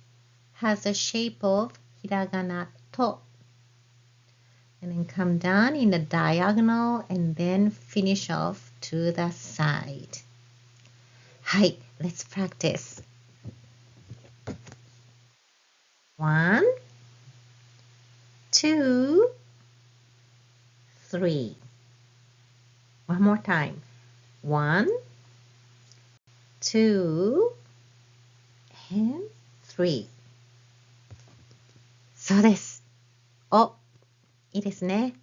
has a shape of hiragana to. And then come down in a diagonal and then finish off to the side. Hi, let's practice. 1, 2, 3. One more time. 1, 2, and 3. そうです。お、いいですね。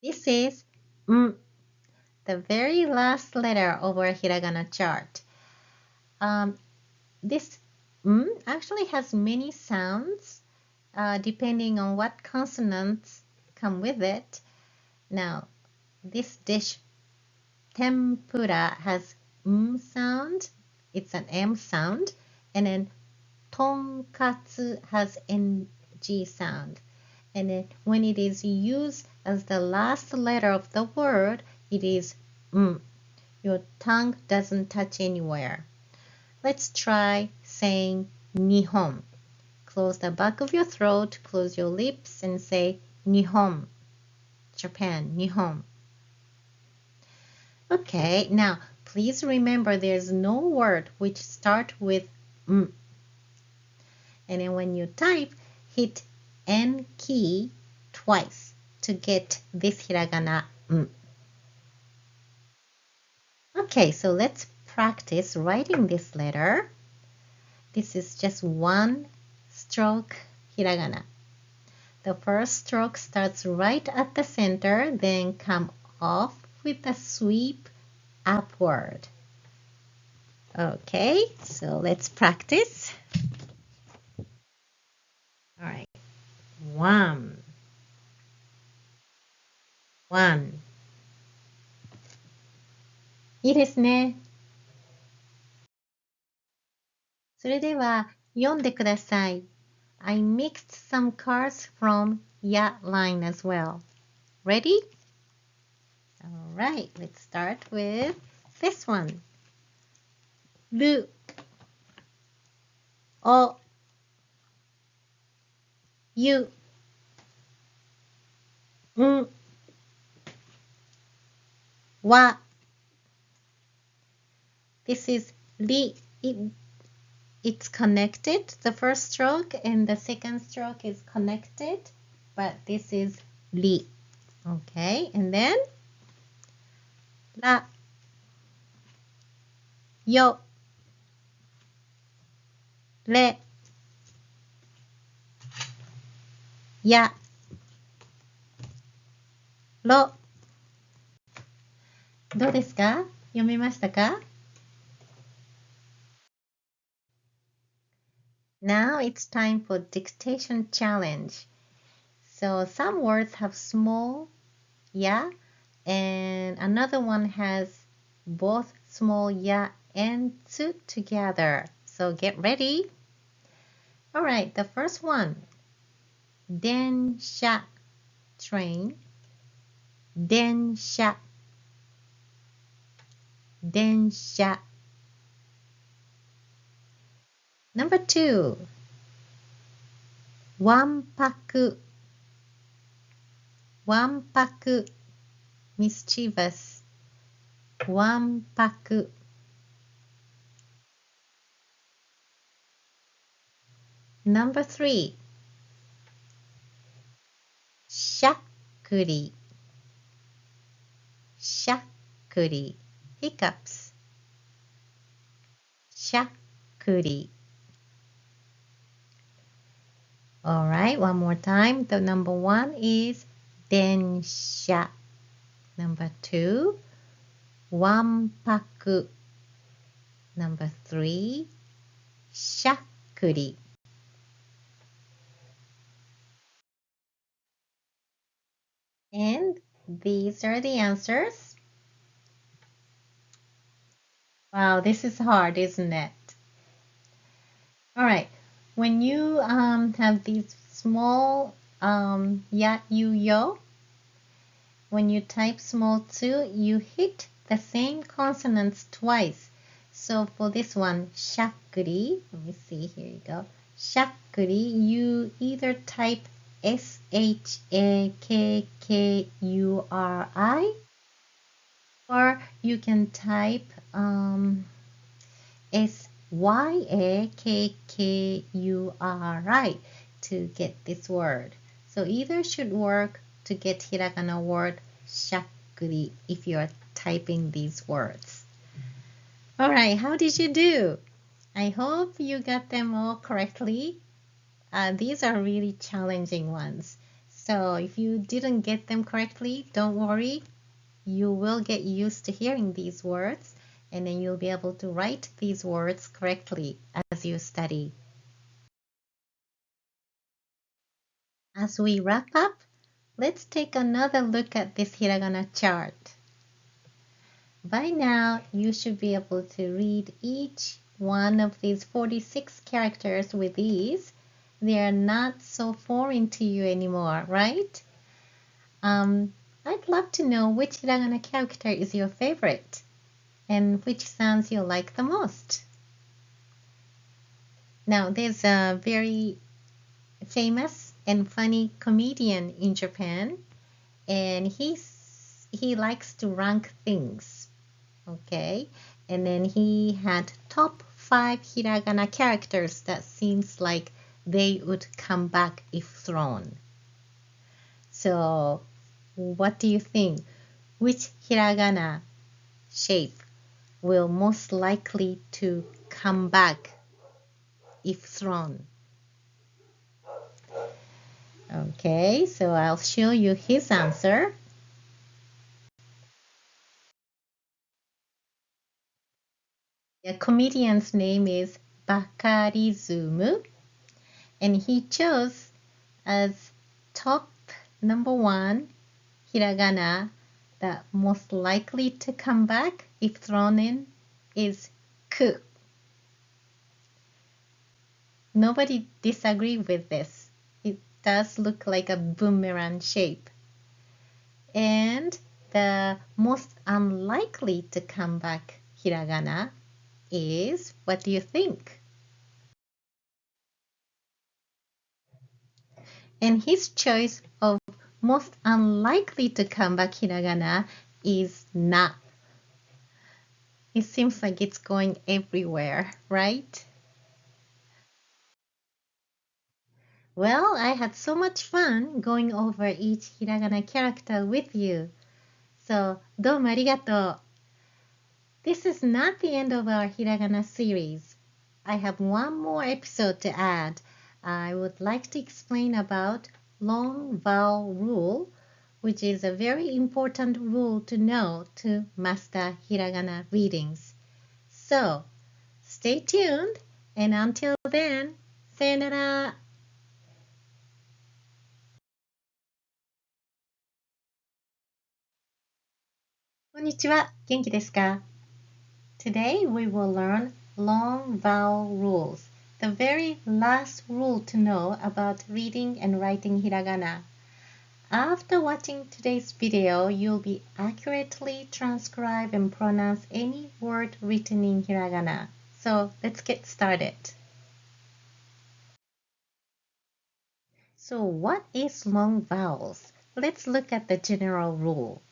This is the very last letter of our hiragana chart. This actually has many sounds depending on what consonants come with it. Now, this dish, tempura, has sound. It's an M sound. And then tonkatsu has NG sound. And then when it is used as the last letter of the word, it is Your tongue doesn't touch anywhere. Let's try saying Nihon. Close the back of your throat, close your lips, and say Nihon. Japan, Nihon. Okay, now please remember there's no word which start with And then when you type, hit N key twice to get this hiragana Okay, so let's practice writing this letter. This is just 1-stroke hiragana. The first stroke starts right at the center, then come off with a sweep upward. Okay, so let's practice. All right. 1. いいですね。それでは読んでください。I mixed some cards from ya line as well. Ready? All right, let's start with this one. Ru, o, yu, n, wa. This is ri. It's connected. The first stroke and the second stroke is connected, but this is ri. Okay, and then la, yo, re, ya, ro. どうですか？読めましたか？ Now it's time for dictation challenge. So some words have small ya and another one has both small ya and tsu together. So get ready. All right, the first one. Densha, train. Densha, densha. Number 2. Wanpaku, wanpaku, mischievous. Wanpaku. Number 3. Shakkuri, shakkuri, hiccups. Shakkuri. All right, one more time. The number 1 is densha. Number 2, wanpaku. Number 3, shakkuri. And these are the answers. Wow, this is hard, isn't it? All right, when you have these small ya, you, yo, when you type small tsu, you hit the same consonants twice. So for this one, shakkuri, let me see, here you go. Shakkuri, you either type shakkuri or you can type syakkuri to get this word. So either should work to get hiragana word shakkuri if you are typing these words. All right, how did you do? I hope you got them all correctly. These are really challenging ones. So if you didn't get them correctly, don't worry. You will get used to hearing these words, and then you'll be able to write these words correctly as you study. As we wrap up, let's take another look at this hiragana chart. By now, you should be able to read each one of these 46 characters with ease. They are not so foreign to you anymore, right? I'd love to know which hiragana character is your favorite and which sounds you like the most. Now, there's a very famous and funny comedian in Japan, and he likes to rank things, okay? And then he had top 5 hiragana characters that seems like they would come back if thrown. So, what do you think? Which hiragana shape will most likely to come back if thrown? Okay, so I'll show you his answer. The comedian's name is Bakarizumu, and he chose as top number 1 hiragana that most likely to come back if thrown in is ku. Nobody disagree with this. It does look like a boomerang shape. And the most unlikely to come back hiragana is, what do you think? And his choice of most unlikely to come back hiragana is na. It seems like it's going everywhere, right? Well, I had so much fun going over each hiragana character with you. So, どうもありがとう. This is not the end of our hiragana series. I have one more episode to add. I would like to explain about long vowel rule, which is a very important rule to know to master hiragana readings. So, stay tuned, and until then, さよなら. Konnichiwa, 元気ですか? Today we will learn long vowel rules, the very last rule to know about reading and writing hiragana. After watching today's video, you'll be accurately transcribe and pronounce any word written in hiragana. So let's get started. So what is long vowels? Let's look at the general rule.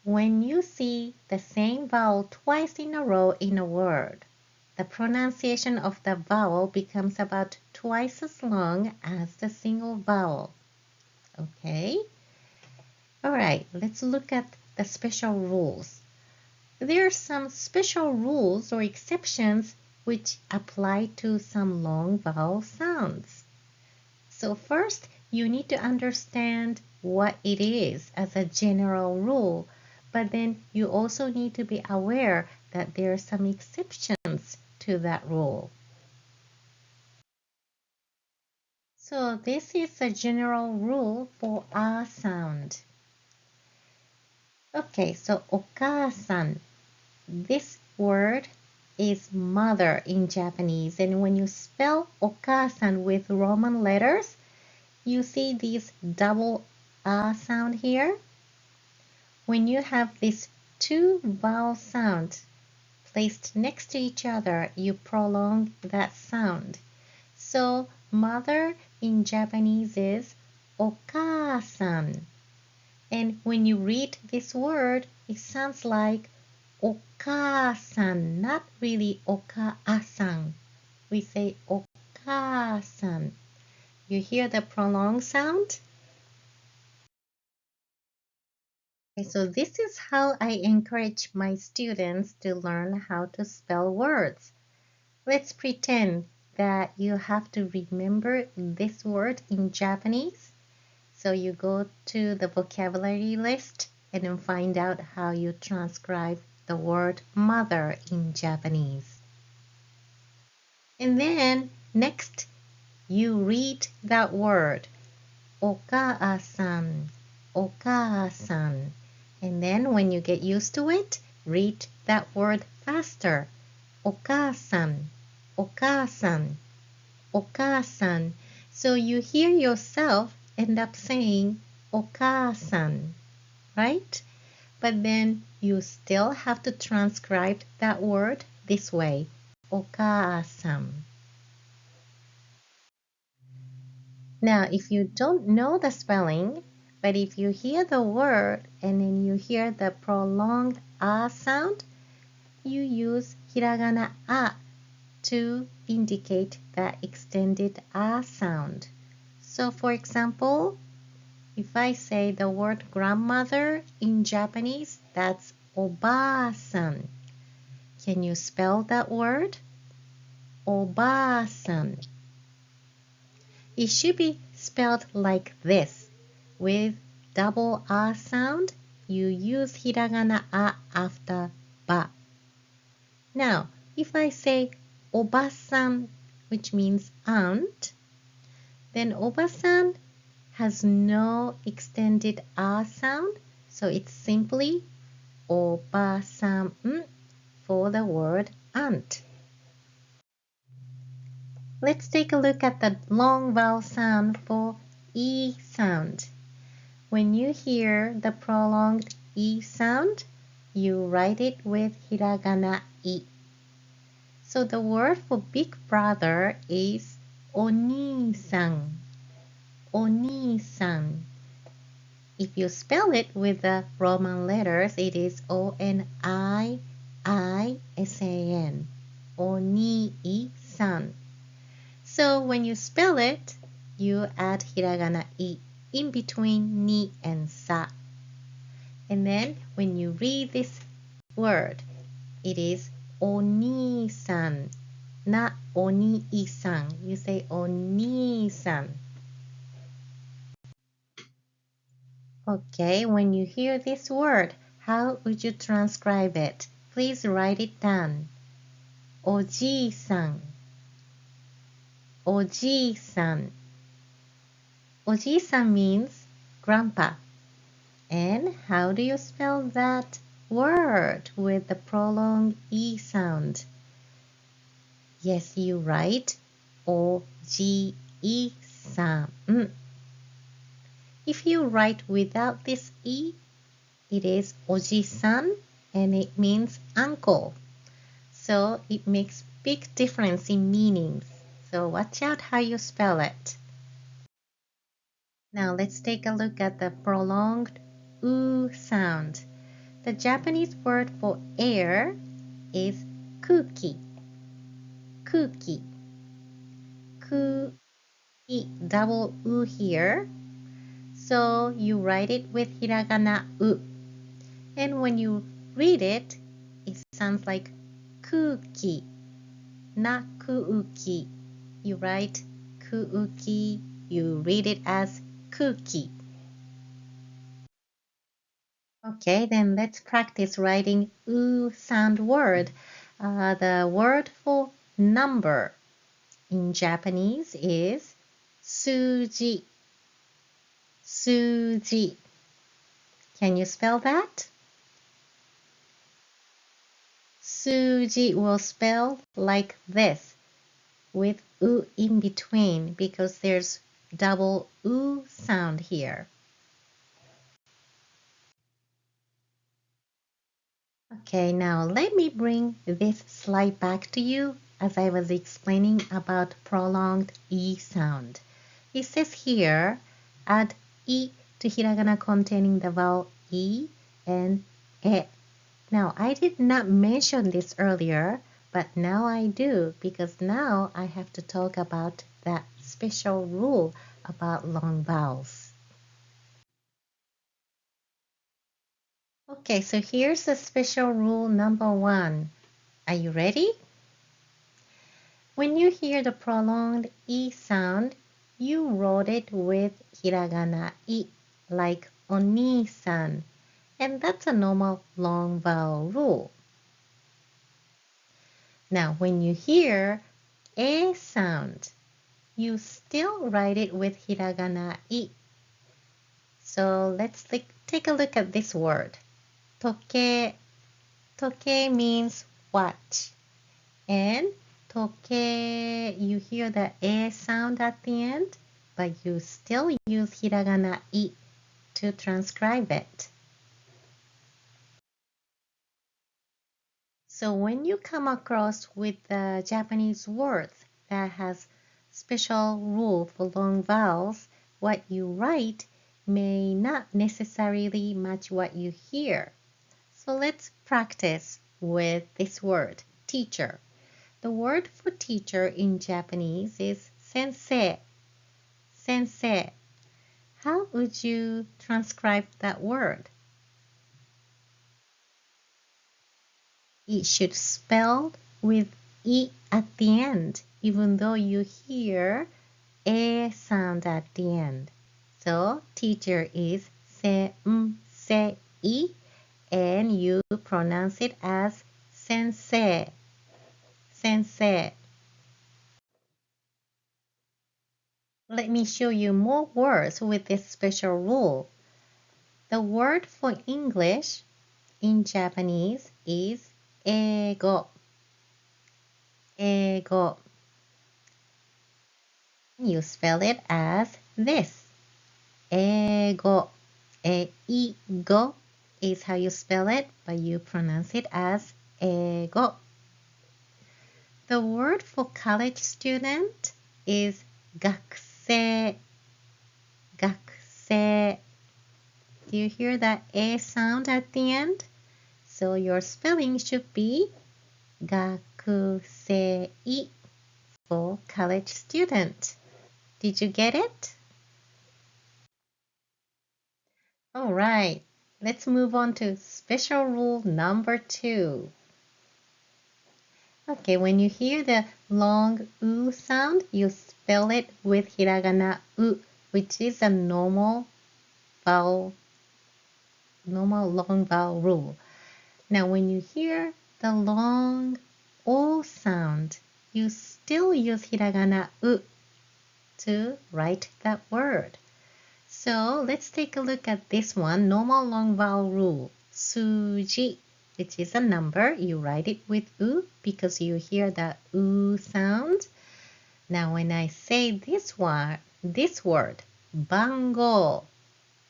When you see the same vowel twice in a row in a word, the pronunciation of the vowel becomes about twice as long as the single vowel. Okay? Alright, let's look at the special rules. There are some special rules or exceptions which apply to some long vowel sounds. So first, you need to understand what it is as a general rule, but then you also need to be aware that there are some exceptions to that rule. So this is a general rule for a sound. Okay, so okasan. This word is mother in Japanese, and when you spell okasan with Roman letters, you see this double a sound here. When you have these two vowel sounds placed next to each other, you prolong that sound. So mother in Japanese is okasan. And when you read this word, it sounds like okasan, not really okaasan. We say okasan. You hear the prolonged sound? Okay, so this is how I encourage my students to learn how to spell words. Let's pretend that you have to remember this word in Japanese. So you go to the vocabulary list and then find out how you transcribe the word mother in Japanese. And then next, you read that word, okaasan, okaasan. And then when you get used to it, read that word faster, okaasan, okaasan, okaasan. So you hear yourself end up saying okaasan, right? But then you still have to transcribe that word this way, okaasan. Now, if you don't know the spelling, but if you hear the word and then you hear the prolonged a sound, you use hiragana a to indicate the extended a sound. So for example, if I say the word grandmother in Japanese, that's oba-san. Can you spell that word? Oba-san. It should be spelled like this. With double a sound, you use hiragana a after ba. Now, if I say oba-san, which means aunt, then oba-san has no extended a sound, so it's simply oba-san for the word aunt. Let's take a look at the long vowel sound for E sound. When you hear the prolonged E sound, you write it with hiragana I. So the word for big brother is oni-san. Oni-san. If you spell it with the Roman letters, it is O-N-I-I-S-A-N. Oni-san. So when you spell it, you add hiragana I in between ni and sa. And then when you read this word, it is oni-san, not oni-san. You say oni-san. Okay, when you hear this word, how would you transcribe it? Please write it down. Oji-san. Oji-san. Oji-san means grandpa. And how do you spell that word with the prolonged E sound? Yes, you write O-G-E-san. If you write without this E, it is Oji-san and it means uncle. So it makes big difference in meanings. So watch out how you spell it. Now let's take a look at the prolonged U sound. The Japanese word for air is kuki. Kuki. Kuki, double U here. So you write it with hiragana U. And when you read it, it sounds like kuki, not kuuki. You write kuuki, you read it as kuki. Okay, then let's practice writing U sound word. The word for number in Japanese is suji. Suji. Can you spell that? Suji will spell like this with U in between because there's double U sound here. Okay, now let me bring this slide back to you as I was explaining about prolonged E sound. It says here, add E to hiragana containing the vowel E and E. Now, I did not mention this earlier, but now I do because now I have to talk about that special rule about long vowels. Okay, so here's the special rule number 1. Are you ready? When you hear the prolonged E sound, you wrote it with hiragana I, like oni-san, and that's a normal long vowel rule. Now, when you hear E sound, you still write it with hiragana I. So let's take a look at this word. Toke. Toke means watch. And toke, you hear the E sound at the end, but you still use hiragana I to transcribe it. So when you come across with the Japanese words that has special rule for long vowels, what you write may not necessarily match what you hear. So let's practice with this word, teacher. The word for teacher in Japanese is sensei. Sensei. How would you transcribe that word? It should spell with E at the end, even though you hear E sound at the end. So teacher is sensei, and you pronounce it as sensei. Sensei. Let me show you more words with this special rule. The word for English in Japanese is eigo. Eigo. You spell it as this. Ego. Eigo is how you spell it, but you pronounce it as ego. The word for college student is 学生. 学生. Do you hear that A sound at the end? So your spelling should be 学生 for college student. Did you get it? All right, let's move on to special rule number 2. Okay, when you hear the long U sound, you spell it with hiragana U, which is a normal long vowel rule. Now, when you hear the long O sound, you still use hiragana U to write that word. So let's take a look at this one, normal long vowel rule. Suji, which is a number, you write it with U because you hear the U sound. Now when I say this word, bango,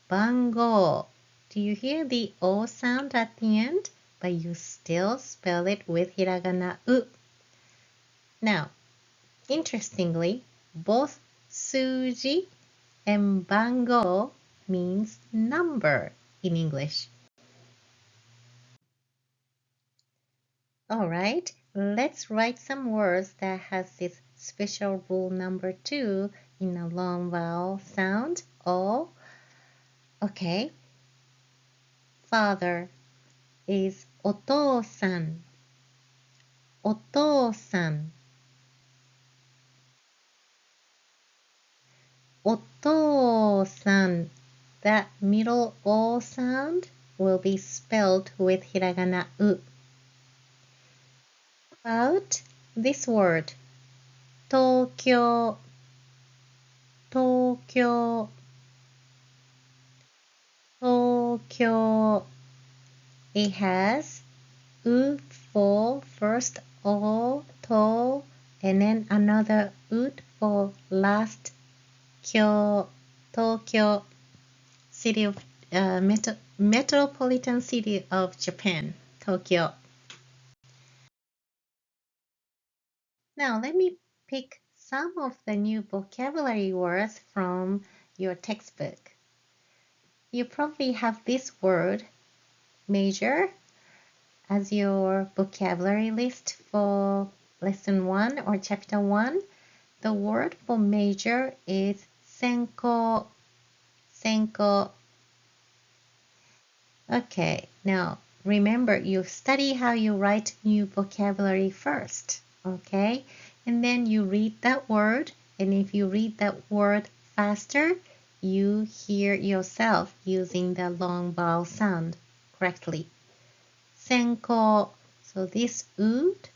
bango, do you hear the O sound at the end? But you still spell it with hiragana U. Now, interestingly, both suji and bango means number in English. All right, let's write some words that has this special rule number 2 in a long vowel sound. O. Okay, father is お父さん. お父さん. お父さん. That middle O sound will be spelled with hiragana U. About this word, 東京, 東京, 東京. It has U for first O, to, and then another U for last kyo, Tokyo, city of metropolitan city of Japan, Tokyo. Now let me pick some of the new vocabulary words from your textbook. You probably have this word, major, as your vocabulary list for lesson 1 or chapter 1. The word for major is senko, senko. Okay, now remember you study how you write new vocabulary first, okay? And then you read that word, and if you read that word faster, you hear yourself using the long vowel sound correctly. Senko. So this ood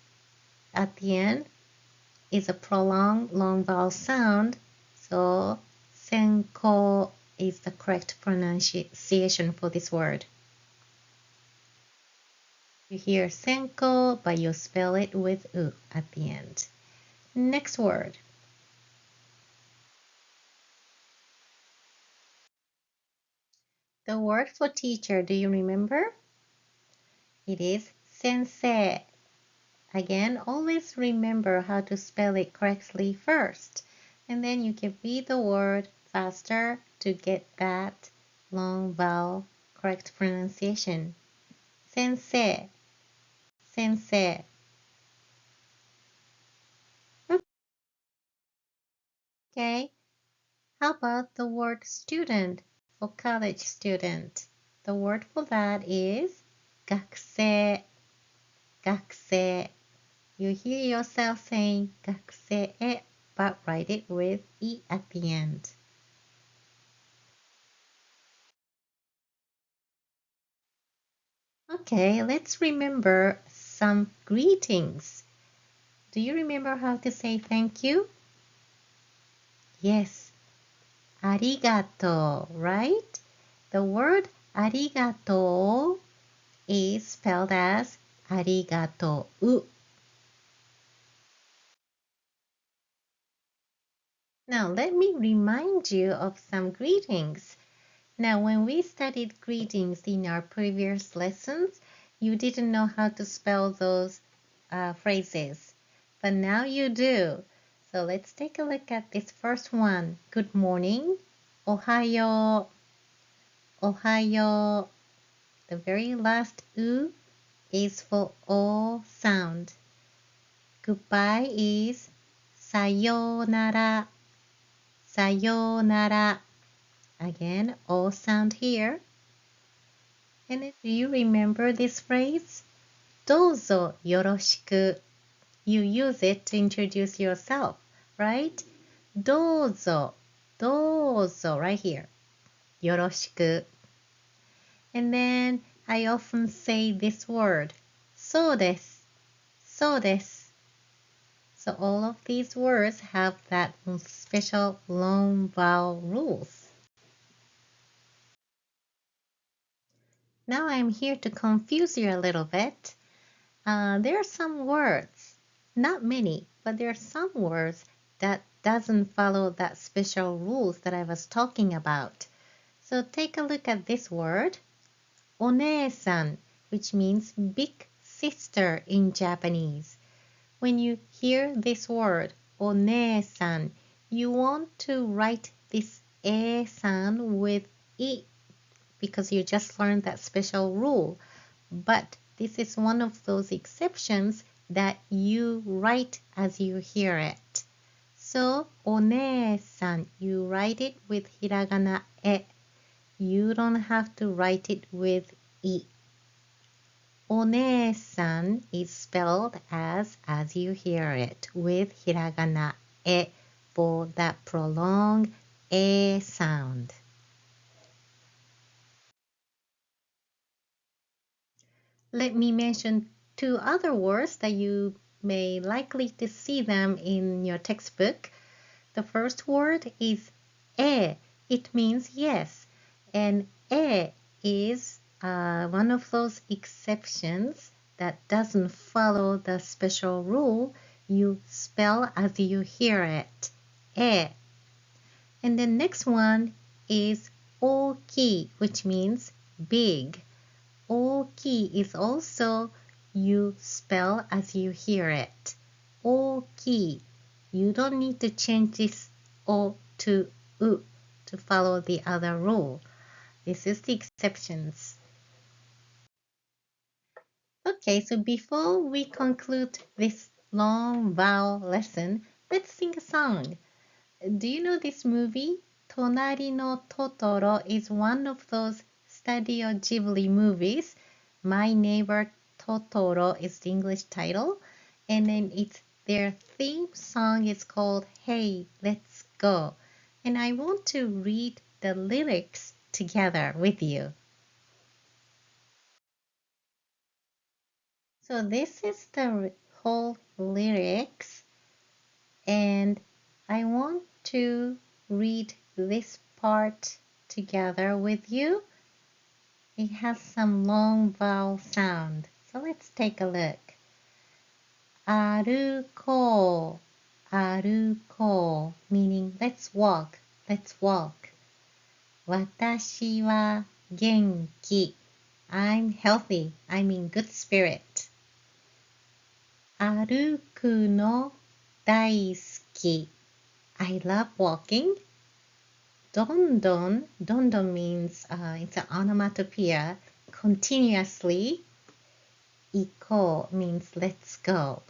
at the end is a prolonged long vowel sound. So senko is the correct pronunciation for this word. You hear senko, but you spell it with u at the end. Next word. The word for teacher, do you remember? It is sensei. Again, always remember how to spell it correctly first. And then you can read the word faster to get that long vowel correct pronunciation. Sensei, sensei. Okay, how about the word student for college student? The word for that is 学生, 学生. You hear yourself saying 学生, but write it with e at the end. Okay, let's remember some greetings. Do you remember how to say thank you? Yes, arigato, right? The word arigato is spelled as arigatou. 。Now, let me remind you of some greetings. Now, when we studied greetings in our previous lessons, you didn't know how to spell those phrases, but now you do. So let's take a look at this first one. Good morning. Ohayo. Ohayo. The very last u is for O sound. Goodbye is sayonara. Sayonara. Again, O sound here. And do you remember this phrase? どうぞよろしく. You use it to introduce yourself, right? どうぞ, どうぞ, right here. よろしく. And then I often say this word, そうです, そうです. So all of these words have that special long vowel rules. Now I'm here to confuse you a little bit. There are some words, not many, but there are some words that doesn't follow that special rules that I was talking about. So take a look at this word, お姉さん, which means big sister in Japanese. When you hear this word, お姉さん, you want to write this さん with I because you just learned that special rule. But this is one of those exceptions that you write as you hear it. So, お姉さん, you write it with hiragana e. You don't have to write it with I. お姉さん is spelled as you hear it with hiragana e for that prolonged e sound. Let me mention two other words that you may likely to see them in your textbook. The first word is え. It means yes. And え is one of those exceptions that doesn't follow the special rule. You spell as you hear it. え. And the next one is 大きい, which means big. 大きい is also you spell as you hear it. 大きい. You don't need to change this O to U to follow the other rule. This is the exceptions. Okay, so before we conclude this long vowel lesson, let's sing a song. Do you know this movie? 隣のトトロ is one of those Studio Ghibli movies. My Neighbor Totoro is the English title. And then their theme song is called Hey, Let's Go. And I want to read the lyrics together with you. So this is the whole lyrics. And I want to read this part together with you. It has some long vowel sound. So let's take a look. 歩こう、歩こう meaning let's walk, let's walk. 私は元気 I'm healthy, I'm in good spirit. 歩くの大好き I love walking. どんどん means it's an onomatopoeia. Continuously. 行こう means let's go.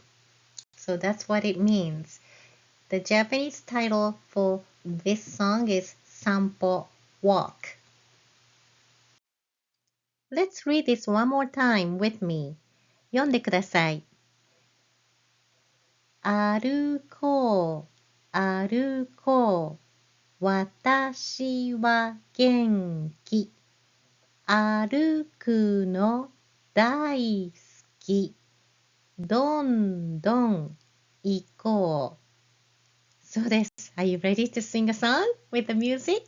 So that's what it means. The Japanese title for this song is Sampo Walk. Let's read this one more time with me. 読んでください。歩こう、歩こう。私は元気。歩くの大好き。どんどん行こう。そうです。Are you ready to sing a song with the music?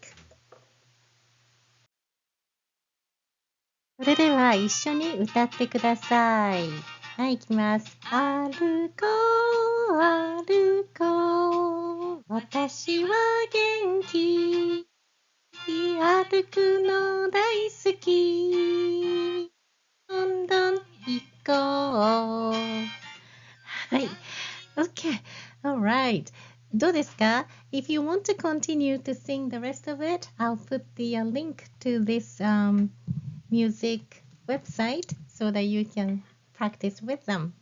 それでは一緒に歌ってください。はい、いきます。歩こう、歩こう。私私は元気。歩くの大好き。どんどん行こう。はい。Okay. All right. どうですか? If you want to continue to sing the rest of it, I'll put the link to this music website so that you can practice with them.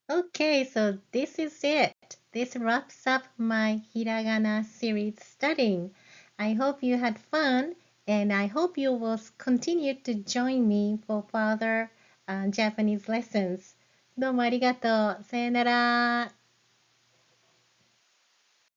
Okay, so this is it. This wraps up my Hiragana series studying. I hope you had fun and I hope you will continue to join me for further Japanese lessons. どうもありがとう。さよなら。